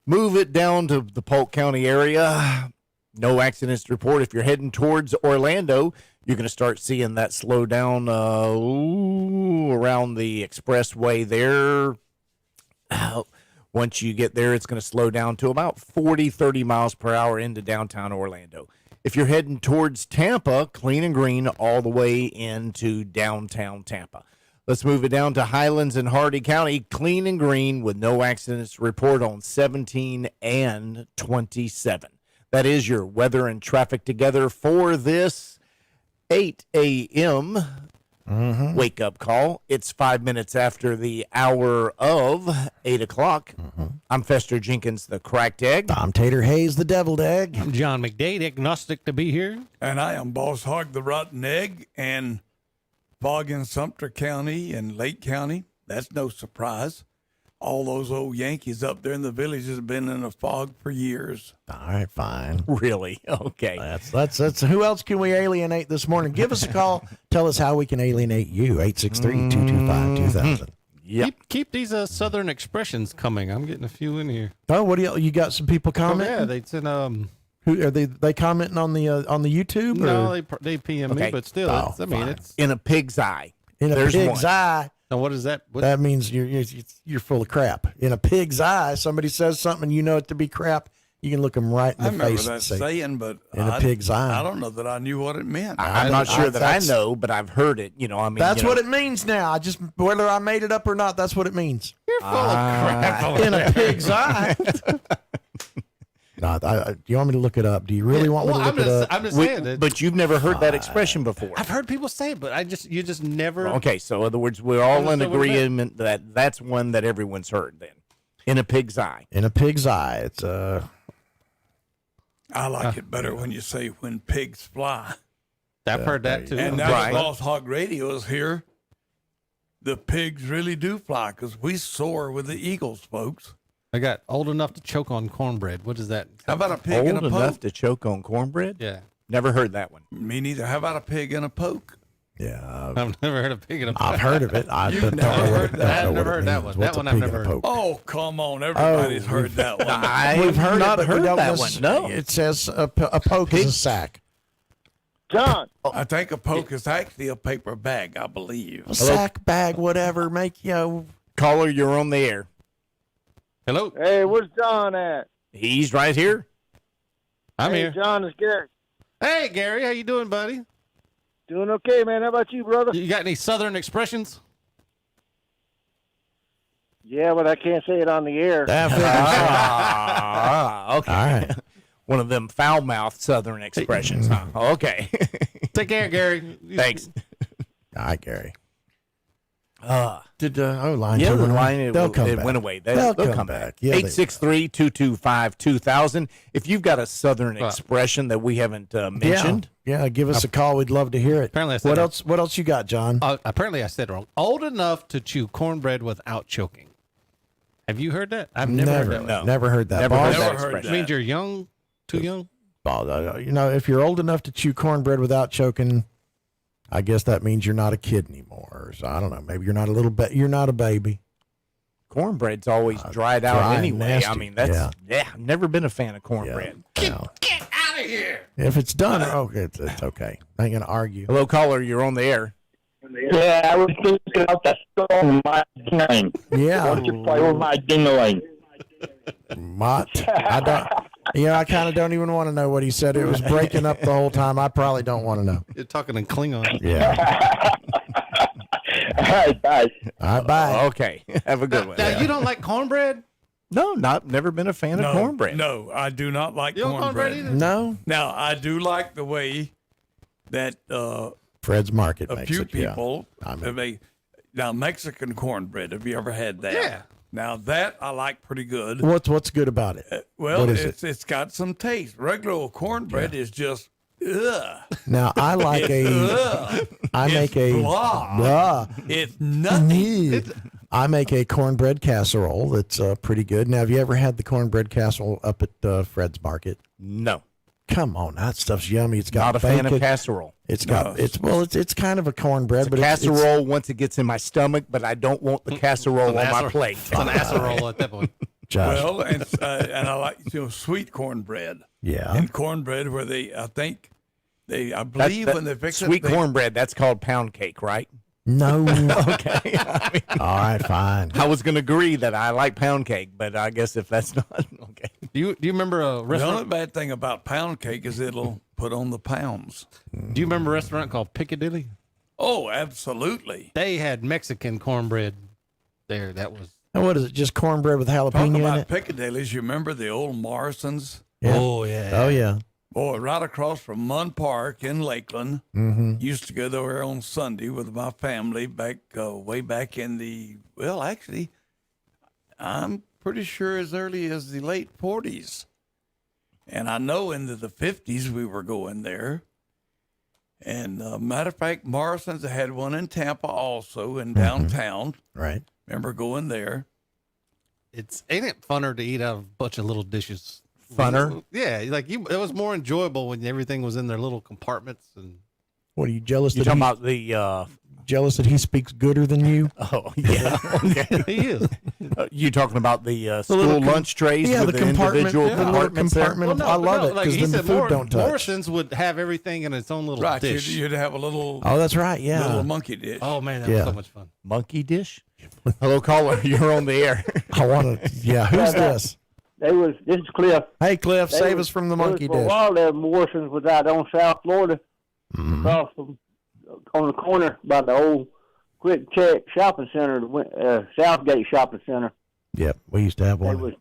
Move it down to the Polk County area. No accidents to report. If you're heading towards Orlando, you're going to start seeing that slow down around the expressway there. Once you get there, it's going to slow down to about 40, 30 miles per hour into downtown Orlando. If you're heading towards Tampa, clean and green all the way into downtown Tampa. Let's move it down to Highlands and Hardy County, clean and green with no accidents to report on 17 and 27. That is your weather and traffic together for this 8 a.m. wake-up call. It's 5 minutes after the hour of 8 o'clock. I'm Fester Jenkins, the cracked egg. I'm Tater Hayes, the deviled egg. I'm John McDade, agnostic to be here. And I am Boss Hog, the rotten egg, and fog in Sumter County and Lake County. That's no surprise. All those old Yankees up there in the villages have been in a fog for years. All right, fine. Really? Okay. That's who else can we alienate this morning? Give us a call. Tell us how we can alienate you. 863-225-2000. Yep. Keep these Southern expressions coming. I'm getting a few in here. Oh, what do you got? Some people commenting? Oh, yeah, they said Who are they commenting on the YouTube? No, or? they PM me, Okay. but still, Oh, it's in a pig's eye. In a There's pig's one. eye. Now, what is that? That means you're full of crap. In a pig's eye, somebody says something you know it to be crap, you can look them right in I the remember face that and say, saying, but in a pig's eye. I don't know that I knew what it meant. I'm not sure that I know, but I've heard it. I mean, That's what it means now. I just whether I made it up or not, that's what it means. You're full of crap. In a pig's eye. No, do you want me to look it up? Do you really want me to look it up? I'm just saying that. But you've never heard that expression before. I've heard people say it, but you just never. Okay, so in other words, we're all in understand what it agreement that that's one that everyone's heard then. In a pig's eye. In a pig's eye. It's I like it better when you say when pigs fly. I've heard that too. And now Right. that Boss Hog Radio is here, the pigs really do fly because we soar with the eagles, folks. I got old enough to choke on cornbread. What is that? How about a pig Old and a enough poke? to choke on cornbread? Yeah. Never heard that one. Me neither. How about a pig and a poke? yeah. I've never heard of pig in a I've heard of it. I don't know never what heard it- that? don't know I've never what it heard that means. one. What's That one a I've pig never and a heard. poke? Oh, come on. Everybody's heard that one. We've heard not it, but we heard don't that know- one. No. It says a poke is a sack. John, I think a poke is actually a paper bag, I believe. A sack, bag, whatever. Make Caller, you're on the air. Hello. hey, where's John at? He's right here. I'm Hey, here. John, it's Gary. Hey, Gary, how you doing, buddy? Doing okay, man. How about you, brother? You got any Southern expressions? Yeah, but I can't say it on the air. Okay. All right. One of them foul-mouthed Southern expressions, huh? Okay. Take care, Gary. Thanks. All right, Gary. Uh, Did line yeah, two the went away? line They'll come it back. went away. They'll They'll come come back. back. Yeah, they will. 863-225-2000. If you've got a Southern expression that we haven't mentioned, Yeah, give us a call. We'd love to hear it. Apparently I said What it. else? What else you got, John? Apparently, I said it wrong. Old enough to chew cornbread without choking. Have you heard that? I've never heard that. No. Never heard that. Never Boss? heard that Never heard expression. It means you're young, too young. If you're old enough to chew cornbread without choking, I guess that means you're not a kid anymore. So I don't know. Maybe you're not a little bit. You're not a baby. Cornbread's always dried out dry and anyway. nasty. I mean, that's I've never been a fan of cornbread. Get out of here. If it's done, it's okay. I ain't gonna argue. Hello, caller. You're on the air. Yeah, I was thinking about that song, My Ding-a-ling. Yeah. Why don't you play with my ding-a-ling? I don't. I kind of don't even want to know what he said. It was breaking up the whole time. I probably don't want to know. You're talking in Klingon. Yeah. All right, bye. All right, bye. Okay. Have a good one. Now, you don't like cornbread? No, never been a fan of cornbread. No, I do not like You don't cornbread. cornbread either? No. Now, I do like the way that Fred's Market a makes few it. Yeah. people I mean- now Mexican cornbread. Have you ever had that? Yeah. Now that I like pretty good. What's good about it? Well, what is it's got some taste. Regular old cornbread is just ugh. Now I like Ugh. I make It's a blah. It's nothing. I make a cornbread casserole that's pretty good. Now, have you ever had the cornbread casserole up at Fred's Market? No. Come on, that stuff's yummy. It's got Not a fan of bacon. casserole. It's got it's kind of a cornbread, It's a but casserole once it gets in my stomach, but I don't want the casserole on my plate. It's an casserole at that point. Josh. Well, and I like sweet cornbred. Yeah. And cornbread where I believe when they fix sweet it, cornbread, that's called pound cake, right? No. Okay. All right, fine. I was going to agree that I like pound cake, but I guess if that's not okay. Do you remember a The only restaurant? bad thing about pound cake is it'll put on the pounds. Do you remember a restaurant called Piccadilly? Oh, absolutely. They had Mexican cornbread there. That was. And what is it? Just cornbread with Talk jalapeno in about it? Piccadilly's. You remember the old Morrisons? Yeah. Oh, yeah. Oh, yeah. Boy, right across from Munn Park in Lakeland. Mm-hmm. Used to go there on Sunday with my family back way back in the, well, actually, I'm pretty sure as early as the late 40s. And I know into the 50s we were going there. And matter of fact, Morrison's had one in Tampa also in downtown. Right. Remember going there? Ain't it funner to eat out of a bunch of little dishes? Funner? Yeah, like it was more enjoyable when everything was in their little compartments. And What are you jealous? You that talking he, about the? jealous that he speaks gooder than you? Oh yeah, he is. You talking about the school little lunch trays yeah, with the the compartment, individual the little compartments there? compartment. I love it because he then the said food don't touch. Morrison's would have everything in its own little Right. dish. You'd have a little. Oh, that's right. Yeah. Little monkey dish. Oh man, that was so much fun. Monkey dish. Hello, caller. You're on the air. I want to. Yeah. Who's this? This is Cliff. Hey, Cliff, They save was- us from the they was monkey for a dish. while there, Morrison's was out on South Florida, across from, on the corner by the old Quick Check Shopping Center, Southgate Shopping Center. Yep, we used to have They one. was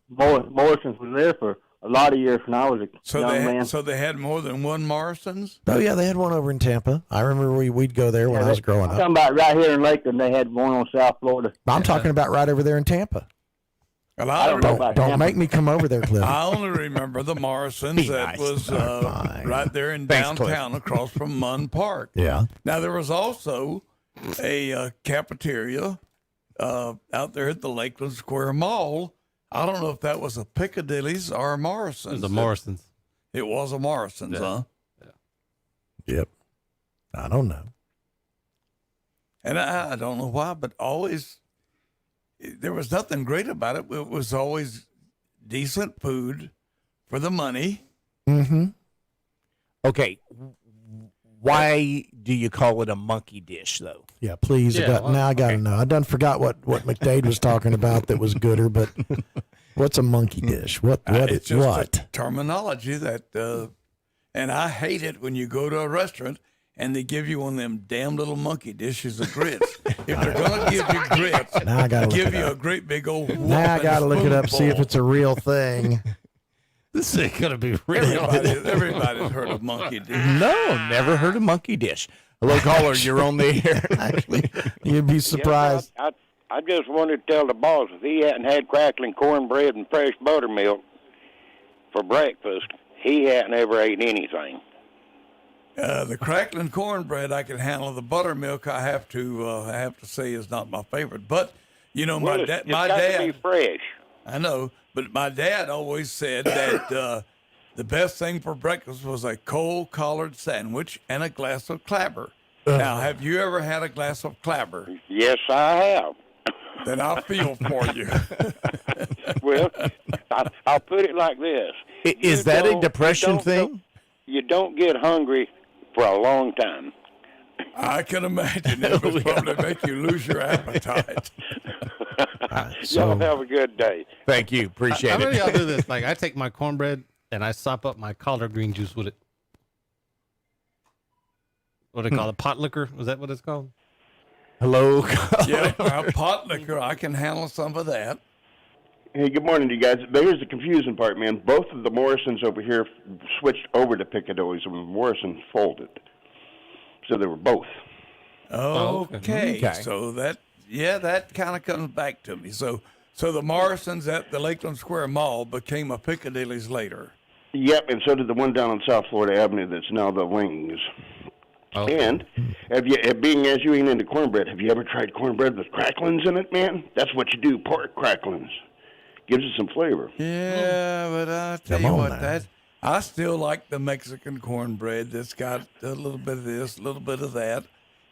Morrison's was there for a lot of years when I was a So young man. they had more than one Morrison's? Oh yeah, they had one over in Tampa. I remember we'd go there when I was growing I'm up. talking about right here in Lakeland. They had one on South Florida. I'm talking about right over there in Tampa. Well, I don't know about Don't Tampa. make me come over there, Cliff. I only remember the Morrison's that was right there in Thanks, Cliff. downtown across from Munn Park. Yeah. Now, there was also a cafeteria out there at the Lakeland Square Mall. I don't know if that was a Piccadilly's or a Morrison's. It was a Morrison's. It was a Morrison's, huh? Yep. I don't know. And I don't know why, but always, there was nothing great about it. It was always decent food for the money. Mm-hmm. Okay. Why do you call it a monkey dish, though? Yeah, please. Now I got to know. I done forgot what McDade was talking about that was gooder, but what's a monkey dish? What It's just what? a terminology that, and I hate it when you go to a restaurant and they give you one of them damn little monkey dishes of grits. If they're going to give you grits, Now I gotta look give it you up. a great big old whoop Now I and got to a look it up, see if spoonful. it's a real thing. This ain't gonna be real. Everybody's heard of monkey dish. No, never heard of monkey dish. Hello, caller. You're on the air. Actually, you'd be surprised. I just wanted to tell the boss if he hadn't had crackling cornbread and fresh buttermilk for breakfast, he hadn't ever ate anything. The crackling cornbread I can handle. The buttermilk I have to say is not my favorite. But you know, Well, my it's my got dad. to be fresh. I know, but my dad always said that the best thing for breakfast was a cold collared sandwich and a glass of clabber. Now, have you ever had a glass of clabber? Yes, I have. Then I feel for you. Well, I'll put it like this. Is that a depression thing? You don't get hungry for a long time. I can imagine it would probably make you lose your appetite. Y'all have a good day. Thank you. Appreciate How it. many of y'all do this? Like, I take my cornbread and I sop up my collard green juice with it. What do they call it? Pot liquor? Was that what it's called? Hello. Yeah, pot liquor, I can handle some of that. Hey, good morning to you guys. There's the confusing part, man. Both of the Morrisons over here switched over to Piccadilly's when Morrison folded. So they were both. Okay. So that kind of comes back to me. So the Morrisons at the Lakeland Square Mall became a Piccadilly's later. Yep, and so did the one down on South Florida Avenue that's now the Wings. And being as you ain't into cornbread, have you ever tried cornbread with cracklings in it, man? That's what you do, pork cracklings. Gives it some flavor. Yeah, but I tell you what, I still like the Mexican cornbread that's got a little bit of this, a little bit of that,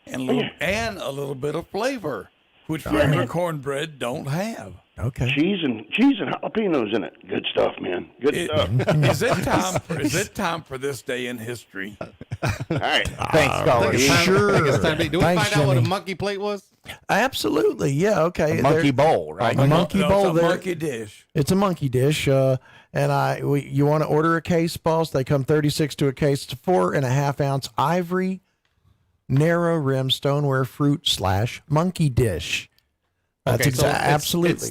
and a little bit of flavor, which regular cornbread don't have. Okay. Cheese and jalapenos in it. Good stuff, man. Good stuff. Is it time for this day in history? All right. Thanks, caller. I think it's time to be. Do we Thanks, find out what a Jimmy. monkey plate was? Absolutely, yeah, okay. A monkey bowl, right? A monkey bowl. It's a monkey dish. It's a monkey dish. You want to order a case, boss? They come 36 to a case. It's a 4.5 ounce ivory, narrow rim stoneware fruit / monkey dish. That's Okay, so absolutely.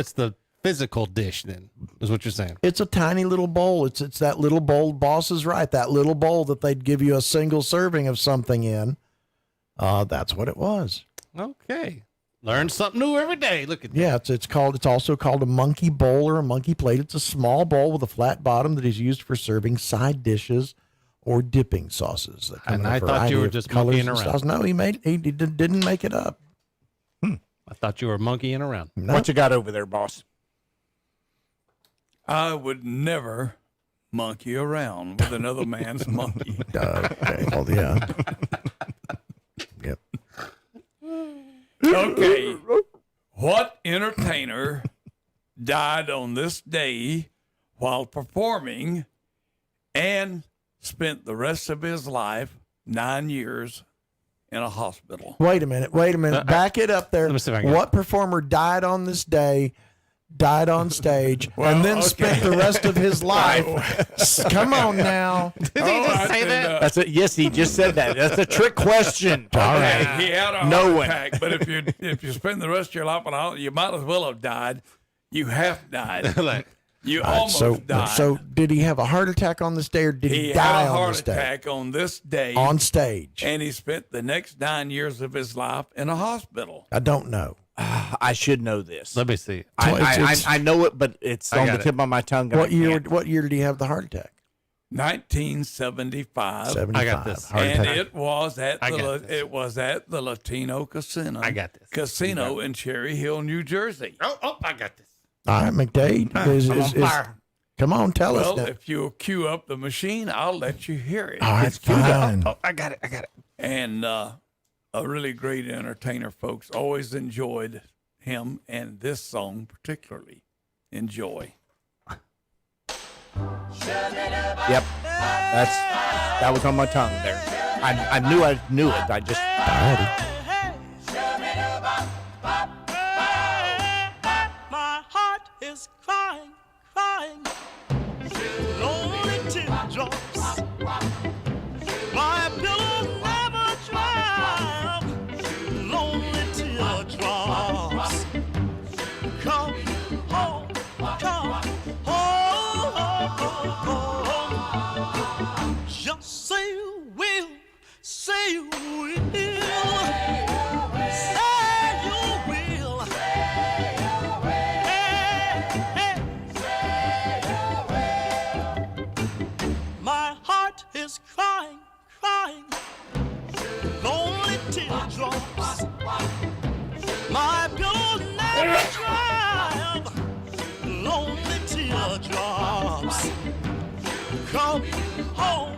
It's the physical dish. Then is what you're saying. It's a tiny little bowl. It's that little bowl. Boss is right. That little bowl that they'd give you a single serving of something in. That's what it was. Okay, learn something new every day. Look at that. Yeah, it's also called a monkey bowl or a monkey plate. It's a small bowl with a flat bottom that is used for serving side dishes or dipping sauces. That come And in a I thought variety you were of just colors monkeying and around. styles. No, he didn't make it up. I thought you were monkeying around. No. What you got over there, boss? I would never monkey around with another man's monkey. Okay, well, yeah. Yep. Okay. What entertainer died on this day while performing and spent the rest of his life 9 years in a hospital? Wait a minute. Back it up there. Let me see if I can- What performer died on this day, died on stage, and then spent the rest of his life? Come on now. Did he just say that? That's it. Yes, he just said that. That's a trick question. All Okay, right. he had a No heart one. attack, but if you spend the rest of your life on a hospital, you might as well have died. You have died. Like, You All right, almost died. So did he have a heart attack on this day, or did he, he die had a on heart this day? attack on this day, On stage. and he spent the next 9 years of his life in a hospital. I don't know. I should know this. let me see. I know it, but it's I on got the it. tip of my tongue. and What I year? can't. What year did he have the heart attack? 1975, 75. I got this. Heart and attack. it was at I got this. it was at the Latino Casino. I got this. Casino in Cherry Hill, New Jersey. Oh, I got this. All right, McDade. I'm on fire. Come on, tell us. Well, Now. if you'll cue up the machine, I'll let you hear it. All right, It's queued up. fine. Oh, I got it. And a really great entertainer, folks. Always enjoyed him, and this song particularly. Enjoy. Yep. That was on my tongue there. I knew it. I just. My heart is crying, lonely teardrops. My pillow never dry, lonely teardrops. Come home, just say you will, say you will. My heart is crying, lonely teardrops. My pillow never dry, lonely teardrops. Come home,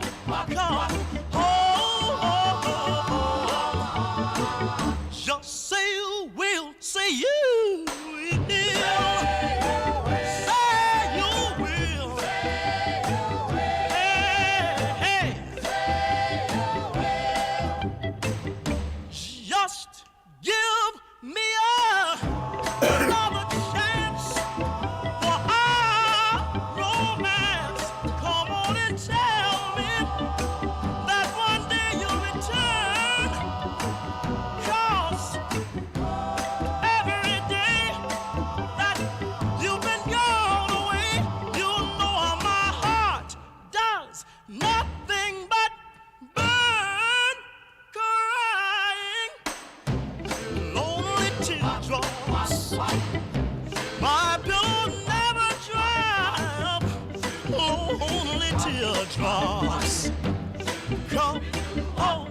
just say you will, say you will. Just give me another chance for our romance. Come on and tell me that one day you'll return. 'Cause every day that you've been gone away, you know my heart does nothing but burn, crying, lonely teardrops. My pillow never dry, lonely teardrops. Come home,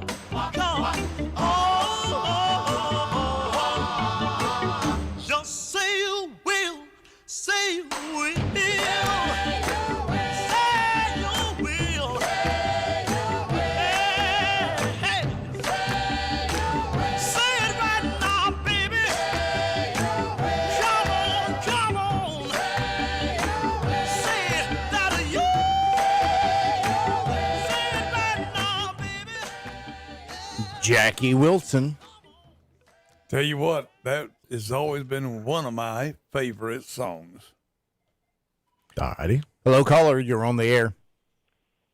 just say you will, say you will. Say you will. Hey, say it right now, baby. Come on. Say that you. Say it right now, baby. Jackie Wilson. Tell you what, that has always been one of my favorite songs. All righty. Hello, caller. You're on the air.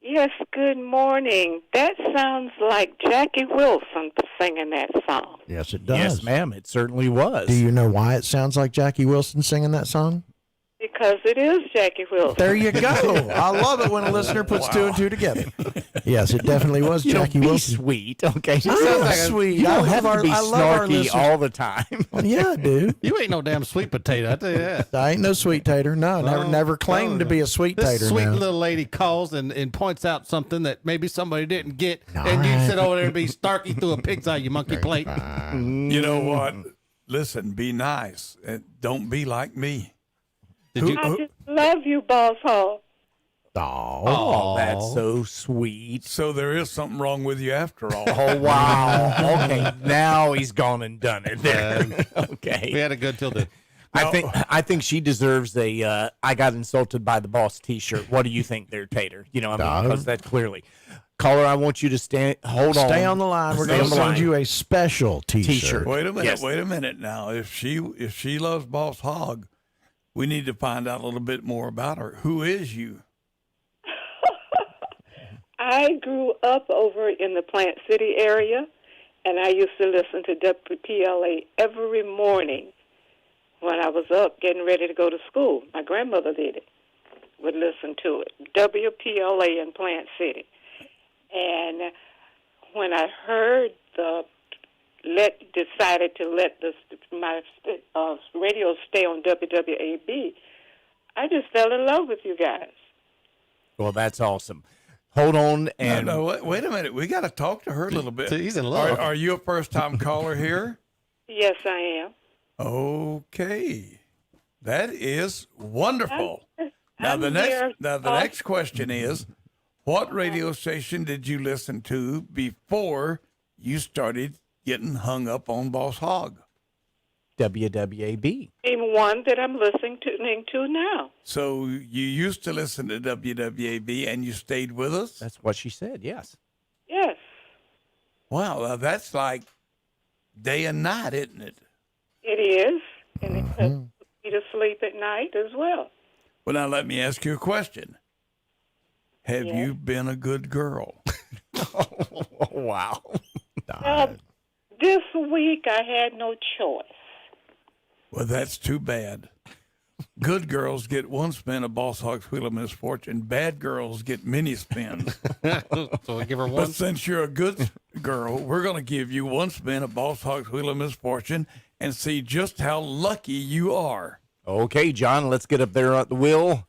Yes, good morning. That sounds like Jackie Wilson singing that song. Yes, it does. Yes, ma'am. It certainly was. Do you know why it sounds like Jackie Wilson singing that song? Because it is Jackie Wilson. There you go. I love it when a listener puts two and two together. Yes, it definitely was You Jackie don't be Wilson. sweet, okay? I am sweet. You don't I have love to be I love our snarky listeners. all the time. Well, yeah, I do. You ain't no damn sweet potato, I tell you that. I ain't no sweet tater. No, never claimed to be a sweet This tater. sweet now. little lady calls and points out something that maybe somebody didn't get, and you sit over there and be snarky through a pig's eye, you monkey plate. You know what? Listen, be nice. And don't be like me. I just love you, Boss Hall. Oh, that's so sweet. So there is something wrong with you after all. Oh, wow. Okay, now he's gone and done it. There. Okay. We had a good till then. I think she deserves a I got insulted by the boss T-shirt. What do you think there, Tater? You know, I mean, because that clearly. Caller, I want you to Stay on the line. We're going to send you a special T-shirt. Wait a minute. Yes. Wait a minute now. If she loves Boss Hogg, we need to find out a little bit more about her. Who is you? I grew up over in the Plant City area, and I used to listen to WPLA every morning when I was up getting ready to go to school. My grandmother did it, would listen to it. WPLA in Plant City. And when I heard decided to let my radio stay on WWAB, I just fell in love with you guys. Well, that's awesome. Hold on and No, wait a minute. We got to talk to her a little bit. He's in love. Are you a first-time caller here? Yes, I am. Okay, that is wonderful. Now the next question is, what radio station did you listen to before you started getting hung up on Boss Hogg? WWAB. Same one that I'm listening to now. So you used to listen to WWAB and you stayed with us? That's what she said. Yes. Yes. Wow, that's like day and night, isn't it? It is, and it puts me to sleep at night as well. Well, now let me ask you a question. Have you been a good girl? Wow. This week I had no choice. Well, that's too bad. Good girls get one spin of Boss Hogg's Wheel of Misfortune. Bad girls get many spins. So we give her one. But since you're a good girl, we're going to give you one spin of Boss Hogg's Wheel of Misfortune and see just how lucky you are. Okay, John, let's get up there at the wheel.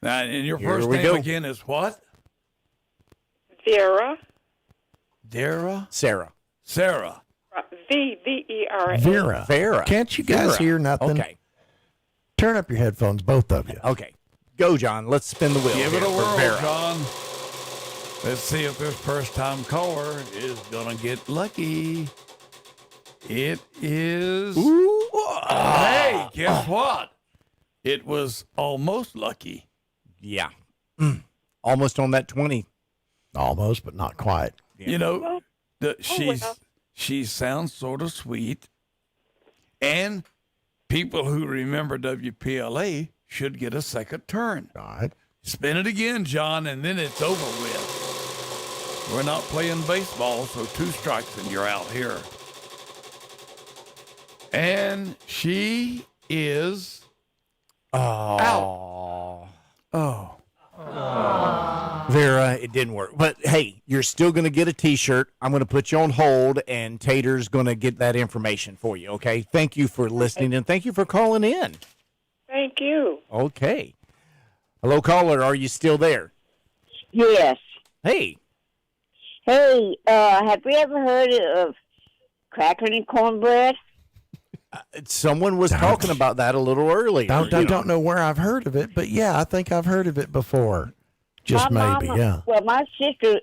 Now, and your Here first we name go. again is what? Vera. Dara? Sarah. Sarah. V-E-R-A. Vera. Can't you guys Vera. hear nothing? Okay. Turn up your headphones, both of you. Okay. Go, John. Let's spin the wheel. Give it here a for whirl, Vera. John. Let's see if this first-time caller is going to get lucky. It is... Hey, guess what? It was almost lucky. Yeah. Almost on that 20. Almost, but not quite. You know, she sounds sort of sweet. And people who remember WPLA should get a second turn. All right. Spin it again, John, and then it's over with. We're not playing baseball, so 2 strikes and you're out here. And she is out. Oh. Vera, it didn't work. But hey, you're still going to get a T-shirt. I'm going to put you on hold, and Tater's going to get that information for you, okay? Thank you for listening, and thank you for calling in. Thank you. Okay. Hello, caller. Are you still there? Yes. Hey. Hey, have you ever heard of crackling cornbread? Someone was talking about that a little earlier. I don't know where I've heard of it, but yeah, I think I've heard of it before. Just My maybe, mama- yeah. Well, my sister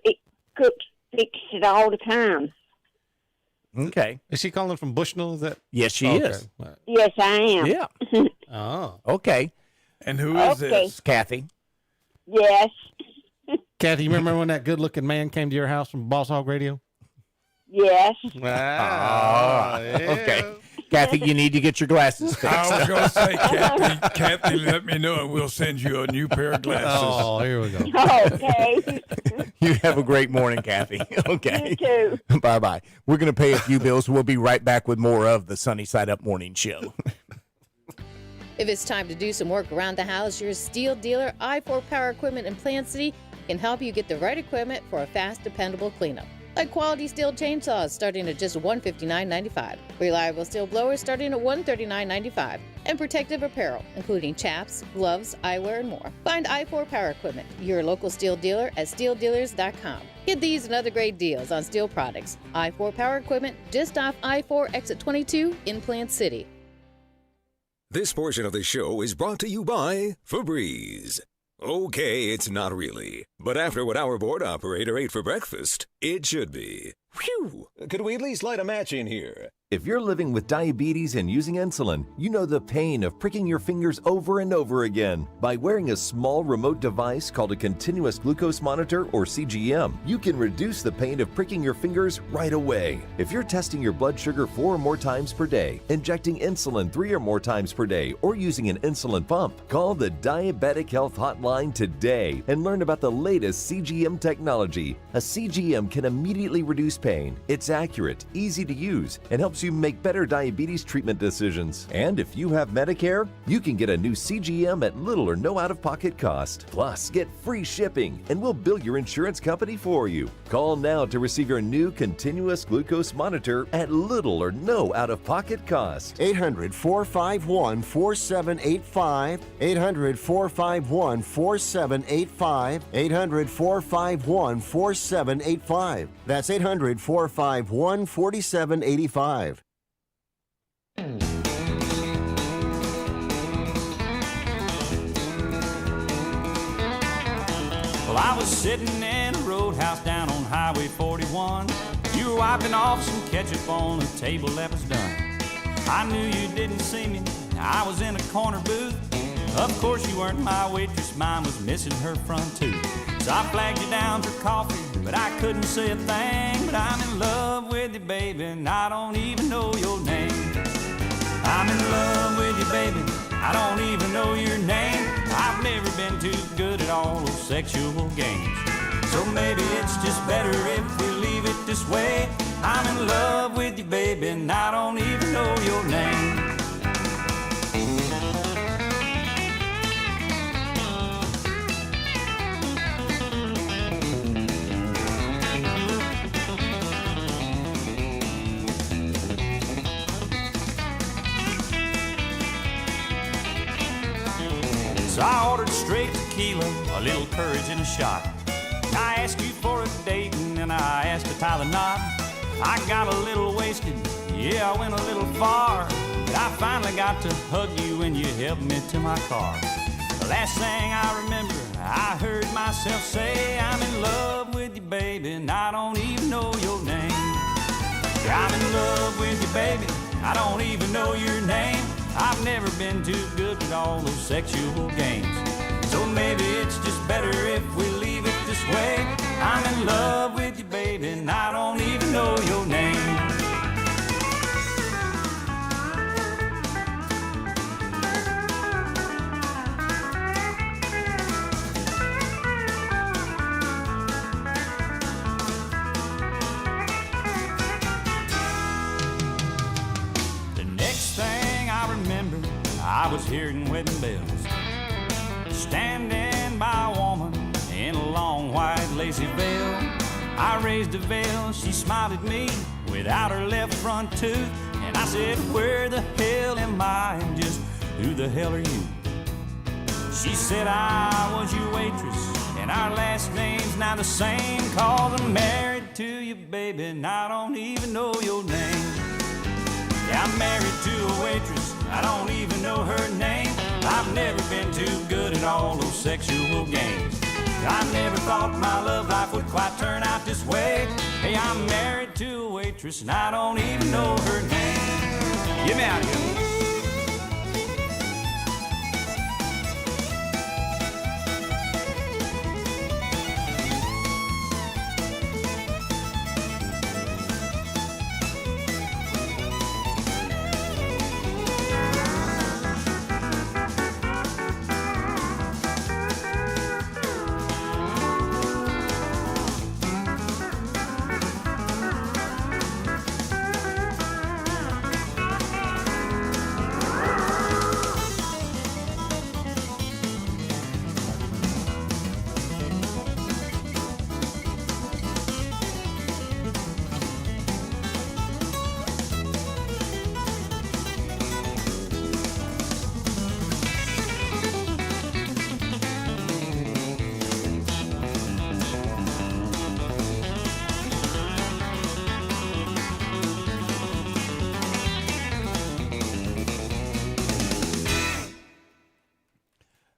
cooks it all the time. Okay. Is she calling from Bushnell? Is that? Yes, she is. Yes, I am. Yeah. Oh. Okay. And who is Okay. this? Kathy. Yes. Kathy, you remember when that good-looking man came to your house from Boss Hog Radio? Yes. Ah, yeah. Okay. Kathy, you need to get your glasses fixed. I was going to say, Kathy, let me know and we'll send you a new pair of glasses. Oh, here we go. Okay. You have a great morning, Kathy. Okay. You too. Bye-bye. We're going to pay a few bills. We'll be right back with more of the Sunny Side Up Morning Show. If it's time to do some work around the house, your Steel dealer, I4 Power Equipment in Plant City, can help you get the right equipment for a fast, dependable cleanup. Like quality steel chainsaws starting at just $159.95, reliable steel blowers starting at $139.95, and protective apparel, including chaps, gloves, eyewear, and more. Find I4 Power Equipment, your local steel dealer, at steeldealers.com. Get these and other great deals on steel products. I4 Power Equipment, just off I4 Exit 22 in Plant City. This portion of the show is brought to you by Febreze. Okay, it's not really. But after what our board operator ate for breakfast, it should be. Whew! Could we at least light a match in here? If you're living with diabetes and using insulin, you know the pain of pricking your fingers over and over again. By wearing a small remote device called a continuous glucose monitor, or CGM, you can reduce the pain of pricking your fingers right away. If you're testing your blood sugar 4 or more times per day, injecting insulin 3 or more times per day, or using an insulin pump, call the Diabetic Health Hotline today and learn about the latest CGM technology. A CGM can immediately reduce pain. It's accurate, easy to use, and helps you make better diabetes treatment decisions. And if you have Medicare, you can get a new CGM at little or no out-of-pocket cost. Plus, get free shipping, and we'll bill your insurance company for you. Call now to receive your new continuous glucose monitor at little or no out-of-pocket cost. 800-451-4785. 800-451-4785. 800-451-4785. That's 800-451-4785. Well, I was sitting in a roadhouse down on Highway 41. You were wiping off some ketchup on a table that was done. I knew you didn't see me. I was in a corner booth. Of course you weren't my waitress. Mine was missing her front tooth. So I flagged you down for coffee, but I couldn't say a thing. But I'm in love with you, baby, and I don't even know your name. I'm in love with you, baby, I don't even know your name. I've never been too good at all those sexual games. So maybe it's just better if we leave it this way. I'm in love with you, baby, and I don't even know your name. So I ordered straight tequila, a little courage and a shot. I asked you for a date and then I asked to tie the knot. I got a little wasted, yeah, I went a little far. But I finally got to hug you when you helped me to my car. The last thing I remember, I heard myself say, I'm in love with you, baby, and I don't even know your name. I'm in love with you, baby, I don't even know your name. I've never been too good at all those sexual games. So maybe it's just better if we leave it this way. I'm in love with you, baby, and I don't even know your name. I was hearing wedding bells, standing by a woman in a long white lacy veil. I raised a veil, she smiled at me without her left front tooth. And I said, where the hell am I and just who the hell are you? She said, I was your waitress and our last name's now the same. 'Cause I'm married to you, baby, and I don't even know your name. Yeah, I'm married to a waitress, I don't even know her name. I've never been too good at all those sexual games. I never thought my love life would quite turn out this way. Hey, I'm married to a waitress and I don't even know her name. Get me out of here.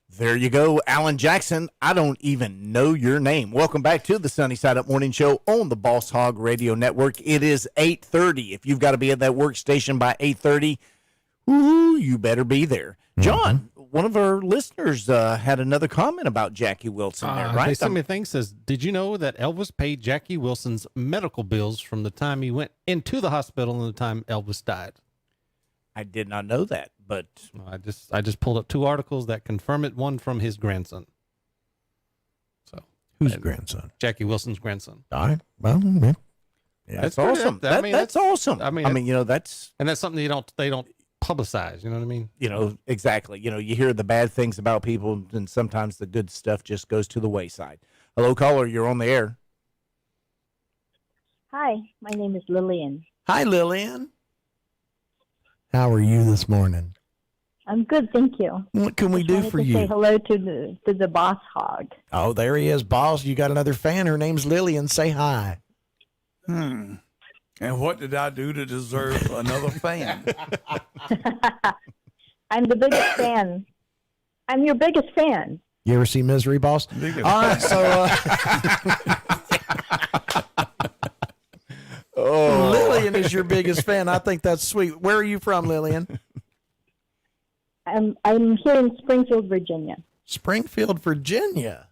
There you go, Alan Jackson. I don't even know your name. Welcome back to the Sunny Side Up Morning Show on the Boss Hog Radio Network. It is 8:30. If you've got to be at that workstation by 8:30, you better be there. John, one of our listeners had another comment about Jackie Wilson there, right? They sent me a thing says, did you know that Elvis paid Jackie Wilson's medical bills from the time he went into the hospital and the time Elvis died? I did not know that, but I just pulled up 2 articles that confirm it. One from his grandson. So whose grandson? Jackie Wilson's grandson. All right. Well, yeah. That's awesome. That's awesome. I mean, that's something they don't publicize. You know what I mean? Exactly. You hear the bad things about people, and sometimes the good stuff just goes to the wayside. Hello, caller. You're on the air. Hi, my name is Lillian. Hi, Lillian. How are you this morning? I'm good, thank you. What can we do for you? Say hello to the Boss Hog. Oh, there he is, boss. You got another fan. Her name's Lillian. Say hi. And what did I do to deserve another fan? I'm the biggest fan. I'm your biggest fan. You ever see Misery, boss? All right, so Lillian is your biggest fan. I think that's sweet. Where are you from, Lillian? I'm here in Springfield, Virginia. Springfield, Virginia.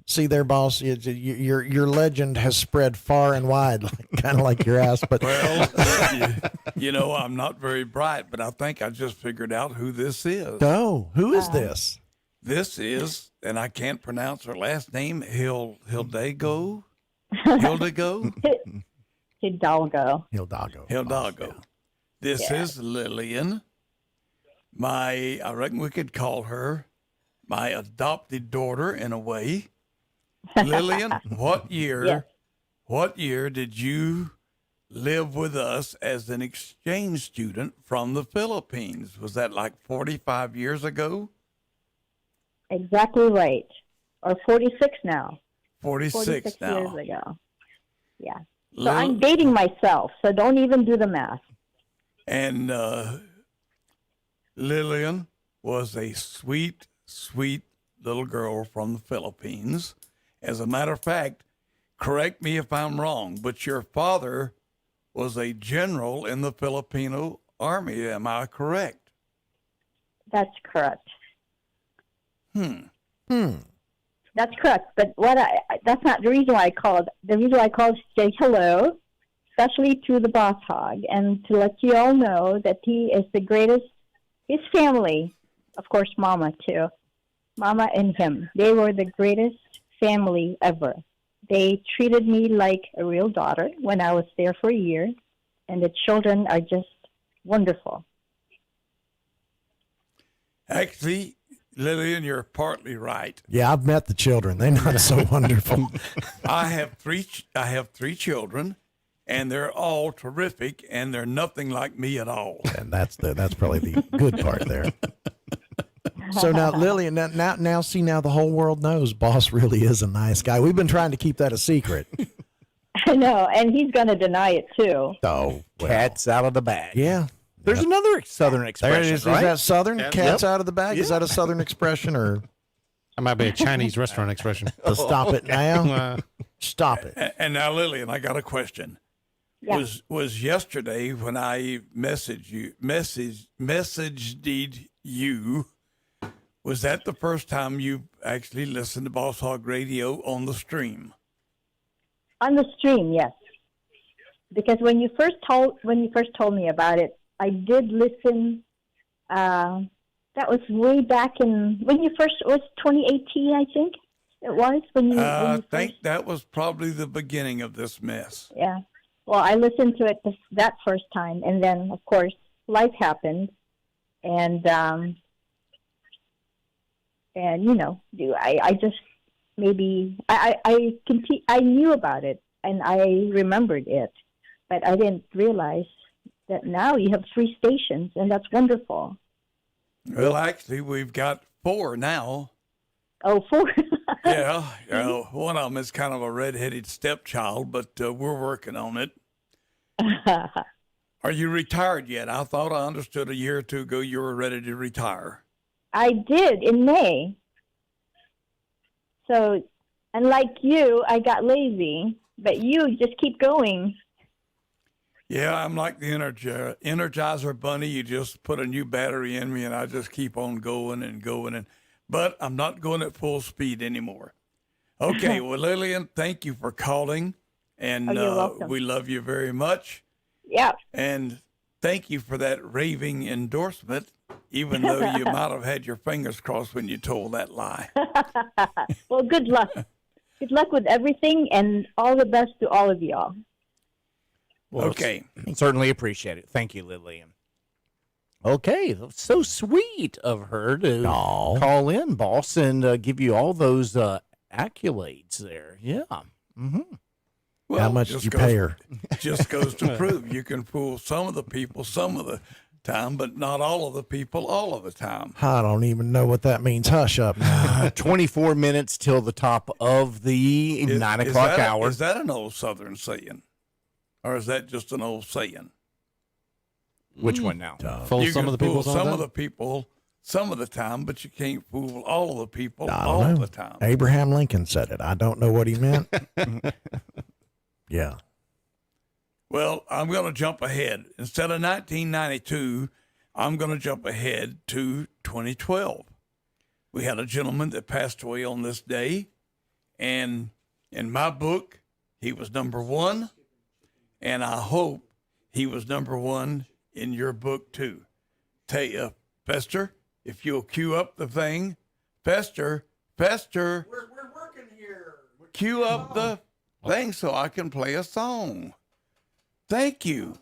See there, boss. Your legend has spread far and wide, kind of like your ass. But well, I'm not very bright, but I think I just figured out who this is. Oh, who is this? This is, and I can't pronounce her last name. Hidalgo. Hidalgo. This is Lillian. I reckon we could call her my adopted daughter in a way. Lillian, what year did you live with us as an exchange student from the Philippines? Was that like 45 years ago? Exactly right. Or 46 now. 46 now. Years ago. Yeah. So I'm dating myself, so don't even do the math. And Lillian was a sweet, sweet little girl from the Philippines. As a matter of fact, correct me if I'm wrong, but your father was a general in the Filipino army. Am I correct? That's correct. That's correct. But that's not the reason why I called. The reason why I called is to say hello, especially to the Boss Hog, and to let you all know that he is the greatest. His family, of course, Mama too. Mama and him, they were the greatest family ever. They treated me like a real daughter when I was there for a year, and the children are just wonderful. Actually, Lillian, you're partly right. Yeah, I've met the children. They're not so wonderful. I have three children, and they're all terrific, and they're nothing like me at all. And that's probably the good part there. So now, Lillian, now the whole world knows Boss really is a nice guy. We've been trying to keep that a secret. I know, and he's going to deny it too. Oh, cat's out of the bag. Yeah. There's another Southern expression, there it is. right? Is that Southern? Yeah. Cat's out of the bag? Is that a Southern expression, or that might be a Chinese restaurant expression? Stop it now. Stop it. And now, Lillian, I got a question. Yeah. Was yesterday when I messaged you, was that the first time you actually listened to Boss Hog Radio on the stream? On the stream, yes. Because when you first told me about it, I did listen. That was way back in when you first, it was 2018, I think it was when you. I think that was probably the beginning of this mess. Yeah. Well, I listened to it that first time, and then of course life happened, and you know, I just maybe I knew about it and I remembered it, but I didn't realize that now you have 3 stations, and that's wonderful. Well, actually, we've got 4 now. Oh, 4. Yeah, one of them is kind of a redheaded stepchild, but we're working on it. Are you retired yet? I thought I understood a year or 2 ago you were ready to retire. I did in May. So, unlike you, I got lazy, but you just keep going. Yeah, I'm like the Energizer Bunny. You just put a new battery in me, and I just keep on going and going. But I'm not going at full speed anymore. Okay, well, Lillian, thank you for calling, and you're welcome. we love you very much. Yeah. And thank you for that raving endorsement, even though you might have had your fingers crossed when you told that lie. Well, good luck. Good luck with everything, and all the best to all of y'all. Well, okay. Certainly appreciate it. Thank you, Lillian. Okay. So sweet of her to call in, boss, and give you all those accolades there. Yeah. Mm-hmm. Well, how much did you pay her? Just goes to prove you can fool some of the people some of the time, but not all of the people all of the time. I don't even know what that means. Hush up now. 24 minutes till the top of the 9 o'clock hour. Is that an old Southern saying? Or is that just an old saying? Which one now? You can fool some of the people some of the time, but you can't fool all of the people all I don't know. the time. Abraham Lincoln said it. I don't know what he meant. Yeah. Well, I'm going to jump ahead. Instead of 1992, I'm going to jump ahead to 2012. We had a gentleman that passed away on this day, and in my book, he was number one, and I hope he was number one in your book, too. Tell you, Fester, if you'll cue up the thing, Fester, we're working here. Cue up the thing so I can play a song. Thank you.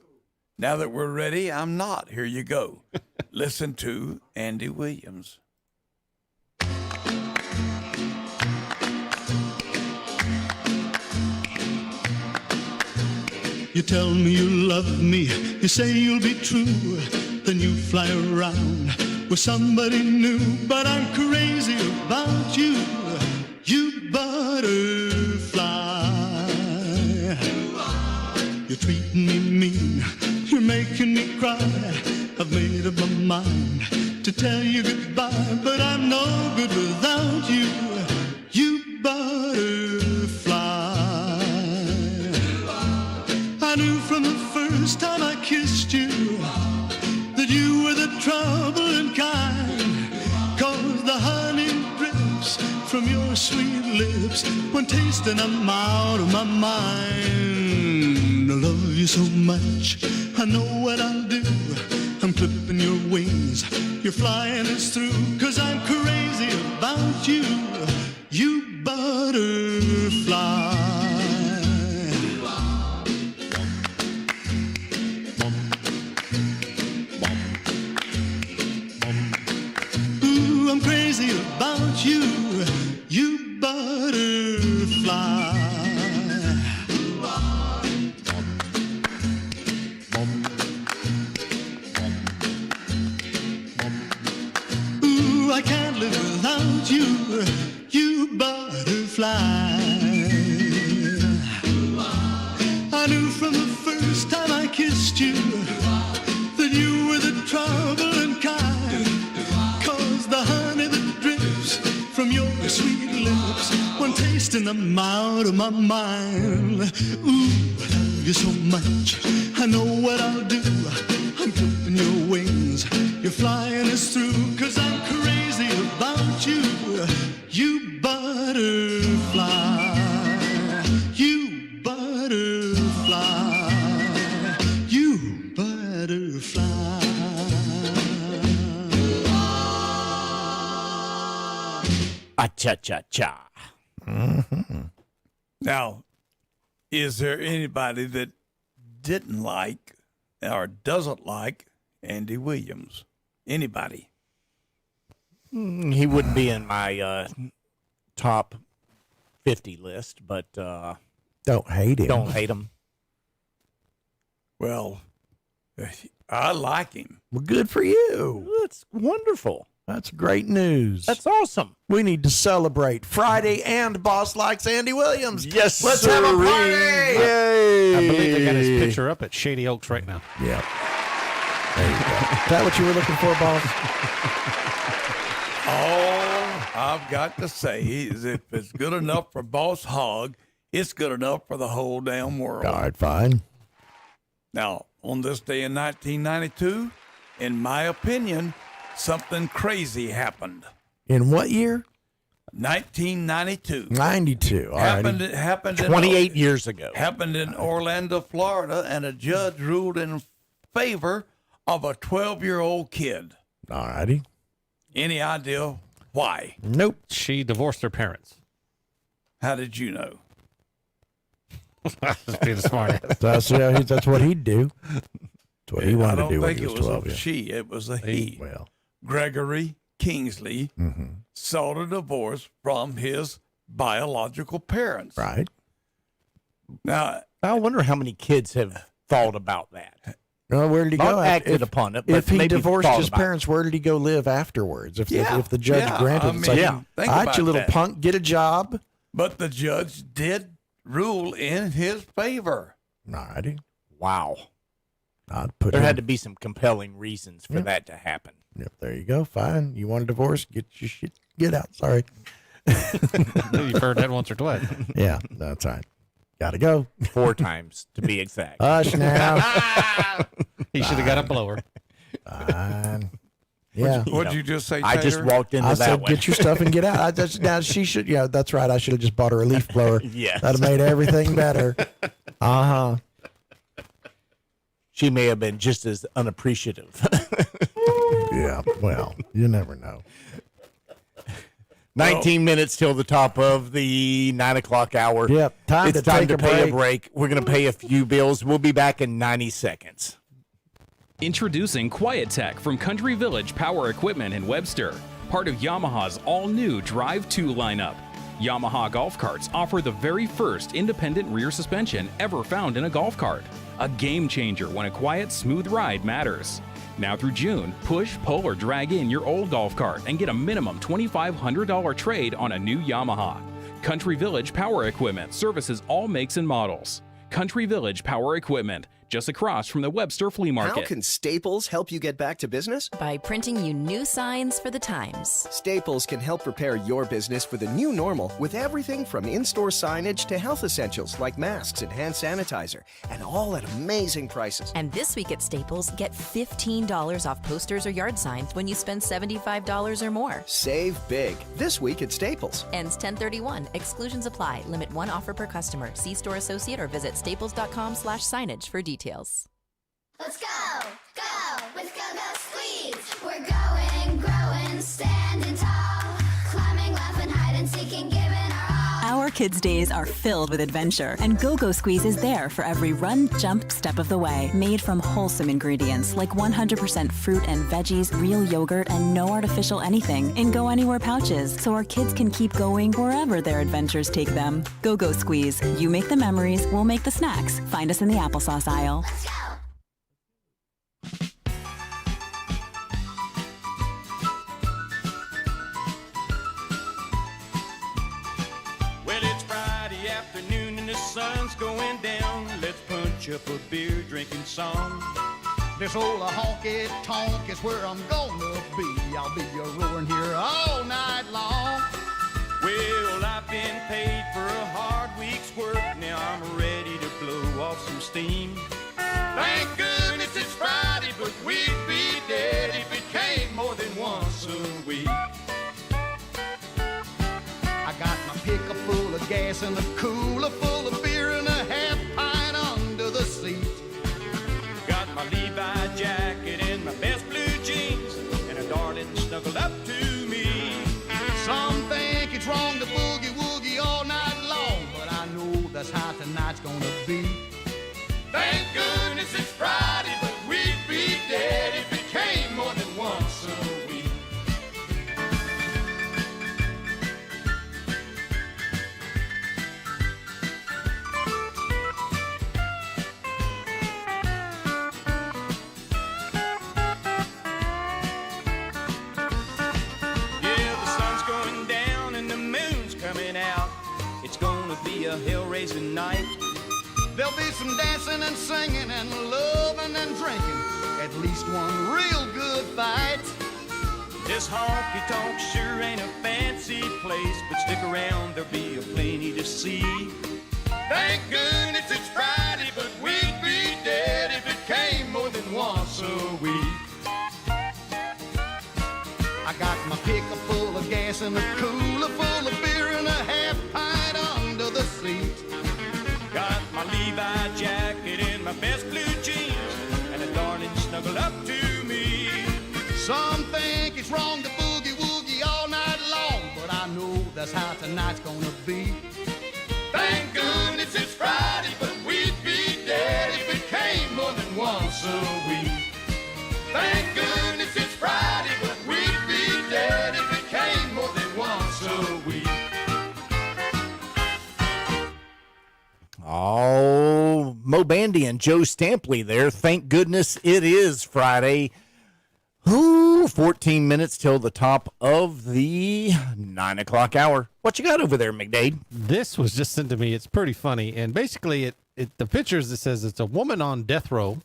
Now that we're ready, I'm not. Here you go. Listen to Andy Williams. You tell me you love me, you say you'll be true, then you fly around with somebody new. But I'm crazy about you, you butterfly. You're treating me mean, you're making me cry. I've made up my mind to tell you goodbye, but I'm no good without you, you butterfly. I knew from the first time I kissed you that you were the troubling kind, 'cause the honey drips from your sweet lips. When tasting, I'm out of my mind. I love you so much, I know what I'll do. I'm clipping your wings, you're flying us through, 'cause I'm crazy about you, you butterfly. Ooh, I'm crazy about you, you butterfly. Ooh, I can't live without you, you butterfly. I knew from the first time I kissed you that you were the troubling kind, 'cause the honey that drips from your sweet lips, when tasting, I'm out of my mind. Ooh, I love you so much, I know what I'll do. I'm clipping your wings, you're flying us through, 'cause I'm crazy about you, you butterfly. You butterfly. You butterfly. Cha-cha-cha. Now, is there anybody that didn't like or doesn't like Andy Williams? Anybody? He wouldn't be in my top 50 list, but don't hate him. Don't hate him. Well, I like him. Well, good for you. That's wonderful. That's great news. That's awesome. We need to celebrate Friday, and Boss likes Andy Williams. Yes, let's have a party. I believe they got his picture up at Shady Oaks right now. Yeah. There you go. Is that what you were looking for, Boss? All I've got to say is if it's good enough for Boss Hogg, it's good enough for the whole damn world. All right, fine. Now, on this day in 1992, in my opinion, something crazy happened. In what year? 1992. 92. All right. Happened 28 years ago. Happened in Orlando, Florida, and a judge ruled in favor of a 12-year-old kid. All righty. Any idea why? Nope. She divorced her parents. How did you know? Just being smart. That's what he'd do. That's what he wanted to do when he was 12. A she, it was a he. Well, Gregory Kingsley sought a divorce from his biological parents. Right. Now, I wonder how many kids have thought about that. Well, where did he Not go? acted upon it, but if he maybe divorced thought his about it. parents, where did he go live afterwards? If the judge yeah, granted, I it's mean, like, yeah, think all right, about you little that. punk, get a job. But the judge did rule in his favor. All righty. Wow. I'd put There him- had to be some compelling reasons for that to happen. Yep, there you go. Fine. You want a divorce? Get your shit. Get out. Sorry. You've heard that once or twice. Yeah, that's right. Gotta go. 4 times to be exact. Hush now. He should have got a blower. Fine. Yeah. What'd you just say, I just Tater? walked into I that said, one. get your stuff and get out. Now she should. Yeah, that's right. I should have just bought her a leaf blower. Yes. That'd have made everything better. She may have been just as unappreciative. Yeah. Well, you never know. 19 minutes till the top of the 9 o'clock hour. Yep. It's time to pay break. a break. We're going to pay a few bills. We'll be back in 90 seconds. Introducing Quiet Tech from Country Village Power Equipment in Webster, part of Yamaha's all-new Drive 2 lineup. Yamaha golf carts offer the very first independent rear suspension ever found in a golf cart. A game changer when a quiet, smooth ride matters. Now through June, push, pull, or drag in your old golf cart and get a minimum $2,500 trade on a new Yamaha. Country Village Power Equipment services all makes and models. Country Village Power Equipment, just across from the Webster Flea Market. How can Staples help you get back to business? By printing you new signs for the times. Staples can help prepare your business for the new normal with everything from in-store signage to health essentials like masks and hand sanitizer, and all at amazing prices. And this week at Staples, get $15 off posters or yard signs when you spend $75 or more. Save big this week at Staples. Ends 10/31. Exclusions apply. Limit 1 offer per customer. See store associate or visit staples.com/signage for details. Let's go, go with Go Go Squeeze. We're going, growing, standing tall, climbing, laughing, hide and seeking, giving our all. Our kids' days are filled with adventure, and Go-Go Squeeze is there for every run, jump, step of the way. Made from wholesome ingredients like 100% fruit and veggies, real yogurt, and no artificial anything in Go Anywhere pouches, so our kids can keep going wherever their adventures take them. Go-Go Squeeze. You make the memories, we'll make the snacks. Find us in the applesauce aisle. Let's go. Well, it's Friday afternoon and the sun's going down. Let's punch up a beer drinking song. This old honky tonk is where I'm gonna be. I'll be a roaring here all night long. Well, I've been paid for a hard week's work. Now I'm ready to blow off some steam. Thank goodness it's Friday, but we'd be dead if it came more than once a week. I got my pickup full of gas and a cooler full of beer and a half pint under the seat. Got my Levi jacket and my best blue jeans, and a darling snuggled up to me. Some think it's wrong to boogie woogie all night long, but I know that's how tonight's gonna be. Thank goodness it's Friday, but we'd be dead if it came more than once a week. Yeah, the sun's going down and the moon's coming out. It's gonna be a hell-raising night. There'll be some dancing and singing and loving and drinking, at least one real good fight. This honky-tonk sure ain't a fancy place, but stick around, there'll be a plenty to see. Thank goodness it's Friday, but we'd be dead if it came more than once a week. I got my pickup full of gas and a cooler full of beer and a half pint under the seat. Got my Levi jacket and my best blue jeans, and a darling snuggle up to me. Some think it's wrong to boogie woogie all night long, but I know that's how tonight's gonna be. Thank goodness it's Friday, but we'd be dead if it came more than once a week. Thank goodness it's Friday, but we'd be dead if it came more than once a week. Oh, Mo Bandy and Joe Stampley there. Thank goodness it is Friday. Ooh, 14 minutes till the top of the 9 o'clock hour. What you got over there, McDade? This was just sent to me. It's pretty funny. And basically, the pictures, it says it's a woman on death row.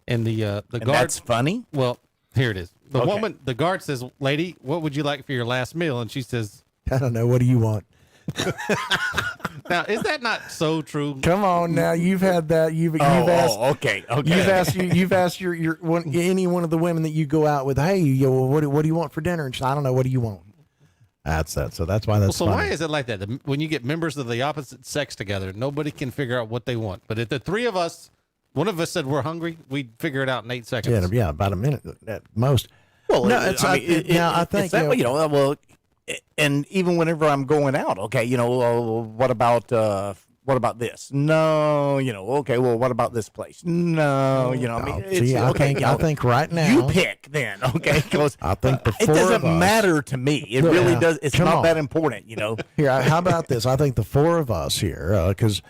And the guard. That's funny? Well, here it is. Okay. The guard says, "Lady, what would you like for your last meal?" And she says, I don't know. What do you want? Now, is that not so true? Come on, now you've had that. You've asked. Okay. You've asked your any one of the women that you go out with. Hey, what do you want for dinner? And she, I don't know. What do you want? That's that. So that's why that's. So funny. why is it like that? When you get members of the opposite sex together, nobody can figure out what they want. But if the three of us, one of us said we're hungry, we'd figure it out in 8 seconds. Yeah, about a minute at most. Well, no, I think it's that way, well, and even whenever I'm going out, okay, what about this? No, okay, well, what about this place? No, I think right now you pick then, okay? Because I think the it four doesn't of us, matter to me. It really does. It's Come not on. that important, Here, how about this? I think the four of us here, because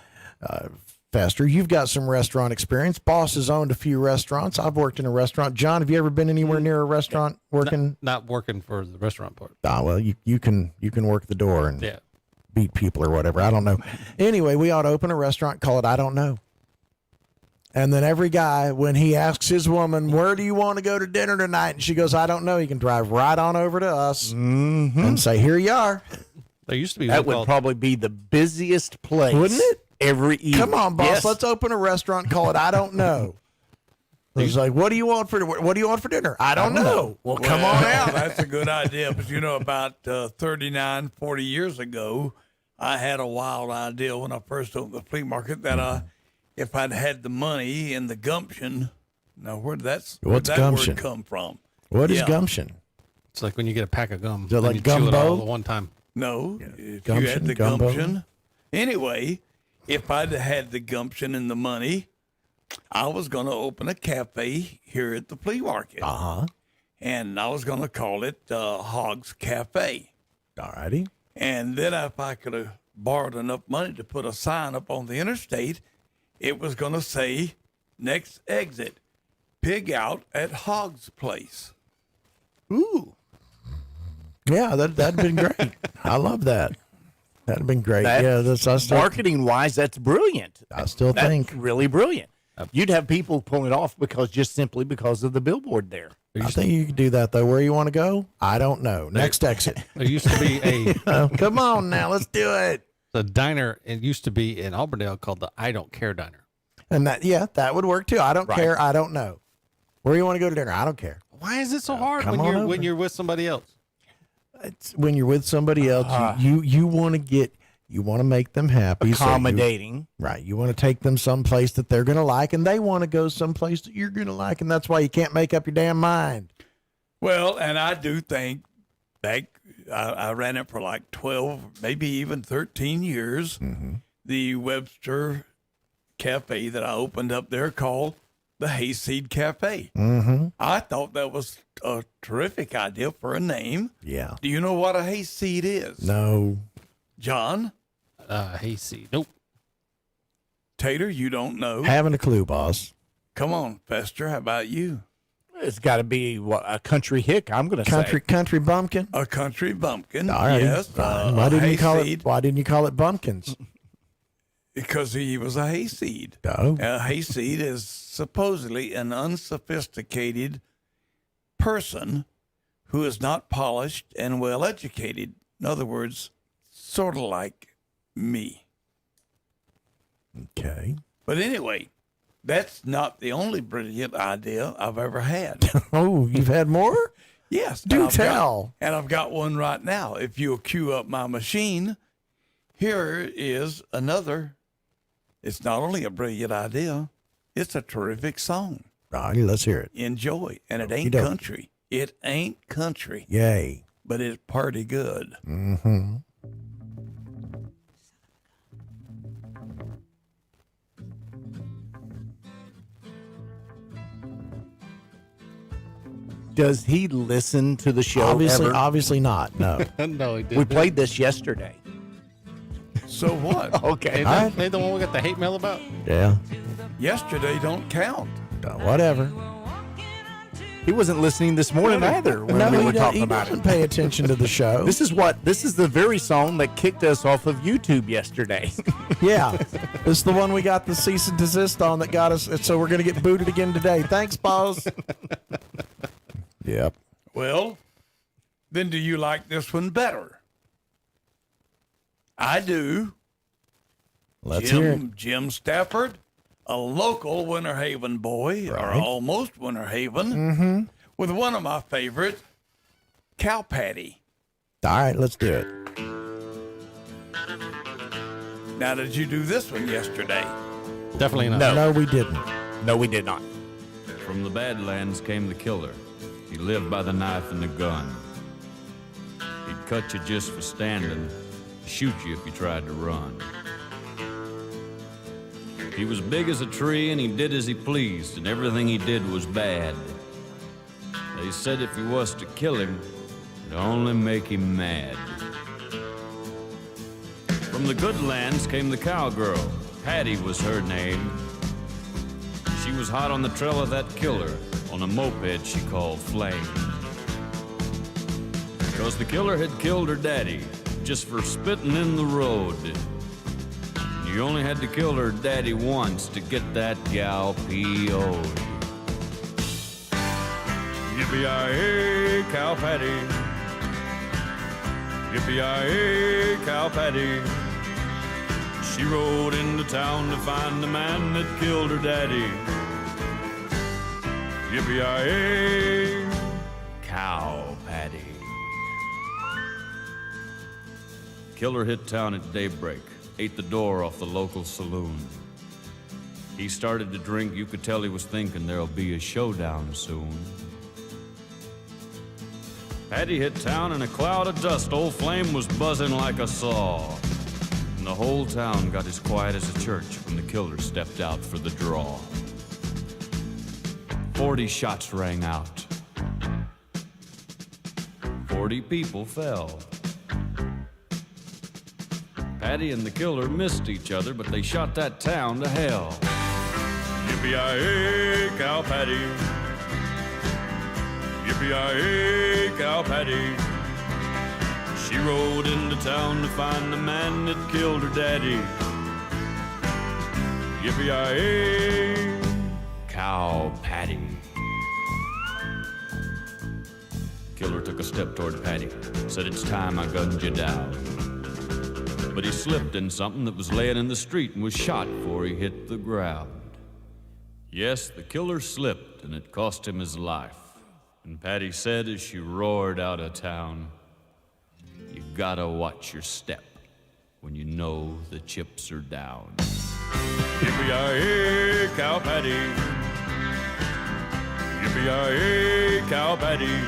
Fester, you've got some restaurant experience. Boss has owned a few restaurants. I've worked in a restaurant. John, have you ever been anywhere near a restaurant working? Not working for the restaurant part. Well, you can work the door and beat people or whatever. I don't know. Anyway, we ought to open a restaurant, call it I Don't Know. And then every guy, when he asks his woman, where do you want to go to dinner tonight? And she goes, I don't know. He can drive right on over to us and say, here you are. There used to be that would probably be the busiest place, wouldn't it? Every evening. Come on, boss. Yes. Let's open a restaurant. Call it I Don't Know. He's like, what do you want for dinner? I don't know. Well, come on out. That's a good idea. But about 39, 40 years ago, I had a wild idea when I first opened the flea market that if I'd had the money and the gumption. Now, what's that gumption? word come from? What is gumption? It's like when you get a pack of gum. Is it like you chew it all gumbo? at one time. No, if Gumption, you had the gumbo? gumption. Anyway, if I'd had the gumption and the money, I was going to open a cafe here at the flea market. And I was going to call it Hogs Cafe. All righty. And then if I could have borrowed enough money to put a sign up on the interstate, it was going to say, next exit, pig out at Hogs Place. Ooh. Yeah, that'd been great. I love that. That'd been great. Marketing wise, that's brilliant. I still think really brilliant. You'd have people pulling it off simply because of the billboard there. I think you could do that though. Where you want to go? I don't know. Next exit. There used to be a come on now, let's do it. The diner. It used to be in Auburndale called the I Don't Care Diner. And that would work too. I don't care. I don't know. Where you want to go to dinner? I don't care. Why is it so hard come when on when you're with somebody else? It's when you're with somebody else. You want to make them happy. Accommodating. Right. You want to take them someplace that they're going to like, and they want to go someplace that you're going to like, and that's why you can't make up your damn mind. Well, and I do think I ran it for like 12, maybe even 13 years. Mm-hmm. The Webster Cafe that I opened up there called the Hayseed Cafe. Mm-hmm. I thought that was a terrific idea for a name. Yeah. Do you know what a hayseed is? No. John? Hayseed. Nope. Tater, you don't know? Haven't a clue, boss. Come on, Fester. How about you? It's got to be a country hick. I'm going to say country bumpkin. A country bumpkin. All right. Yes. Why didn't you call it bumpkins? Because he was a hayseed. Oh. A hayseed is supposedly an unsophisticated person who is not polished and well educated. In other words, sort of like me. Okay. But anyway, that's not the only brilliant idea I've ever had. Oh, you've had more? Yes. Do and tell. I've got one right now. If you'll cue up my machine, here is another. It's not only a brilliant idea, it's a terrific song. Right, let's hear it. Enjoy. And it ain't Okey-doke. country. It ain't country. Yay. But it's pretty good. Mm-hmm. Does he listen to the show? Obviously not. No. No, he didn't. We played this yesterday. So what? Okay. Ain't the one we got the hate mail about? Yeah. Yesterday don't count. Whatever. He wasn't listening this morning either when we were talking he about doesn't it. pay attention to the show. This is the very song that kicked us off of YouTube yesterday. Yeah. This is the one we got the cease and desist on that got us. So we're going to get booted again today. Thanks, boss. Yep. Well, then do you like this one better? I do. Let's hear it. Jim Stafford, a local Winter Haven boy, or Right. almost Winter Haven, Mm-hmm. with one of my favorite, Cow Patty. All right, let's do it. Now, did you do this one yesterday? Definitely not. No, we didn't. No, we did not. From the Badlands came the killer. He lived by the knife and the gun. He'd cut you just for standing, shoot you if you tried to run. He was big as a tree and he did as he pleased, and everything he did was bad. They said if you was to kill him, it'd only make him mad. From the good lands came the cowgirl. Patty was her name. She was hot on the trail of that killer, on a moped she called Flame. Because the killer had killed her daddy just for spitting in the road. You only had to kill her daddy once to get that gal PO'd. Yippee-yi-hey, Cow Patty. Yippee-yi-hey, Cow Patty. She rode into town to find the man that killed her daddy. Yippee-yi-hey, Cow Patty. Killer hit town at daybreak, ate the door off the local saloon. He started to drink, you could tell he was thinking there'll be a showdown soon. Patty hit town in a cloud of dust, old Flame was buzzing like a saw. And the whole town got as quiet as a church when the killer stepped out for the draw. 40 shots rang out. 40 people fell. Patty and the killer missed each other, but they shot that town to hell. Yippee-yi-hey, Cow Patty. Yippee-yi-hey, Cow Patty. She rode into town to find the man that killed her daddy. Yippee-yi-hey, Cow Patty. Killer took a step toward Patty, said, "It's time I gunned you down." But he slipped in something that was laying in the street and was shot before he hit the ground. Yes, the killer slipped, and it cost him his life. And Patty said as she roared out of town, "You gotta watch your step when you know the chips are down." Yippee-yi-hey, Cow Patty. Yippee-yi-hey, Cow Patty.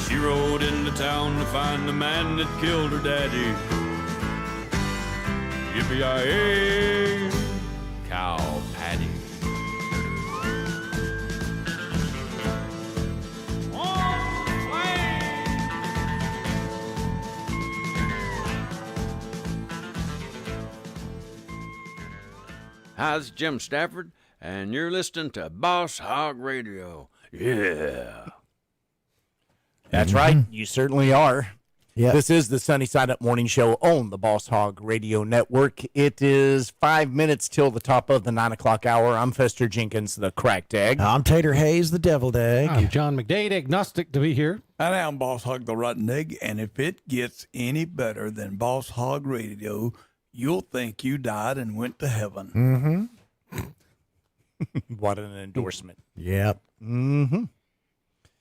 She rode into town to find the man that killed her daddy. Yippee-yi-hey, Cow Patty. Hi, this is Jim Stafford, and you're listening to Boss Hog Radio. Yeah. That's right. You certainly are. Yeah. This is the Sunny Side Up Morning Show on the Boss Hog Radio Network. It is 5 minutes till the top of the 9 o'clock hour. I'm Fester Jenkins, the cracked egg. I'm Tater Hayes, the deviled egg. I'm John McDade, agnostic to be here. And I'm Boss Hog, the rotten egg. And if it gets any better than Boss Hog Radio, you'll think you died and went to heaven. Mm-hmm. What an endorsement. Yep. Mm-hmm.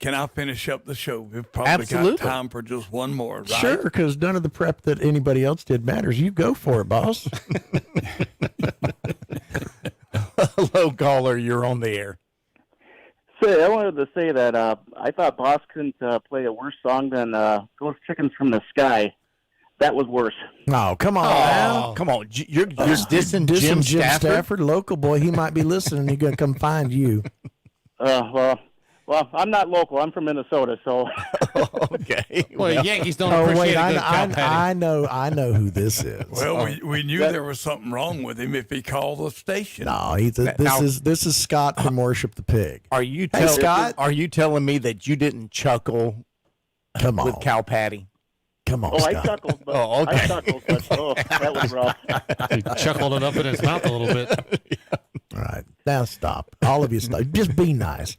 Can I finish up the show? We've probably Absolutely. got time for just one more, right? Sure, because none of the prep that anybody else did matters. You go for it, boss. Hello, caller. You're on the air. Say, I wanted to say that I thought Boss couldn't play a worse song than Ghost Chickens from the Sky. That was worse. Oh, come on, man. Come on. You're dissing Jim Stafford? Local boy. He might be listening. He's going to come find you. Well, I'm not local. I'm from Minnesota, so. Okay. Well, Yankees don't appreciate a good cow patty. I know who this is. Well, we knew there was something wrong with him if he called the station. No, this is Scott from Worship the Pig. Are you Scott? Are you telling me that you didn't chuckle with cow patty? Come on, Oh, Scott. I chuckled, but okay. I chuckled, but that was rough. He chuckled it up in his mouth a little bit. All right, now stop. All of you stop. Just be nice.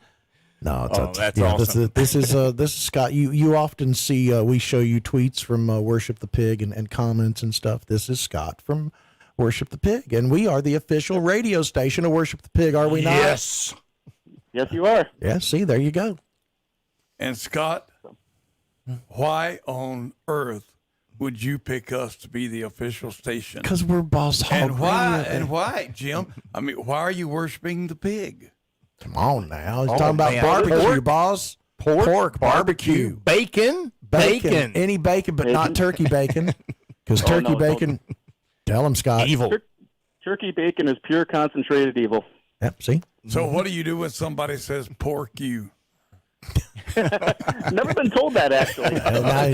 No, that's awesome. This is Scott. You often see we show you tweets from Worship the Pig and comments and stuff. This is Scott from Worship the Pig, and we are the official radio station of Worship the Pig, are we not? Yes. Yes, you are. Yeah. See, there you go. And Scott, why on earth would you pick us to be the official station? Because we're Boss Hog. And why? Radio. And why, Jim? I mean, why are you worshiping the pig? Come on now. He's talking about barbecue, boss. Pork barbecue. Bacon. Any bacon, but not turkey bacon. Because turkey bacon, tell him, Scott. Evil. Turkey bacon is pure concentrated evil. Yep, see? So what do you do when somebody says pork you? Never been told that, actually. I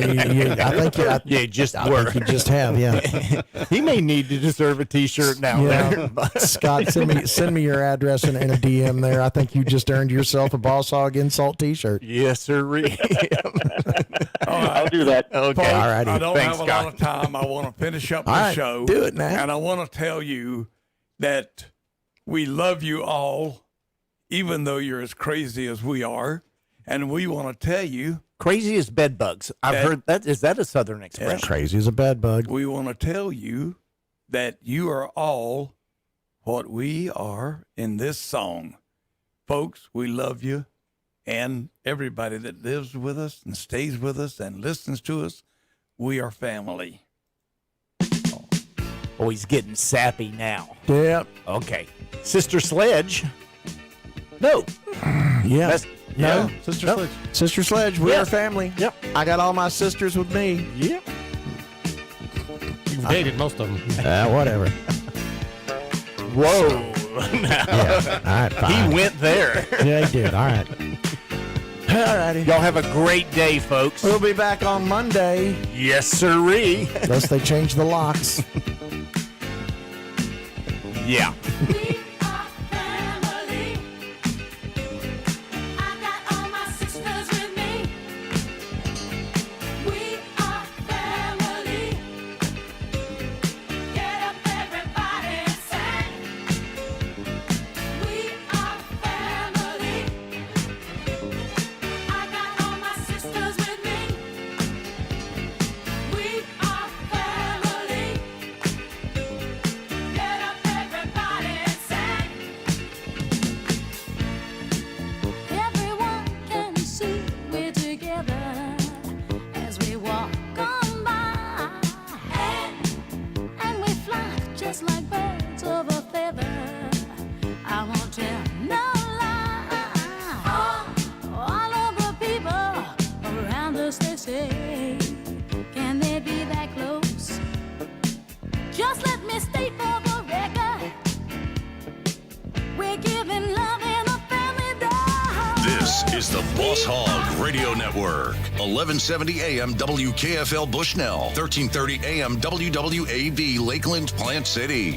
think you just have, yeah. He may need to deserve a T-shirt now. Yeah. Scott, send me your address in a DM there. I think you just earned yourself a Boss Hog insult T-shirt. Yes, sir. I'll do that. Okay. All righty. I don't Thanks, have a lot of time. I want to finish up All the right, show. do it now. And I want to tell you that we love you all, even though you're as crazy as we are. And we want to tell you, Crazy as bed bugs. I've heard that. Is that a Southern expression? Crazy as a bed bug. we want to tell you that you are all what we are in this song. Folks, we love you. And everybody that lives with us and stays with us and listens to us, we are family. Oh, he's getting sappy now. Yep. Okay. Sister Sledge. No. Yeah. That's- No. Sister Nope. Sledge. Sister Sledge. We're a family. Yep. I got all my sisters with me. Yep. You've dated most of them. Whatever. Whoa. Yeah. All right, fine. He went there. Yeah, he did. All right. All righty. Y'all have a great day, folks. We'll be back on Monday. Yes, sirree. Unless they change the locks. Yeah. Everyone can see we're together as we walk on by, and we fly just like birds of a feather. I won't tell no lie. All of the people around us, they say, can they be that close? Just let me state for the record, we're giving love in a family dog. This is the Boss Hog Radio Network. 1170 AM WKFL Bushnell, 1330 AM WWAD Lakeland, Plant City.